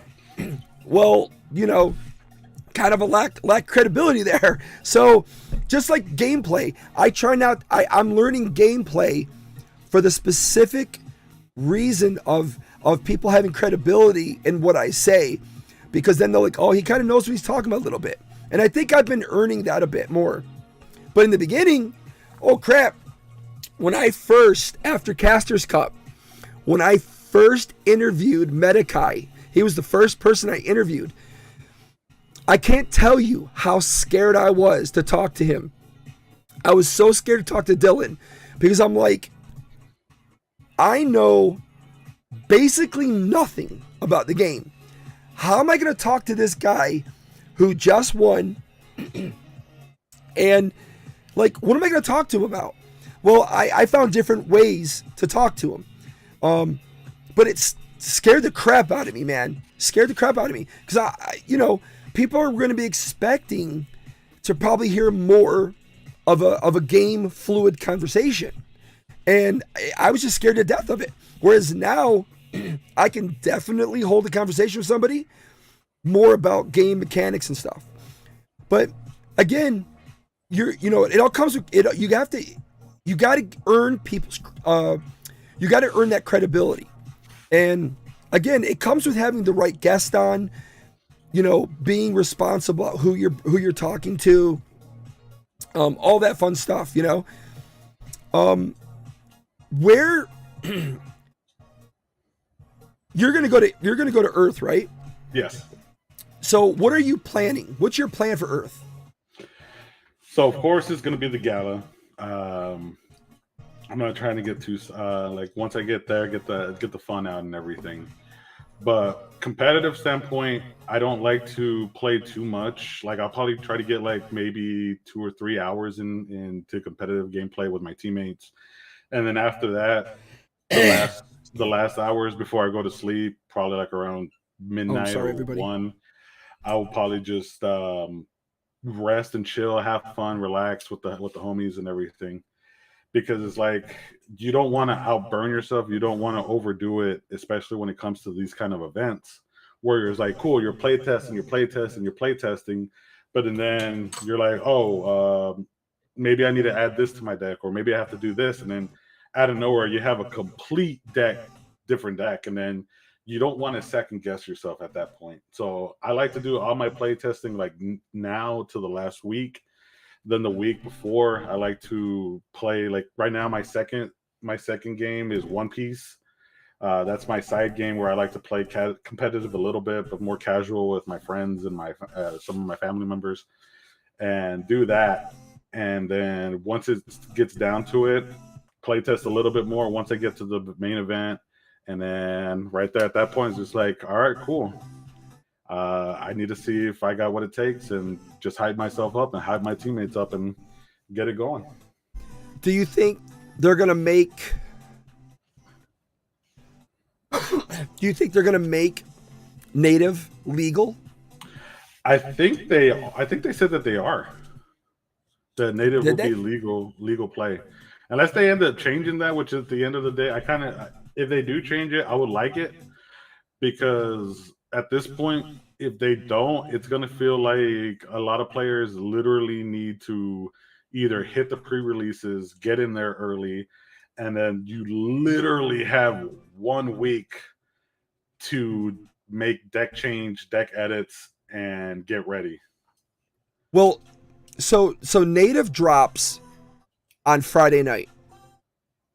A: Well, kind of a lack credibility there. So just like gameplay, I'm learning gameplay for the specific reason of people having credibility in what I say, because then they're like, oh, he kind of knows what he's talking about a little bit. And I think I've been earning that a bit more. But in the beginning, oh crap, after Caster's Cup, when I first interviewed Metakai, he was the first person I interviewed. I can't tell you how scared I was to talk to him. I was so scared to talk to Dylan because I'm like, I know basically nothing about the game. How am I going to talk to this guy who just won And like, what am I going to talk to him about? Well, I found different ways to talk to him. But it's scared the crap out of me, man. Scared the crap out of me. Because, people are going to be expecting to probably hear more of a game fluid conversation. And I was just scared to death of it. Whereas now, I can definitely hold a conversation with somebody more about game mechanics and stuff. But again, it all comes with it. You got to earn people's, you got to earn that credibility. And again, it comes with having the right guest on, being responsible about who you're talking to, all that fun stuff, where you're going to go to Earth, right?
C: Yes.
A: So what are you planning? What's your plan for Earth?
C: So of course it's going to be the gala. I'm not trying to get too once I get there, get the fun out and everything. But competitive standpoint, I don't like to play too much. Like I'll probably try to get like maybe 2 or 3 hours into competitive gameplay with my teammates, and then after that, the last hours before I go to sleep, probably like around midnight or
A: everybody.
C: 1, I will probably just rest and chill, have fun, relax with the homies and everything. Because it's like you don't want to outburn yourself, you don't want to overdo it, especially when it comes to these kind of events where it's like, cool, you're playtesting, but then you're like, maybe I need to add this to my deck, or maybe I have to do this, and then out of nowhere you have a complete different deck, and then you don't want to second guess yourself at that point. So I like to do all my playtesting like now to the last week. Then the week before, I like to play, like right now my second game is One Piece. That's my side game where I like to play competitive a little bit, but more casual with my friends and some of my family members, and do that. And then once it gets down to it, play test a little bit more once I get to the main event. And then right there at that point, it's just like, all right, cool. I need to see if I got what it takes, and just hype myself up and hype my teammates up and get it going.
A: Do you think they're gonna make? Do you think they're gonna make native legal?
C: I think they said that they are. That native will be legal play, unless they end up changing that. Which at the end of the day, if they do change it, I would like it, because at this point, if they don't, it's going to feel like a lot of players literally need to either hit the pre-releases, get in there early, and then you literally have 1 week to make deck change, deck edits, and get ready.
A: Well, so native drops on Friday night.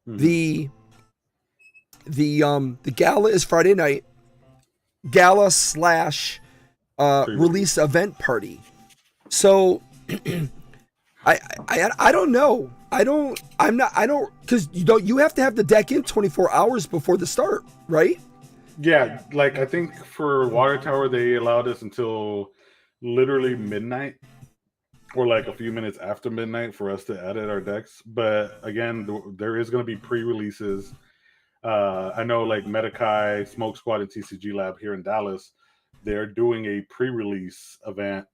A: Mm-hmm. The gala is Friday night. Gala / release event party. So I don't know. Because you have to have the deck in 24 hours before the start, right?
C: Yeah, like I think for Water Tower they allowed us until literally midnight, or like a few minutes after midnight, for us to edit our decks. But again, there is going to be pre-releases. I know like Metakai, Smoke Squad, and TCG Lab here in Dallas, they're doing a pre-release event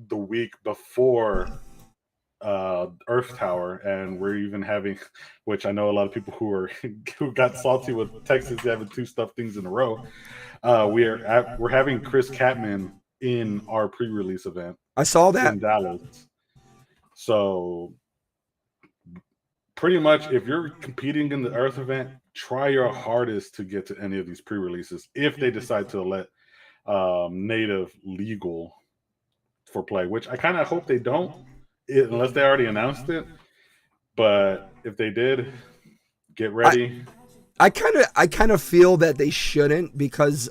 C: the week before Earth Tower, and we're even having, which I know a lot of people who got salty with Texas having 2 stuff things in a row. We're having Chris Catman in our pre-release event.
A: I saw that
C: in Dallas. So pretty much, if you're competing in the Earth event, try your hardest to get to any of these pre-releases if they decide to let native legal for play, which I kind of hope they don't, unless they already announced it. But if they did, get ready.
A: I kind of feel that they shouldn't, because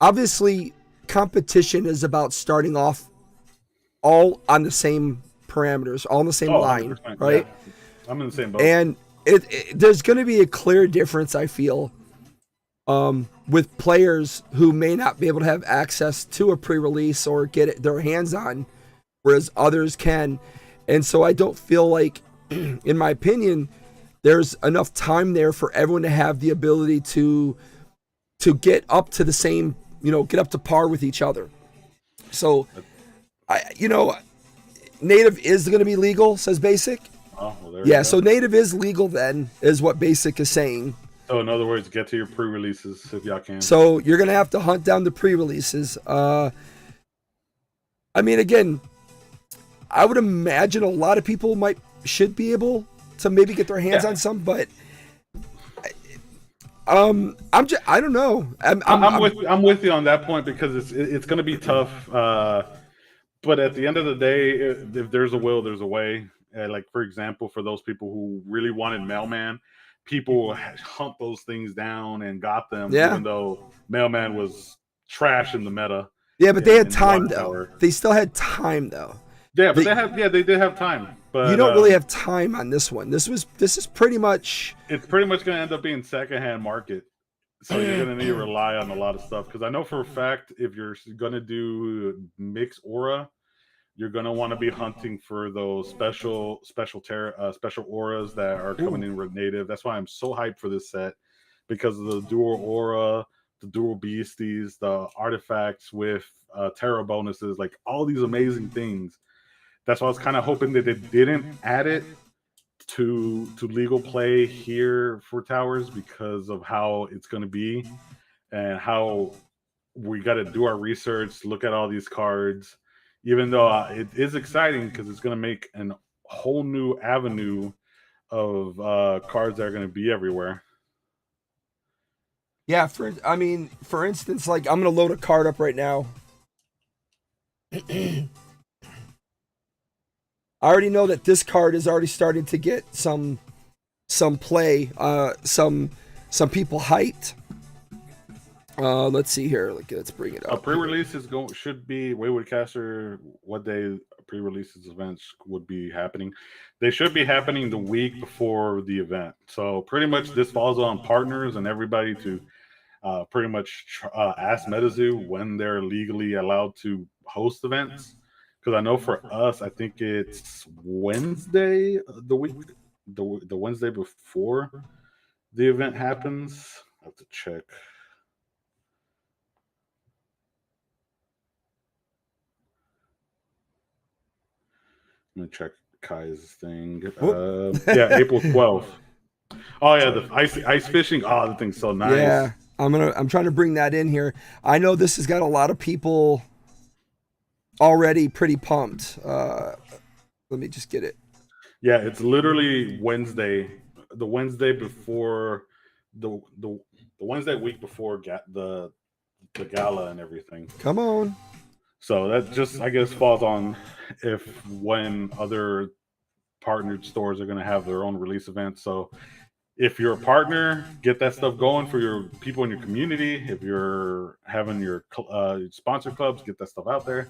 A: obviously competition is about starting off all on the same parameters, all on the same line, right?
C: Yeah. I'm in the same boat.
A: And there's going to be a clear difference, I feel, with players who may not be able to have access to a pre-release or get their hands on whereas others can. And so I don't feel like, in my opinion, there's enough time there for everyone to have the ability to get up to the same, get up to par with each other. So, native is going to be legal, says Basic.
C: Oh, well, there
A: Yeah,
C: you
A: so
C: go.
A: native is legal then, is what Basic is saying.
C: So in other words, get to your pre-releases if y'all can.
A: So you're going to have to hunt down the pre-releases. I mean, again, I would imagine a lot of people should be able to maybe get their hands on some, but I don't know.
C: I'm with you on that point because it's going to be tough. But at the end of the day, if there's a will, there's a way. Like for example, for those people who really wanted Mailman, people hunt those things down and got them, even though Mailman was trash in the meta.
A: Yeah, but they had time though. They still had time though.
C: Yeah, but they did have time. But
A: you don't really have time on this one. This is pretty much.
C: It's pretty much going to end up being secondhand market. So you're going to need to rely on a lot of stuff. Because I know for a fact, if you're going to do mix aura, you're going to want to be hunting for those special auras that are coming in with native. That's why I'm so hyped for this set, because of the dual aura, the dual beasties, the artifacts with terra bonuses, like all these amazing things. That's why I was kind of hoping that they didn't add it to legal play here for Towers, because of how it's going to be and how we got to do our research, look at all these cards, even though it is exciting because it's going to make a whole new avenue of cards that are going to be everywhere.
A: Yeah, for instance, like I'm going to load a card up right now. I already know that this card is already starting to get some play, some people hyped. Let's see here. Let's bring it up.
C: A pre-release should be Wayward Caster. What day pre-releases events would be happening? They should be happening the week before the event. So pretty much this falls on partners and everybody to pretty much ask MetaZoo when they're legally allowed to host events. Because I know for us, I think it's Wednesday, the Wednesday before the event happens. I have to check. Let me check Kai's thing. Yeah, April 12th. Oh yeah, the ice fishing. Oh, the thing's so nice.
A: Yeah, I'm trying to bring that in here. I know this has got a lot of people already pretty pumped. Let me just get it.
C: Yeah, it's literally Wednesday, the Wednesday before the Wednesday week before the gala and everything.
A: Come on.
C: So that just, I guess, falls on when other partnered stores are going to have their own release events. So if you're a partner, get that stuff going for your people in your community. If you're having your sponsor clubs, get that stuff out there,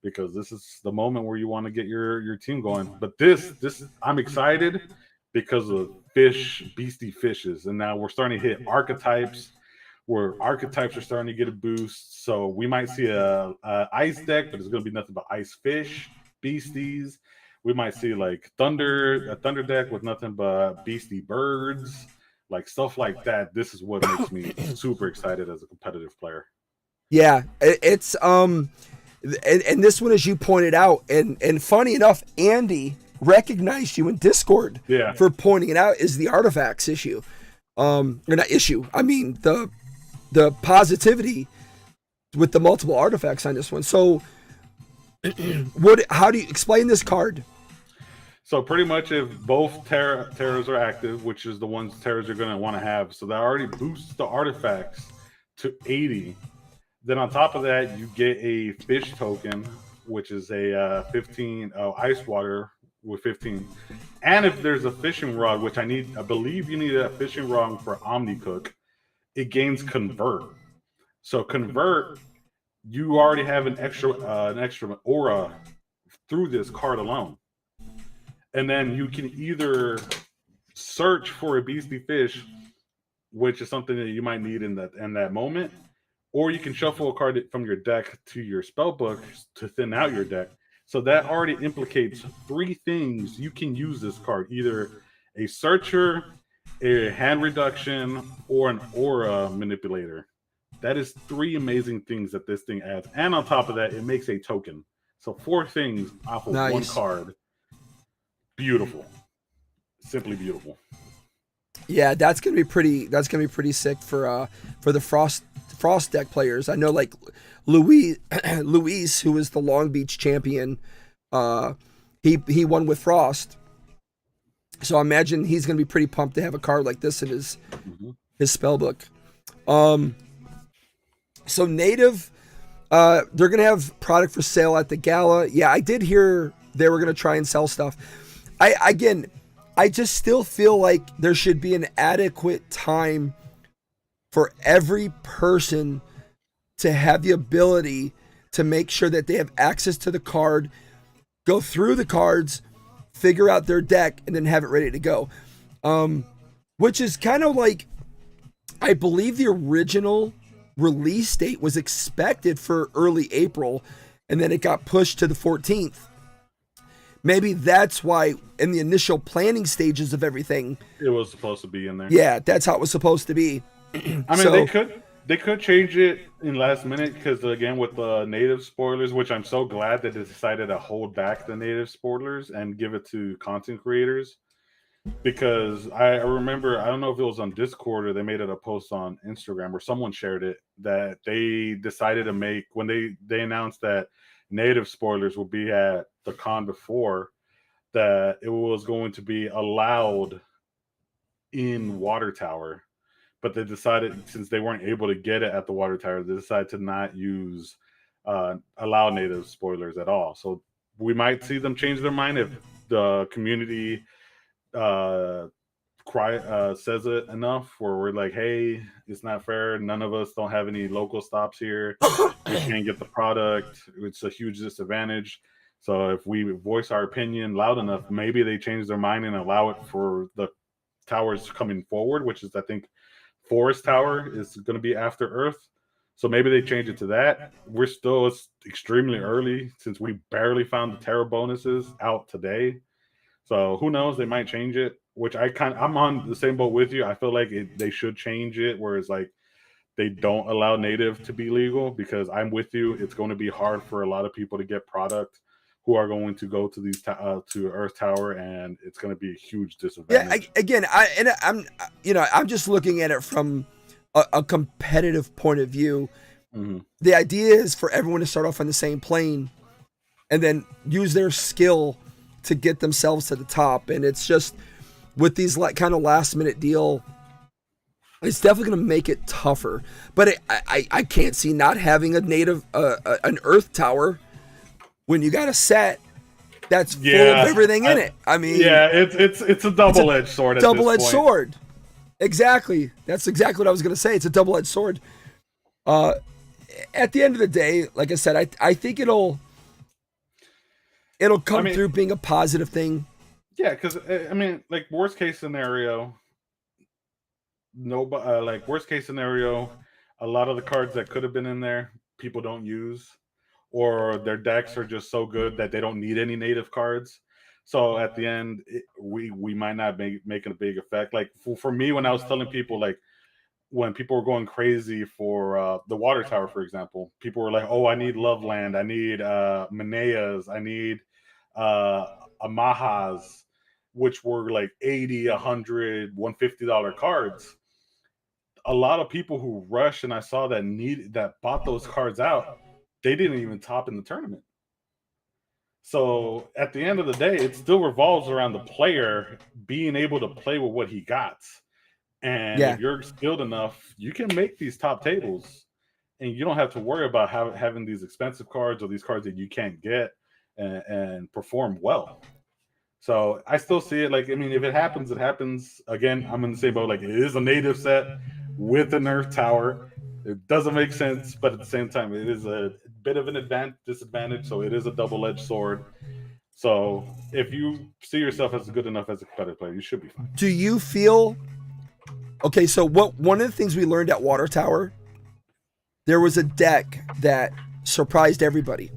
C: because this is the moment where you want to get your team going. But this I'm excited because of beastie fishes, and now we're starting to hit archetypes, where archetypes are starting to get a boost. So we might see a ice deck, but it's going to be nothing but ice fish, beasties. We might see like a thunder deck with nothing but beastie birds, like stuff like that. This is what makes me super excited as a competitive player.
A: Yeah, it's and this one, as you pointed out, and funny enough, Andy recognized you in Discord for pointing it out, is the artifacts issue. Or not issue. I mean the positivity with the multiple artifacts on this one. So how do you explain this card?
C: So pretty much, if both terrors are active, which is the ones terrors are going to want to have, so that already boosts the artifacts to 80. Then on top of that, you get a fish token, which is a 15 ice water with 15. And if there's a fishing rod, which I believe you need a fishing rod for Omnicook, it gains convert. So convert, you already have an extra aura through this card alone. And then you can either search for a beastie fish, which is something that you might need in that moment, or you can shuffle a card from your deck to your spell book to thin out your deck. So that already implicates 3 things you can use this card: either a searcher, a hand reduction, or an aura manipulator. That is 3 amazing things that this thing adds. And on top of that, it makes a token. So 4 things off of one
A: Nice.
C: card. Beautiful. Simply beautiful.
A: Yeah, that's gonna be pretty sick for the Frost deck players. I know, like Luis, who is the Long Beach champion, he won with Frost. So I imagine he's gonna be pretty pumped to have a card like this in his spell book. So native, they're gonna have product for sale at the gala. Yeah, I did hear they were gonna try and sell stuff. I just still feel like there should be an adequate time for every person to have the ability to make sure that they have access to the card, go through the cards, figure out their deck, and then have it ready to go. Which is kind of like, I believe the original release date was expected for early April, and then it got pushed to the 14th. Maybe that's why in the initial planning stages of everything,
C: it was supposed to be in there.
A: Yeah, that's how it was supposed to be.
C: I mean, they could change it in last minute, because again, with the native spoilers, which I'm so glad that they decided to hold back the native spoilers and give it to content creators. Because I remember, I don't know if it was on Discord or they made it a post on Instagram or someone shared it, that they decided to make, when they announced that native spoilers will be at the con before, that it was going to be allowed in Water Tower, but they decided, since they weren't able to get it at the Water Tower, they decided to not use allow native spoilers at all. So we might see them change their mind if the community says it enough, where we're like, hey, it's not fair, none of us don't have any local stops here, we can't get the product, it's a huge disadvantage. So if we voice our opinion loud enough, maybe they change their mind and allow it for the towers coming forward, which is, I think, Forest Tower is going to be after Earth. So maybe they change it to that. It's extremely early, since we barely found the Terra bonuses out today. So who knows? They might change it, which I'm on the same boat with you. I feel like they should change it, where it's like they don't allow native to be legal, because I'm with you. It's going to be hard for a lot of people to get product who are going to go to these to Earth Tower, and it's going to be a huge disadvantage.
A: Yeah, I'm just looking at it from a competitive point of view.
C: Mm-hmm.
A: The idea is for everyone to start off on the same plane, and then use their skill to get themselves to the top. And it's just, with these kind of last minute deal, it's definitely going to make it tougher. But I can't see not having a native an Earth Tower when you got a set that's full of everything in it. I mean,
C: it's a double-edged sword.
A: Double-edged sword. Exactly. That's exactly what I was going to say. It's a double-edged sword. At the end of the day, like I said, I think it'll come through being a positive thing.
C: Yeah, because I mean, like, worst case scenario, a lot of the cards that could have been in there, people don't use, or their decks are just so good that they don't need any native cards. So at the end, we might not be making a big effect. Like for me, when I was telling people, like, when people were going crazy for the Water Tower, for example, people were like, oh, I need Loveland, I need Maneas, I need Amahas, which were like $80, $100, $150 cards. A lot of people who rushed, and I saw that bought those cards out, they didn't even top in the tournament. So at the end of the day, it still revolves around the player being able to play with what he got. And if you're skilled enough, you can make these top tables, and you don't have to worry about having these expensive cards or these cards that you can't get and perform well. So I still see it. Like, I mean, if it happens, it happens. Again, I'm in the same boat. Like, it is a native set with an Earth Tower. It doesn't make sense, but at the same time, it is a bit of an disadvantage. So it is a double-edged sword. So if you see yourself as good enough as a competitive player, you should be fine.
A: Do you feel... Okay, so one of the things we learned at Water Tower, there was a deck that surprised everybody.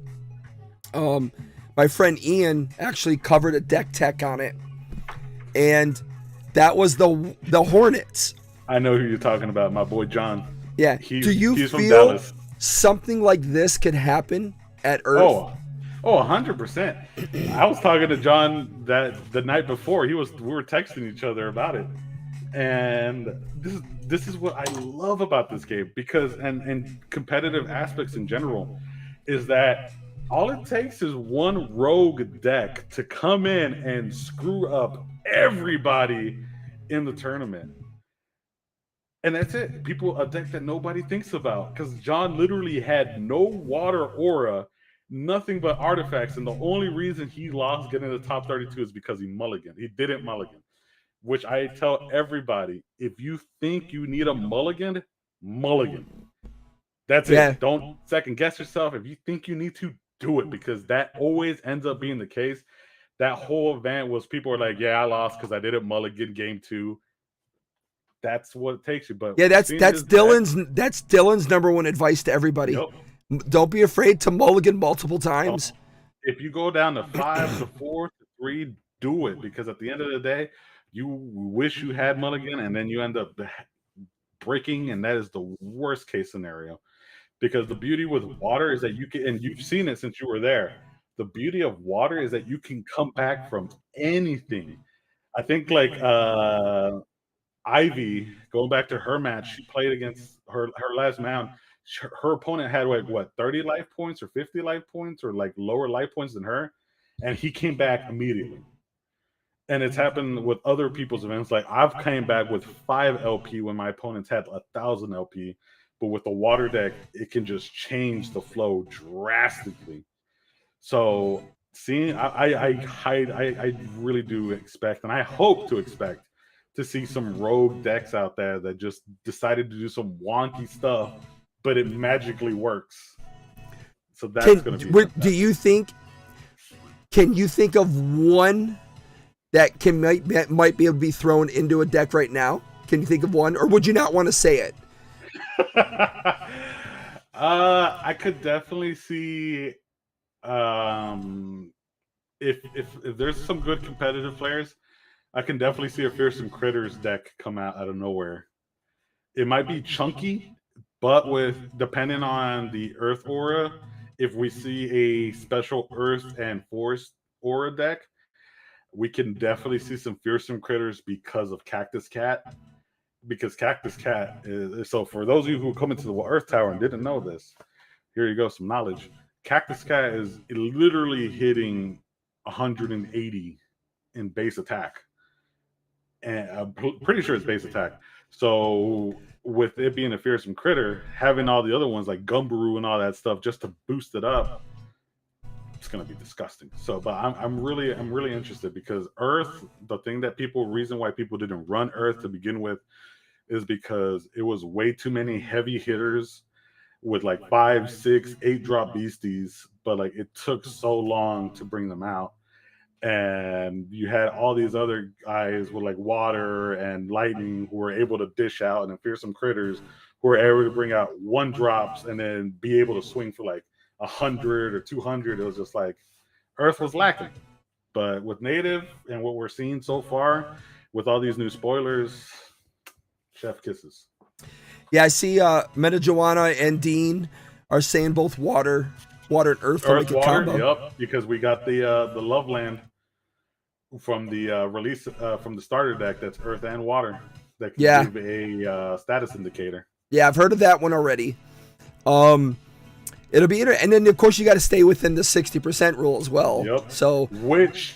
A: my friend Ian actually covered a deck tech on it, and that was the Hornets.
C: I know who you're talking about, my boy John.
A: Yeah. Do you
C: he's from
A: feel
C: Dallas.
A: something like this could happen at Earth?
C: Oh, 100%. I was talking to John that the night before. We were texting each other about it, and this is what I love about this game, because and competitive aspects in general is that all it takes is one rogue deck to come in and screw up everybody in the tournament. And that's it. A deck that nobody thinks about, because John literally had no water aura, nothing but artifacts, and the only reason he lost getting the top 32 is because he mulliganed. He didn't mulligan, which I tell everybody, if you think you need a mulligan, mulligan. That's it. Don't second guess yourself. If you think you need to, do it, because that always ends up being the case. That whole event was people were like, yeah, I lost because I didn't mulligan game 2. That's what it takes you. But
A: yeah, that's Dylan's number one advice to everybody.
C: Yep.
A: Don't be afraid to mulligan multiple times.
C: If you go down to 5 to 4 to 3, do it, because at the end of the day, you wish you had mulligan and then you end up breaking, and that is the worst case scenario. Because the beauty with water is that you can, and you've seen it since you were there, the beauty of water is that you can come back from anything. I think like Ivy, going back to her match, she played against her last mound. Her opponent had like what, 30 life points or 50 life points, or like lower life points than her, and he came back immediately. And it's happened with other people's events. Like I've came back with 5 LP when my opponents had 1,000 LP, but with the water deck, it can just change the flow drastically. So seeing, I really do expect, and I hope to expect, to see some rogue decks out there that just decided to do some wonky stuff, but it magically works. So that's going to be.
A: Do you think? Can you think of one that might be able to be thrown into a deck right now? Can you think of one, or would you not want to say it?
C: I could definitely see if there's some good competitive players, I can definitely see a Fearsome Critters deck come out of nowhere. It might be chunky, but depending on the Earth aura, if we see a special Earth and Forest aura deck, we can definitely see some Fearsome Critters because of Cactus Cat. Because Cactus Cat is, so for those of you who come into the Earth Tower and didn't know this, here you go, some knowledge. Cactus Cat is literally hitting 180 in base attack. And I'm pretty sure it's base attack. So with it being a Fearsome Critter, having all the other ones like Gumbaroo and all that stuff just to boost it up, it's gonna be disgusting. So, but I'm really interested, because Earth, the reason why people didn't run Earth to begin with is because it was way too many heavy hitters with like 5, 6, 8 drop beasties, but like it took so long to bring them out. And you had all these other guys with like water and lightning who were able to dish out, and then Fearsome Critters who were able to bring out 1 drops and then be able to swing for like 100 or 200. It was just like Earth was lacking. But with Native and what we're seeing so far with all these new spoilers, chef kisses.
A: Yeah, I see MetaZoo and Dean are saying both water and earth to make a combo.
C: Yep, because we got the Loveland from the release from the starter deck that's earth and water that can give a status indicator. Yeah,
A: I've heard of that one already. It'll be interesting, and then of course you got to stay within the 60% rule as well.
C: Yep.
A: So,
C: which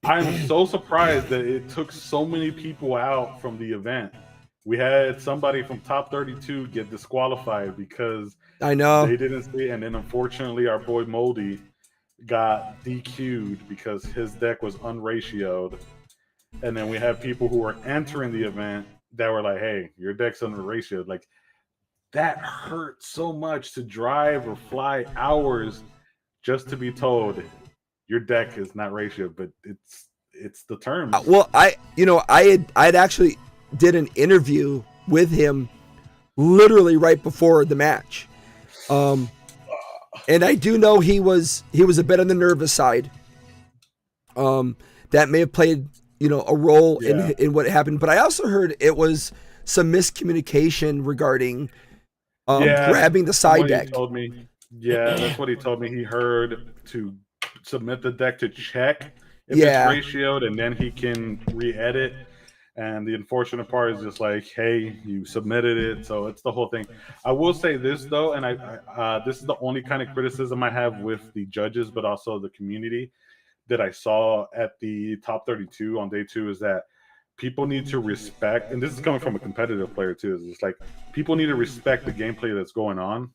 C: I'm so surprised that it took so many people out from the event. We had somebody from top 32 get disqualified because
A: I know
C: they didn't see, and then unfortunately our boy Moldy got DQ'd because his deck was unratioed. And then we had people who were entering the event that were like, "Hey, your deck's unratioed." Like, that hurt so much to drive or fly hours just to be told your deck is not ratioed, but it's the terms.
A: Well, I had actually did an interview with him literally right before the match. And I do know he was a bit on the nervous side. that may have played, a role
C: Yeah.
A: in what happened. But I also heard it was some miscommunication regarding
C: Yeah,
A: grabbing the
C: from
A: side
C: what he
A: deck.
C: told me. Yeah, that's what he told me. He heard to submit the deck to check if it's
A: Yeah.
C: ratioed, and then he can re-edit. And the unfortunate part is just like, hey, you submitted it, so it's the whole thing. I will say this though, and this is the only kind of criticism I have with the judges, but also the community that I saw at the top 32 on day 2 is that people need to respect, and this is coming from a competitive player too, is just like people need to respect the gameplay that's going on.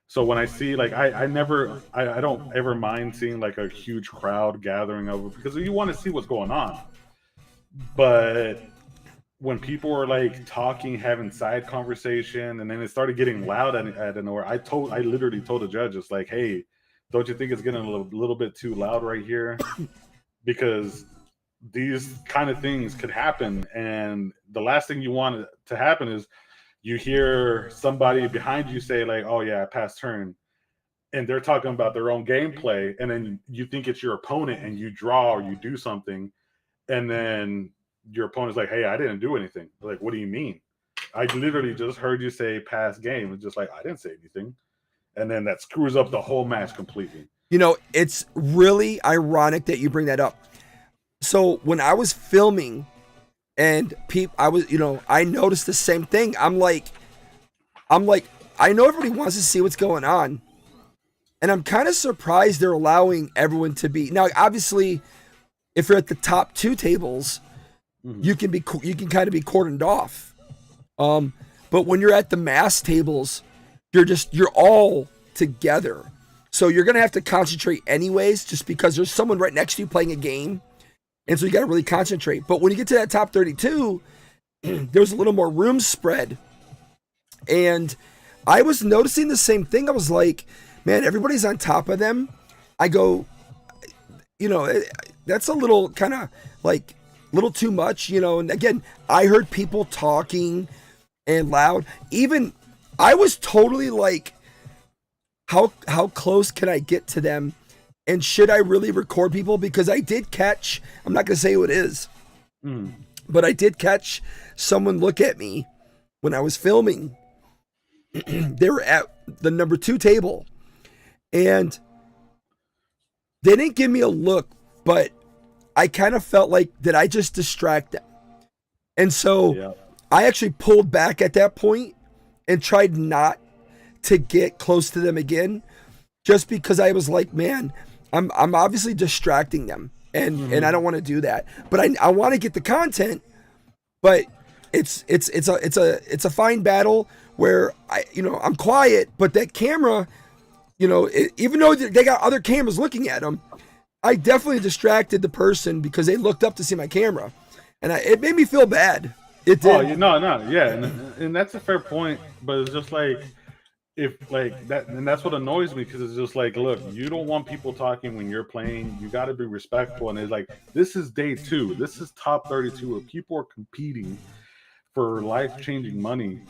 C: So when I see like I don't ever mind seeing like a huge crowd gathering over because you want to see what's going on. But when people were like talking, having side conversation, and then it started getting loud at nowhere, I literally told the judges like, hey, don't you think it's getting a little bit too loud right here? Because these kind of things could happen, and the last thing you want to happen is you hear somebody behind you say like, oh yeah, pass turn, and they're talking about their own gameplay, and then you think it's your opponent and you draw or you do something, and then your opponent's like, hey, I didn't do anything. Like, what do you mean? I literally just heard you say pass game. It's just like, I didn't say anything. And then that screws up the whole match completely.
A: It's really ironic that you bring that up. So when I was filming and I noticed the same thing. I'm like, I know everybody wants to see what's going on. And I'm kind of surprised they're allowing everyone to be. Now, obviously, if you're at the top 2 tables, you can kind of be cordoned off. But when you're at the mass tables, you're all together. So you're gonna have to concentrate anyways, just because there's someone right next to you playing a game, and so you got to really concentrate. But when you get to that top 32, there's a little more room spread, and I was noticing the same thing. I was like, man, everybody's on top of them. I go, that's a little kind of like little too much, and again, I heard people talking and loud. Even I was totally like, how close can I get to them, and should I really record people? Because I did catch, I'm not gonna say who it is, but I did catch someone look at me when I was filming. They were at the number 2 table, and they didn't give me a look, but I kind of felt like, did I just distract them? And so I actually pulled back at that point and tried not to get close to them again, just because I was like, man, I'm obviously distracting them, and I don't want to do that. But I want to get the content, but it's a fine battle where I'm quiet, but that camera, even though they got other cameras looking at them, I definitely distracted the person because they looked up to see my camera, and it made me feel bad. It did.
C: Oh, yeah, and that's a fair point, but it's just like, if like that, and that's what annoys me, because it's just like, look, you don't want people talking when you're playing. You got to be respectful, and it's like, this is day 2, this is top 32, where people are competing for life-changing money,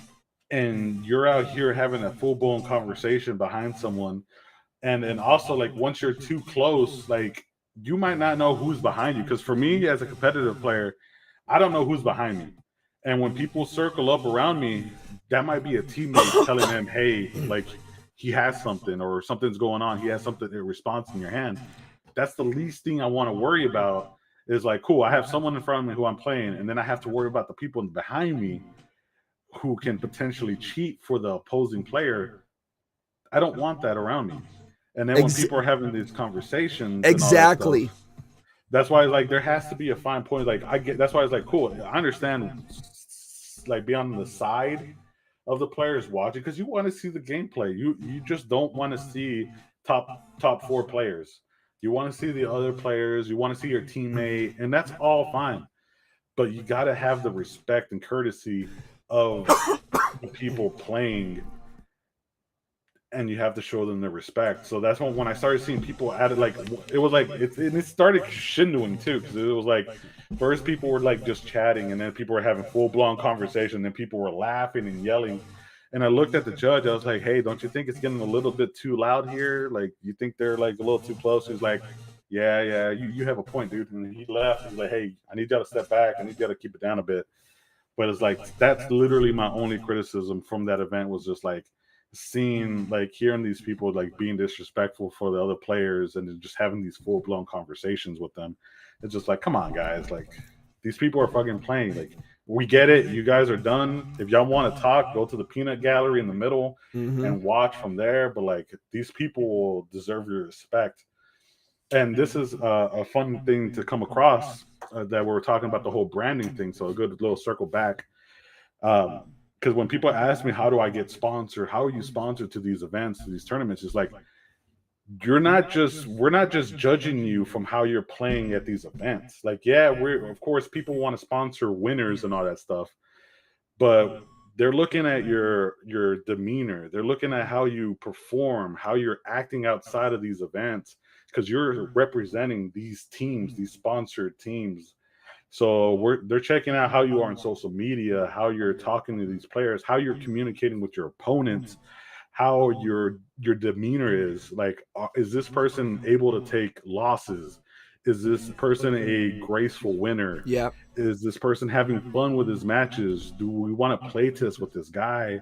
C: and you're out here having a full-blown conversation behind someone. And then also, like, once you're too close, like, you might not know who's behind you, because for me as a competitive player, I don't know who's behind me. And when people circle up around me, that might be a teammate telling them, hey, like, he has something, or something's going on. He has something, a response in your hand. That's the least thing I want to worry about, is like, cool, I have someone in front of me who I'm playing, and then I have to worry about the people behind me who can potentially cheat for the opposing player. I don't want that around me. And then when people are having these conversations,
A: exactly,
C: and all that stuff, that's why, like, there has to be a fine point. Like, that's why it's like, cool, I understand, like, be on the side of the players watching, because you want to see the gameplay. You just don't want to see top 4 players. You want to see the other players. You want to see your teammate, and that's all fine. But you got to have the respect and courtesy of the people playing, and you have to show them the respect. So that's when I started seeing people added, like, it was like, it started crescendoing too, because it was like, first people were like just chatting, and then people were having full-blown conversation, then people were laughing and yelling. And I looked at the judge, I was like, hey, don't you think it's getting a little bit too loud here? Like, you think they're like a little too close? He's like, yeah, you have a point, dude. And he left. He's like, hey, I need y'all to step back. I need y'all to keep it down a bit. But it's like, that's literally my only criticism from that event, was just like seeing, like, hearing these people like being disrespectful for the other players and just having these full blown conversations with them. It's just like, come on, guys. Like, these people are fucking playing. Like, we get it. You guys are done. If y'all want to talk, go to the peanut gallery in the middle and watch from there. But like, these people deserve your respect. And this is a fun thing to come across, that we're talking about the whole branding thing. So a good little circle back. Because when people ask me, how do I get sponsored? How are you sponsored to these events, to these tournaments? It's like, we're not just judging you from how you're playing at these events. Like, yeah, of course people want to sponsor winners and all that stuff, but they're looking at your demeanor. They're looking at how you perform, how you're acting outside of these events, because you're representing these teams, these sponsored teams. So they're checking out how you are on social media, how you're talking to these players, how you're communicating with your opponents, how your demeanor is. Like, is this person able to take losses? Is this person a graceful winner?
A: Yeah.
C: Is this person having fun with his matches? Do we want to play test with this guy?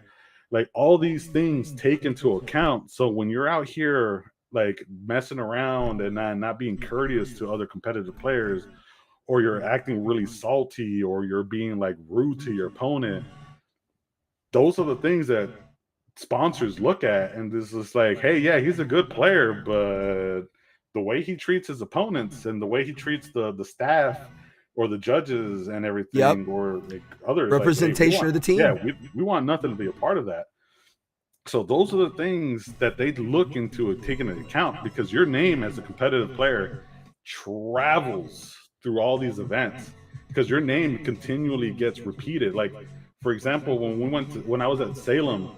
C: Like, all these things take into account. So when you're out here like messing around and not being courteous to other competitive players, or you're acting really salty, or you're being like rude to your opponent, those are the things that sponsors look at. And this is like, hey, yeah, he's a good player, but the way he treats his opponents and the way he treats the staff or the judges and everything, or like others,
A: representation,
C: like, hey,
A: of the team.
C: Yeah, we want nothing to be a part of that. So those are the things that they look into taking into account, because your name as a competitive player travels through all these events, because your name continually gets repeated. Like, for example, when I was at Salem,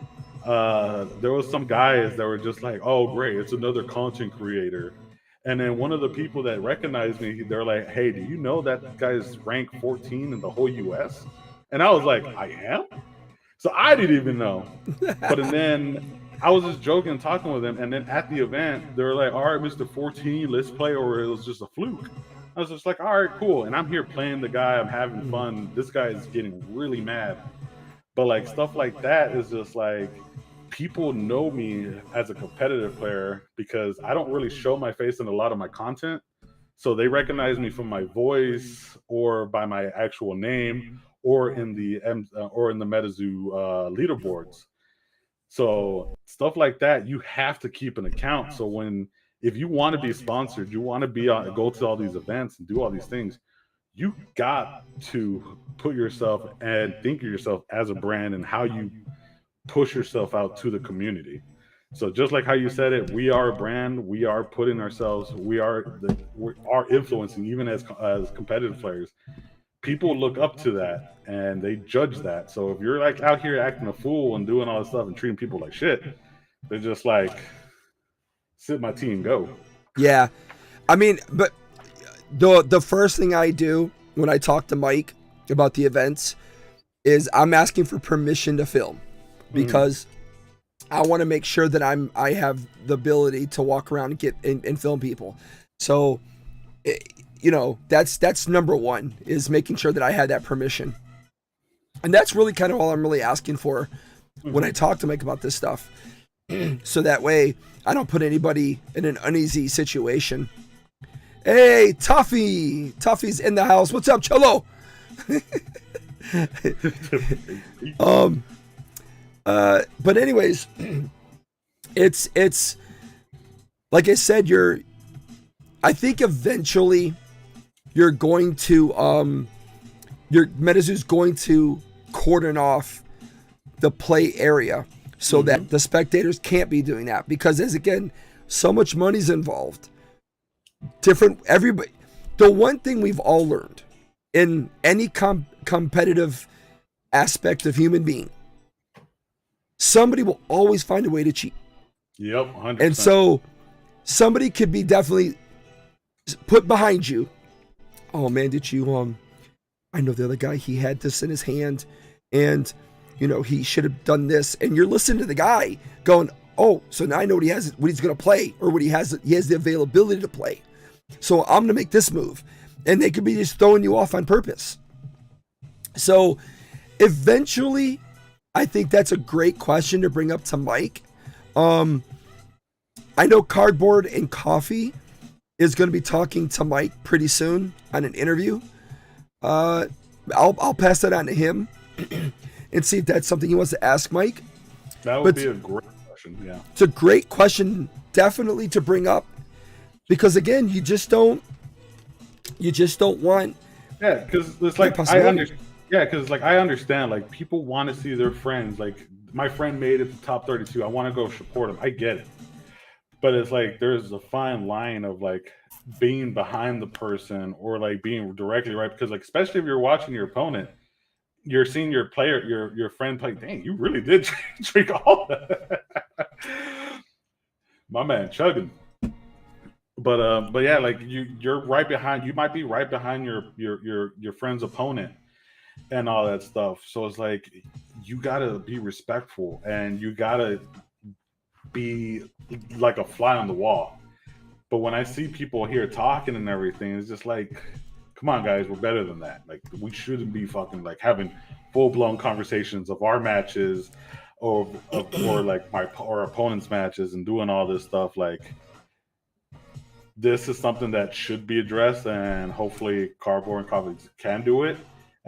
C: there was some guys that were just like, oh great, it's another content creator. And then one of the people that recognized me, they're like, hey, do you know that guy's ranked 14 in the whole US? And I was like, I am? So I didn't even know. But and then I was just joking and talking with them. And then at the event, they were like, all right, Mr. 14, let's play, or it was just a fluke. I was just like, all right, cool. And I'm here playing the guy. I'm having fun. This guy is getting really mad. But like, stuff like that is just like, people know me as a competitive player because I don't really show my face in a lot of my content. So they recognize me from my voice or by my actual name, or in the MetaZoo leaderboards. So stuff like that, you have to keep an account. So if you want to be sponsored, you want to go to all these events and do all these things, you got to put yourself and think of yourself as a brand and how you push yourself out to the community. So just like how you said it, we are a brand. We are putting ourselves. We are influencing, even as competitive players. People look up to that and they judge that. So if you're like out here acting a fool and doing all this stuff and treating people like shit, they're just like, sit my team, go.
A: Yeah, I mean, but the first thing I do when I talk to Mike about the events is I'm asking for permission to film, because I want to make sure that I have the ability to walk around and get and film people. So, you know, that's number one, is making sure that I had that permission. And that's really kind of all I'm really asking for when I talk to Mike about this stuff. So that way I don't put anybody in an uneasy situation. Hey, Tuffy's in the house. What's up, Cholo? But anyways, it's like I said, I think eventually you're going to your MetaZoo's going to cordon off the play area so that the spectators can't be doing that, because as again, so much money's involved. Everybody. The one thing we've all learned in any competitive aspect of human being, somebody will always find a way to cheat.
C: Yep, 100%.
A: And so somebody could be definitely put behind you. Oh man, did you I know the other guy, he had this in his hand and you know he should have done this, and you're listening to the guy going, oh, so now I know what he's going to play, or what he has the availability to play. So I'm going to make this move. And they could be just throwing you off on purpose. So eventually, I think that's a great question to bring up to Mike. I know Cardboard and Coffee is going to be talking to Mike pretty soon on an interview. I'll pass that on to him and see if that's something he wants to ask Mike.
C: That would be a great question. Yeah,
A: it's a great question, definitely to bring up, because again, you just don't want.
C: Yeah, because it's like I understand. Yeah, because like I understand, like people want to see their friends. Like my friend made it to top 32. I want to go support him. I get it, but it's like there's a fine line of like being behind the person or like being directly right. Because like especially if you're watching your opponent, you're seeing your player, your friend play. Dang, you really did drink all that. My man chugging. But yeah, like you're right behind. You might be right behind your friend's opponent and all that stuff. So it's like you gotta be respectful and you gotta be like a fly on the wall. But when I see people here talking and everything, it's just like, come on, guys, we're better than that. Like we shouldn't be fucking like having full blown conversations of our matches or like our opponent's matches and doing all this stuff. Like this is something that should be addressed, and hopefully Cardboard and Coffee can do it.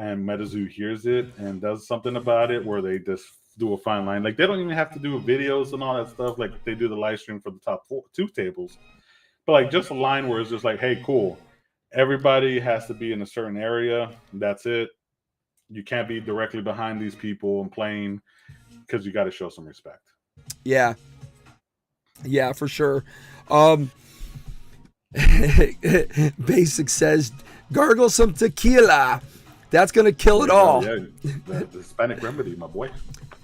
C: And MetaZoo hears it and does something about it where they just do a fine line. Like they don't even have to do videos and all that stuff. Like they do the live stream for the top 2 tables, but like just a line where it's just like, hey, cool. Everybody has to be in a certain area. That's it. You can't be directly behind these people and playing because you got to show some respect.
A: Yeah. Yeah, for sure. Basic says, gargle some tequila. That's going to kill it all.
C: Yeah, the Hispanic remedy, my boy.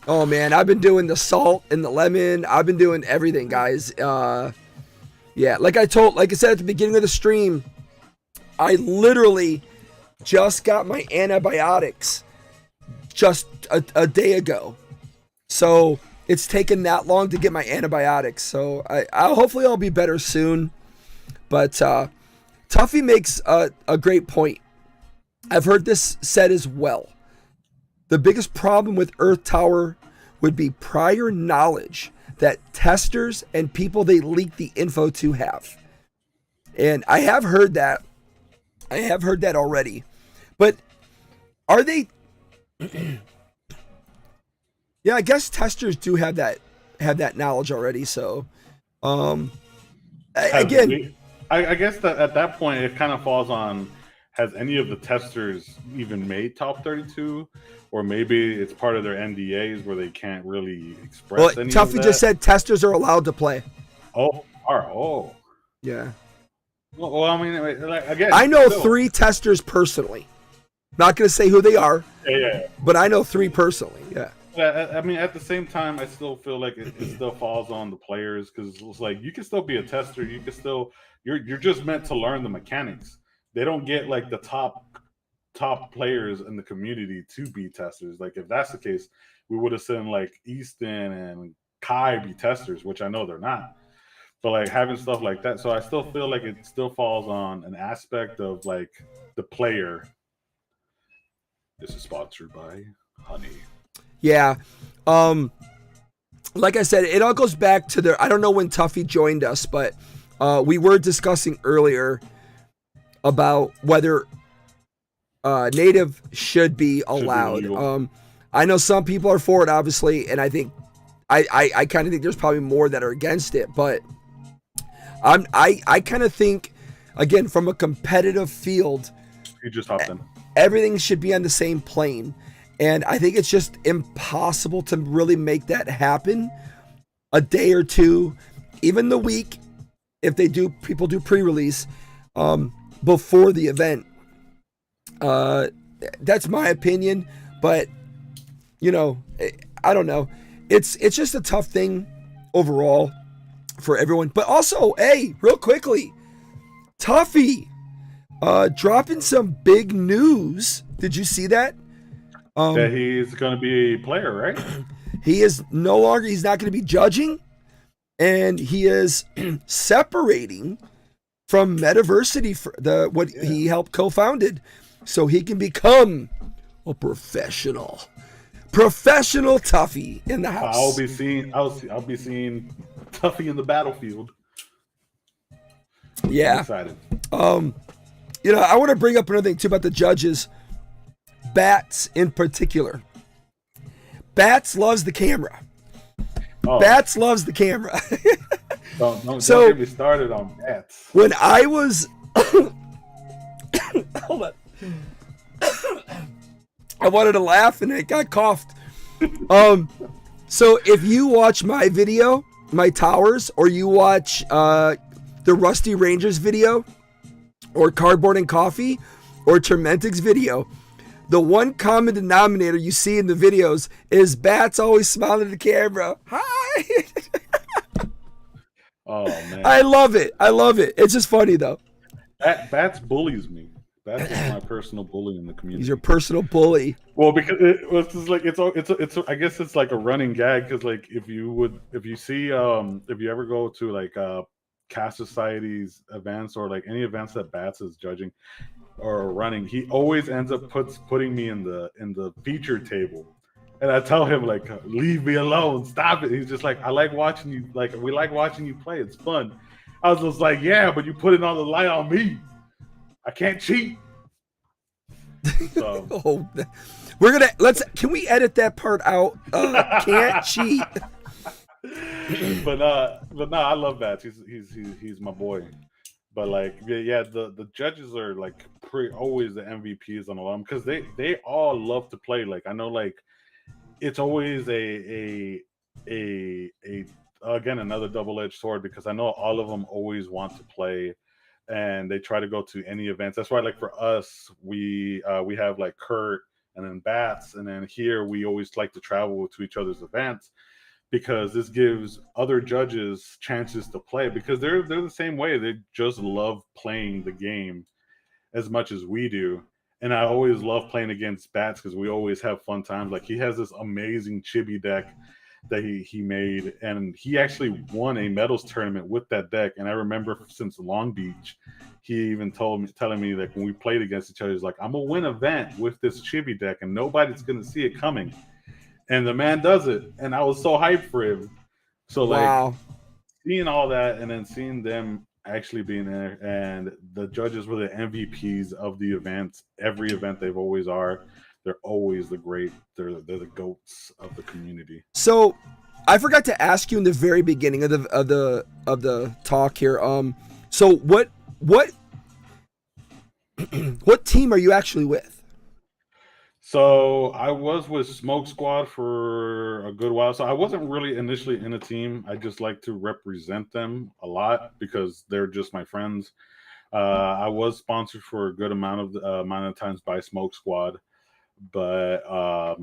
A: Oh, man. I've been doing the salt and the lemon. I've been doing everything, guys. Yeah, like I said at the beginning of the stream, I literally just got my antibiotics just a day ago. So it's taken that long to get my antibiotics. So I'll hopefully I'll be better soon. But Tuffy makes a great point. I've heard this said as well. The biggest problem with Earth Tower would be prior knowledge that testers and people they leak the info to have. And I have heard that. I have heard that already. But are they... Yeah, I guess testers do have that knowledge already. So, again...
C: I guess that at that point, it kind of falls on, has any of the testers even made top 32? Or maybe it's part of their NDAs where they can't really express any
A: Tuffy
C: of that.
A: just said testers are allowed to play.
C: Oh.
A: Yeah.
C: Well, I mean, like, again,
A: I know 3 testers personally. Not going to say who they are.
C: Yeah.
A: But I know 3 personally. Yeah.
C: I mean, at the same time, I still feel like it still falls on the players because it's like you can still be a tester. You can still you're just meant to learn the mechanics. They don't get like the top players in the community to be testers. Like if that's the case, we would have seen like Easton and Kai be testers, which I know they're not. But like having stuff like that, so I still feel like it still falls on an aspect of like the player. This is sponsored by Honey.
A: Yeah. Like I said, it all goes back to I don't know when Tuffy joined us, but we were discussing earlier about whether native should be allowed. I know some people are for it, obviously, and I think I kind of think there's probably more that are against it, but I kind of think, again, from a competitive field,
C: you just hopped in.
A: Everything should be on the same plane. And I think it's just impossible to really make that happen a day or two, even the week, if people do pre-release before the event. That's my opinion, but I don't know. It's just a tough thing overall for everyone. But also, hey, real quickly, Tuffy dropping some big news. Did you see that?
C: That he's going to be a player, right?
A: He is no longer, he's not going to be judging, and he is separating from Metaversity, for what he helped co-founded, so he can become a professional toughie in the house.
C: I'll be seeing Tuffy in the battlefield.
A: Yeah.
C: I'm excited.
A: You know, I want to bring up another thing too about the judges. Bats in particular. Bats loves the camera.
C: Oh.
A: Bats loves the camra.
C: Don't get me started on bats.
A: When I was hold on. I wanted to laugh and it got coughed. So if you watch my video, my towers, or you watch the Rusty Rangers video, or Cardboard and Coffee, or Tormentic's video, the one common denominator you see in the videos is bats always smiling at the camera. Hi.
C: Oh man,
A: I love it. It's just funny though.
C: Bats bullies me. Bats is my personal bully in the community.
A: He's your personal bully.
C: Well, because it was just like it's I guess it's like a running gag, because like if you ever go to like Cast Society's events or like any events that Bats is judging or running, he always ends up putting me in the feature table, and I tell him like, leave me alone, stop it. He's just like, I like watching you, like we like watching you play, it's fun. I was just like, yeah, but you putting all the light on me, I can't cheat. So
A: Oh, can we edit that part out? Can't cheat.
C: but no, I love Bats. He's my boy. But like, yeah, the judges are like always the MVPs on a lot of them, because they all love to play. Like I know, like it's always a again another double-edged sword, because I know all of them always want to play, and they try to go to any events. That's why, like for us, we have like Kurt and then Bats, and then here we always like to travel to each other's events, because this gives other judges chances to play, because they're the same way. They just love playing the game as much as we do. And I always love playing against Bats because we always have fun times. Like he has this amazing chibi deck that he made, and he actually won a medals tournament with that deck. And I remember since Long Beach, he even telling me that when we played against each other, he's like, I'm gonna win an event with this chibi deck and nobody's gonna see it coming. And the man does it, and I was so hyped for him. So like seeing all that, and then seeing them actually being there, and the judges were the MVPs of the events. Every event they've always are. They're always they're the goats of the community.
A: So I forgot to ask you in the very beginning of the talk here. So what team are you actually with?
C: So I was with Smoke Squad for a good while. So I wasn't really initially in a team. I just like to represent them a lot because they're just my friends. I was sponsored for a good amount of times by Smoke Squad, but I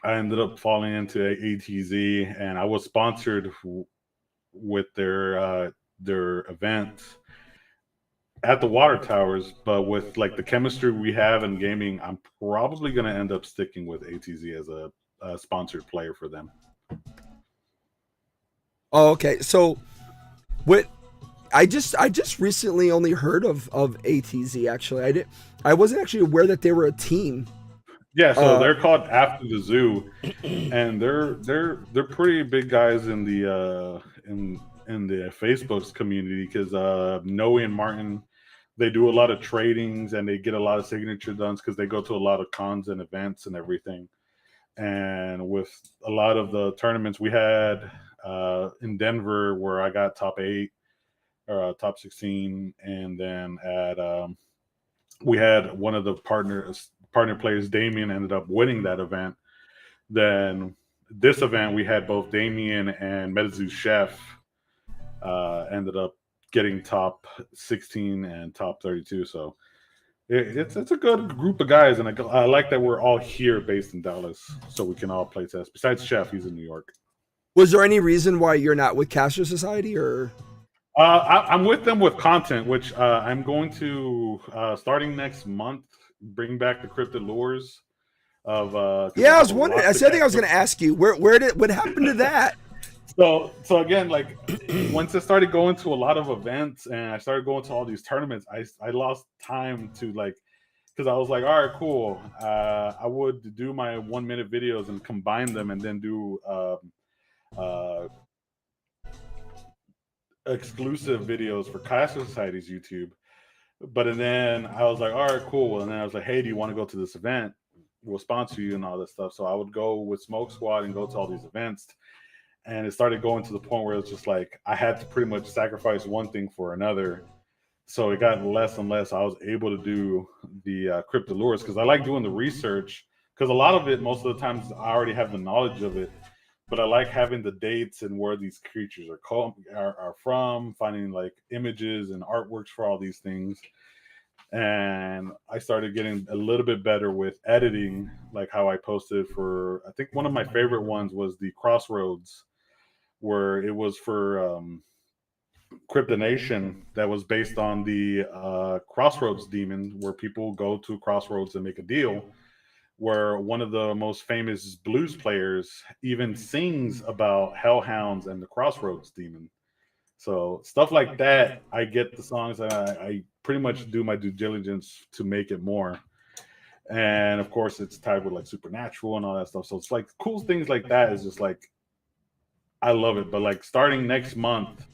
C: ended up falling into ATZ, and I was sponsored with their event at the water towers. But with like the chemistry we have in gaming, I'm probably going to end up sticking with ATZ as a sponsored player for them.
A: Oh, okay. So what I just recently only heard of ATZ. Actually, I wasn't actually aware that they were a team.
C: Yeah, so they're called After the Zoo, and they're pretty big guys in the Facebook's community, because Noe and Martin, they do a lot of tradings and they get a lot of signature done because they go to a lot of cons and events and everything. And with a lot of the tournaments we had in Denver, where I got top 8 or top 16, and then we had one of the partner players, Damien, ended up winning that event. Then this event, we had both Damien and MetaZoo Chef ended up getting top 16 and top 32. So it's a good group of guys, and I like that we're all here based in Dallas, so we can all play test. Besides Chef, he's in New York.
A: Was there any reason why you're not with Caster Society, or?
C: I'm with them with content, which I'm going to starting next month bring back the cryptid lures of.
A: Yeah, I was wondering. I think I was going to ask you what happened to that.
C: So again, like once I started going to a lot of events and I started going to all these tournaments, I lost time to like, because I was like, all right, cool. I would do my 1 minute videos and combine them and then do uh, exclusive videos for Clash Society's YouTube. But then I was like, all right, cool. And then I was like, hey, do you want to go to this event? We'll sponsor you and all this stuff. So I would go with Smoke Squad and go to all these events. And it started going to the point where it's just like I had to pretty much sacrifice one thing for another. So it got less and less. I was able to do the crypto lures because I like doing the research, because a lot of it, most of the times, I already have the knowledge of it. But I like having the dates and where these creatures are from, finding like images and artworks for all these things. And I started getting a little bit better with editing, like how I posted for, I think one of my favorite ones was the Crossroads, where it was for Cryptonation, that was based on the Crossroads demon, where people go to Crossroads and make a deal, where one of the most famous blues players even sings about hellhounds and the Crossroads demon. So stuff like that, I get the songs, and I pretty much do my due diligence to make it more. And of course, it's tied with like supernatural and all that stuff. So it's like cool things like that is just like I love it. But like starting next month,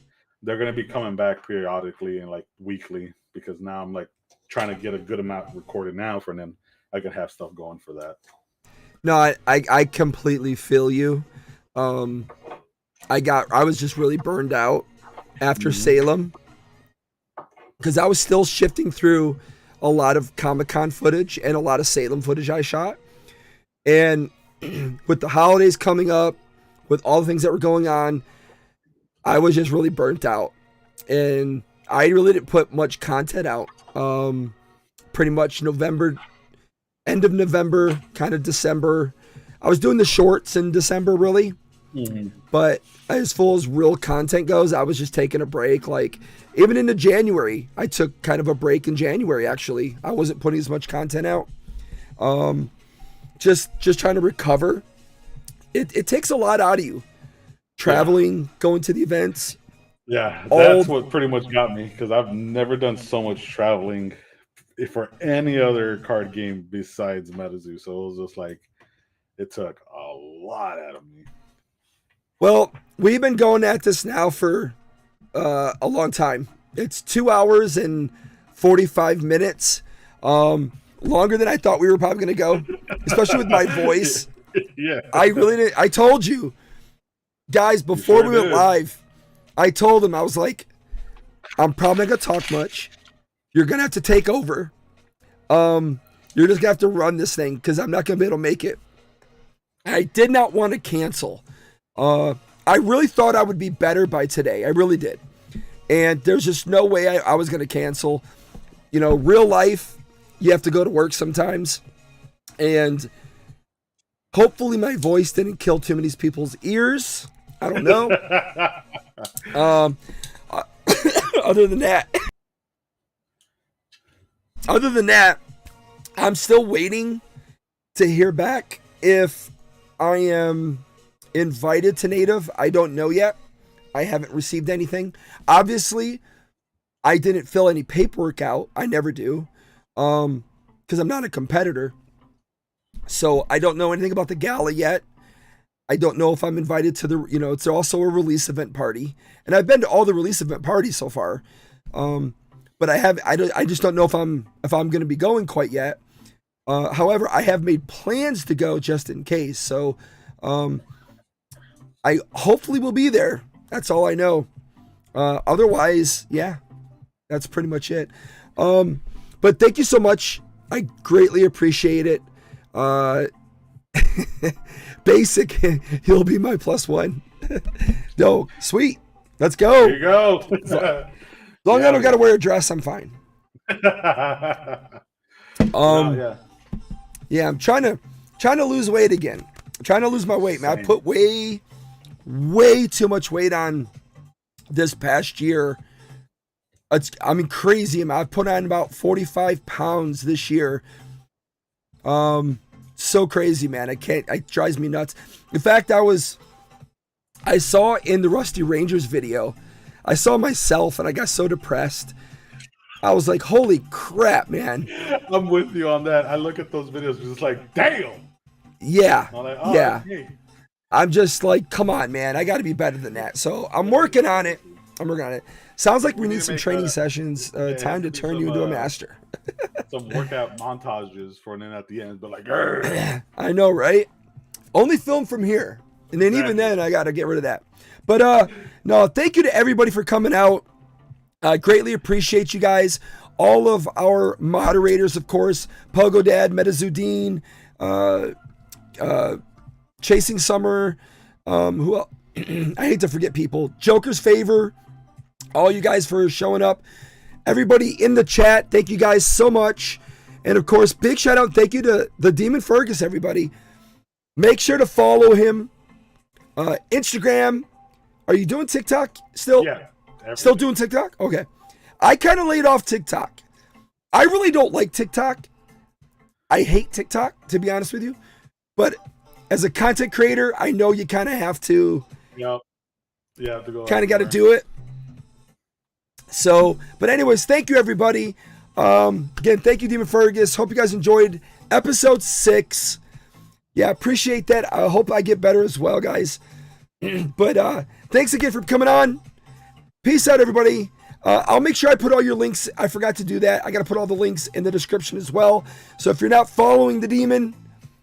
C: they're gonna be coming back periodically and like weekly, because now I'm like trying to get a good amount recorded now for them. I can have stuff going for that.
A: No, I completely feel you. I was just really burned out after Salem, because I was still shifting through a lot of Comic-Con footage and a lot of Salem footage I shot. And with the holidays coming up, with all the things that were going on, I was just really burnt out. And I really didn't put much content out. Pretty much November, end of November, kind of December. I was doing the shorts in December, really. But as full as real content goes, I was just taking a break. Like, even into January, I took kind of a break in January, actually. I wasn't putting as much content out. Just trying to recover. It takes a lot out of you. Traveling, going to the events.
C: Yeah, that's what pretty much got me, because I've never done so much traveling for any other card game besides MetaZoo. So it was just like, it took a lot out of me.
A: Well, we've been going at this now for a long time. It's 2 hours and 45 minutes. Longer than I thought we were probably going to go, especially with my voice.
C: Yeah.
A: I really did. I told you, guys, before we went live, I told them, I was like, I'm probably not going to talk much. You're going to have to take over. You're just going to have to run this thing, because I'm not going to be able to make it. I did not want to cancel. I really thought I would be better by today. I really did. And there's just no way I was going to cancel. You know, real life, you have to go to work sometimes. And hopefully my voice didn't kill too many people's ears. I don't know. Other than that, I'm still waiting to hear back if I am invited to Native. I don't know yet. I haven't received anything. Obviously, I didn't fill any paperwork out. I never do, because I'm not a competitor. So I don't know anything about the gala yet. I don't know if I'm invited to the, it's also a release event party, and I've been to all the release event parties so far. But I just don't know if I'm going to be going quite yet. However, I have made plans to go just in case. So, I hopefully will be there. That's all I know. Otherwise, yeah, that's pretty much it. But thank you so much. I greatly appreciate it. Basic, he'll be my +1. No, sweet. Let's go.
C: There you go.
A: As long as I don't got to wear a dress, I'm fine. Yeah, I'm trying to lose weight again. I'm trying to lose my weight, man. I put way too much weight on this past year. Crazy amount. I've put on about 45 pounds this year. So crazy, man. It drives me nuts. In fact, I was I saw in the Rusty Rangers video, I saw myself and I got so depressed. I was like, holy crap, man.
C: I'm with you on that. I look at those videos, just like, damn.
A: Yeah.
C: I'm like,
A: yeah.
C: Okay.
A: I'm just like, come on, man. I got to be better than that. So I'm working on it. Sounds like we need some training sessions. Time to turn you into a master.
C: Some workout montages for, and then at the end, but like,
A: I know, right? Only film from here. And then even then, I got to get rid of that. But no, thank you to everybody for coming out. I greatly appreciate you guys. All of our moderators, of course, Pogo Dad, MetaZoo Dean, Chasing Summer, who else? I hate to forget people. Joker's Favor, all you guys for showing up. Everybody in the chat, thank you guys so much. And of course, big shout out, thank you to the Demon Fergus, everybody. Make sure to follow him. Instagram. Are you doing TikTok still?
C: Yeah.
A: Still doing TikTok? Okay. I kind of laid off TikTok. I really don't like TikTok. I hate TikTok, to be honest with you. But as a content creator, I know you kind of have to.
C: Yep. You have to go.
A: Kind of got to do it. So, but anyways, thank you, everybody. Again, thank you, Demon Fergus. Hope you guys enjoyed episode 6. Yeah, appreciate that. I hope I get better as well, guys. But thanks again for coming on. Peace out, everybody. I'll make sure I put all your links. I forgot to do that. I got to put all the links in the description as well. So if you're not following the Demon,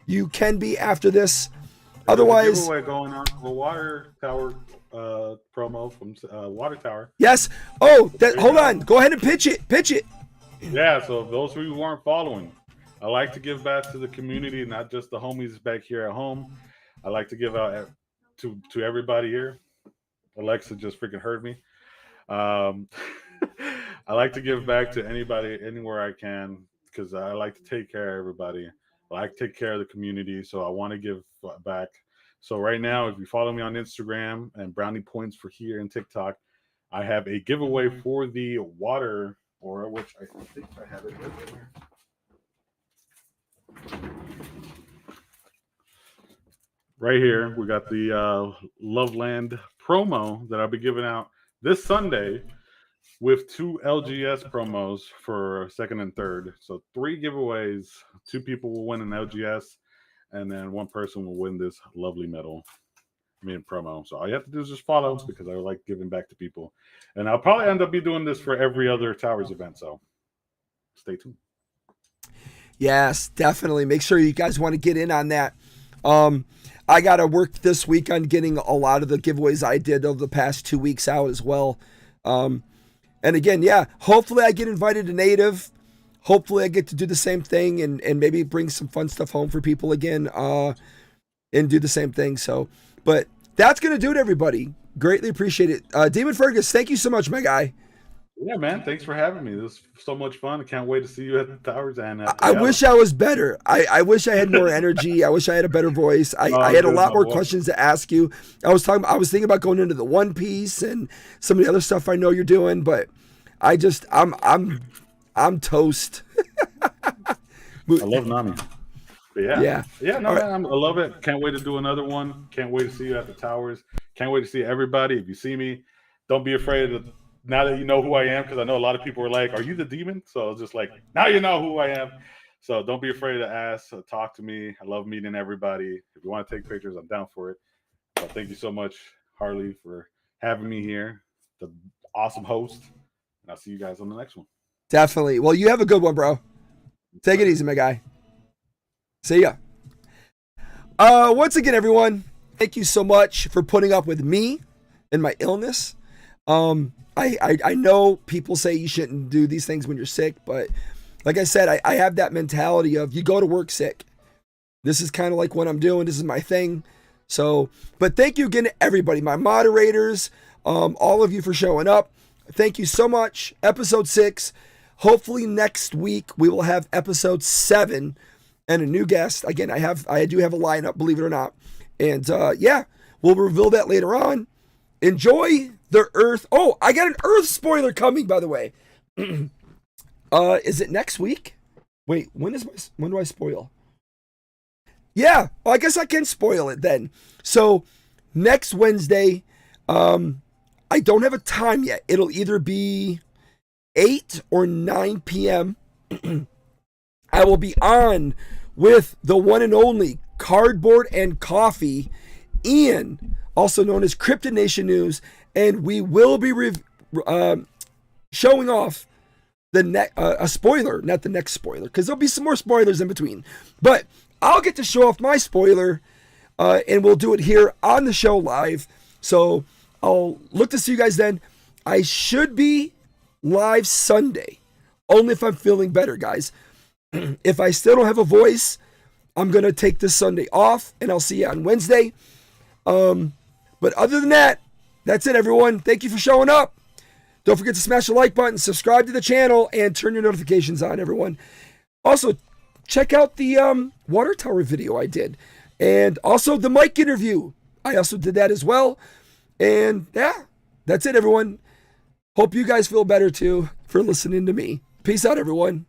A: you can be after this. Otherwise,
C: giveaway going on for Water Tower promo from Water Tower.
A: Yes. Oh, hold on. Go ahead and pitch it. Pitch it.
C: Yeah. So those of you who weren't following, I like to give back to the community, not just the homies back here at home. I like to give out to everybody here. Alexa just freaking heard me. I like to give back to anybody, anywhere I can, because I like to take care of everybody. I like to take care of the community, so I want to give back. So right now, if you follow me on Instagram and brownie points for here and TikTok, I have a giveaway for the water aura, which I think I have it right there. Right here, we got the Loveland promo that I'll be giving out this Sunday with 2 LGS promos for second and third. So 3 giveaways. 2 people will win an LGS, and then 1 person will win this lovely medal. Promo. So all you have to do is just follow, because I like giving back to people. And I'll probably end up doing this for every other Towers event. So stay tuned.
A: Yes, definitely. Make sure you guys want to get in on that. I got to work this week on getting a lot of the giveaways I did over the past 2 weeks out as well. And again, yeah, hopefully I get invited to Native. Hopefully I get to do the same thing and maybe bring some fun stuff home for people again and do the same thing. So, but that's going to do it, everybody. Greatly appreciate it. Demon Fergus, thank you so much, my guy.
C: Yeah, man. Thanks for having me. This was so much fun. I can't wait to see you at the Towers. And
A: I wish I was better. I wish I had more energy. I wish I had a better voice. I had a lot more questions to ask you. I was thinking about going into the One Piece and some of the other stuff I know you're doing, but I'm toast.
C: I love Nami. But yeah. No, man, I love it. Can't wait to do another one. Can't wait to see you at the Towers. Can't wait to see everybody. If you see me, don't be afraid to. Now that you know who I am, because I know a lot of people are like, "Are you the Demon?" So it's just like, now you know who I am. So don't be afraid to ask, talk to me. I love meeting everybody. If you want to take pictures, I'm down for it. So thank you so much, Harley, for having me here. The awesome host. And I'll see you guys on the next one.
A: Definitely. Well, you have a good one, bro. Take it easy, my guy. See ya. Once again, everyone, thank you so much for putting up with me and my illness. I know people say you shouldn't do these things when you're sick, but like I said, I have that mentality of you go to work sick. This is kind of like what I'm doing. This is my thing. So, but thank you again to everybody, my moderators, all of you for showing up. Thank you so much. Episode 6. Hopefully next week we will have episode 7 and a new guest. Again, I do have a lineup, believe it or not. And yeah, we'll reveal that later on. Enjoy the Earth. Oh, I got an Earth spoiler coming, by the way. Is it next week? Wait, when do I spoil? Yeah, well, I guess I can spoil it then. So next Wednesday, I don't have a time yet. It'll either be 8 or 9 p.m. I will be on with the one and only Cardboard and Coffee, Ian, also known as Cryptid Nation News, and we will be showing off a spoiler, not the next spoiler, because there'll be some more spoilers in between. But I'll get to show off my spoiler, and we'll do it here on the show live. So I'll look to see you guys then. I should be live Sunday, only if I'm feeling better, guys. If I still don't have a voice, I'm going to take this Sunday off, and I'll see you on Wednesday. But other than that, that's it, everyone. Thank you for showing up. Don't forget to smash the like button, subscribe to the channel, and turn your notifications on, everyone. Also, check out the water tower video I did. And also the mic interview. I also did that as well. And yeah, that's it, everyone. Hope you guys feel better, too, for listening to me. Peace out, everyone.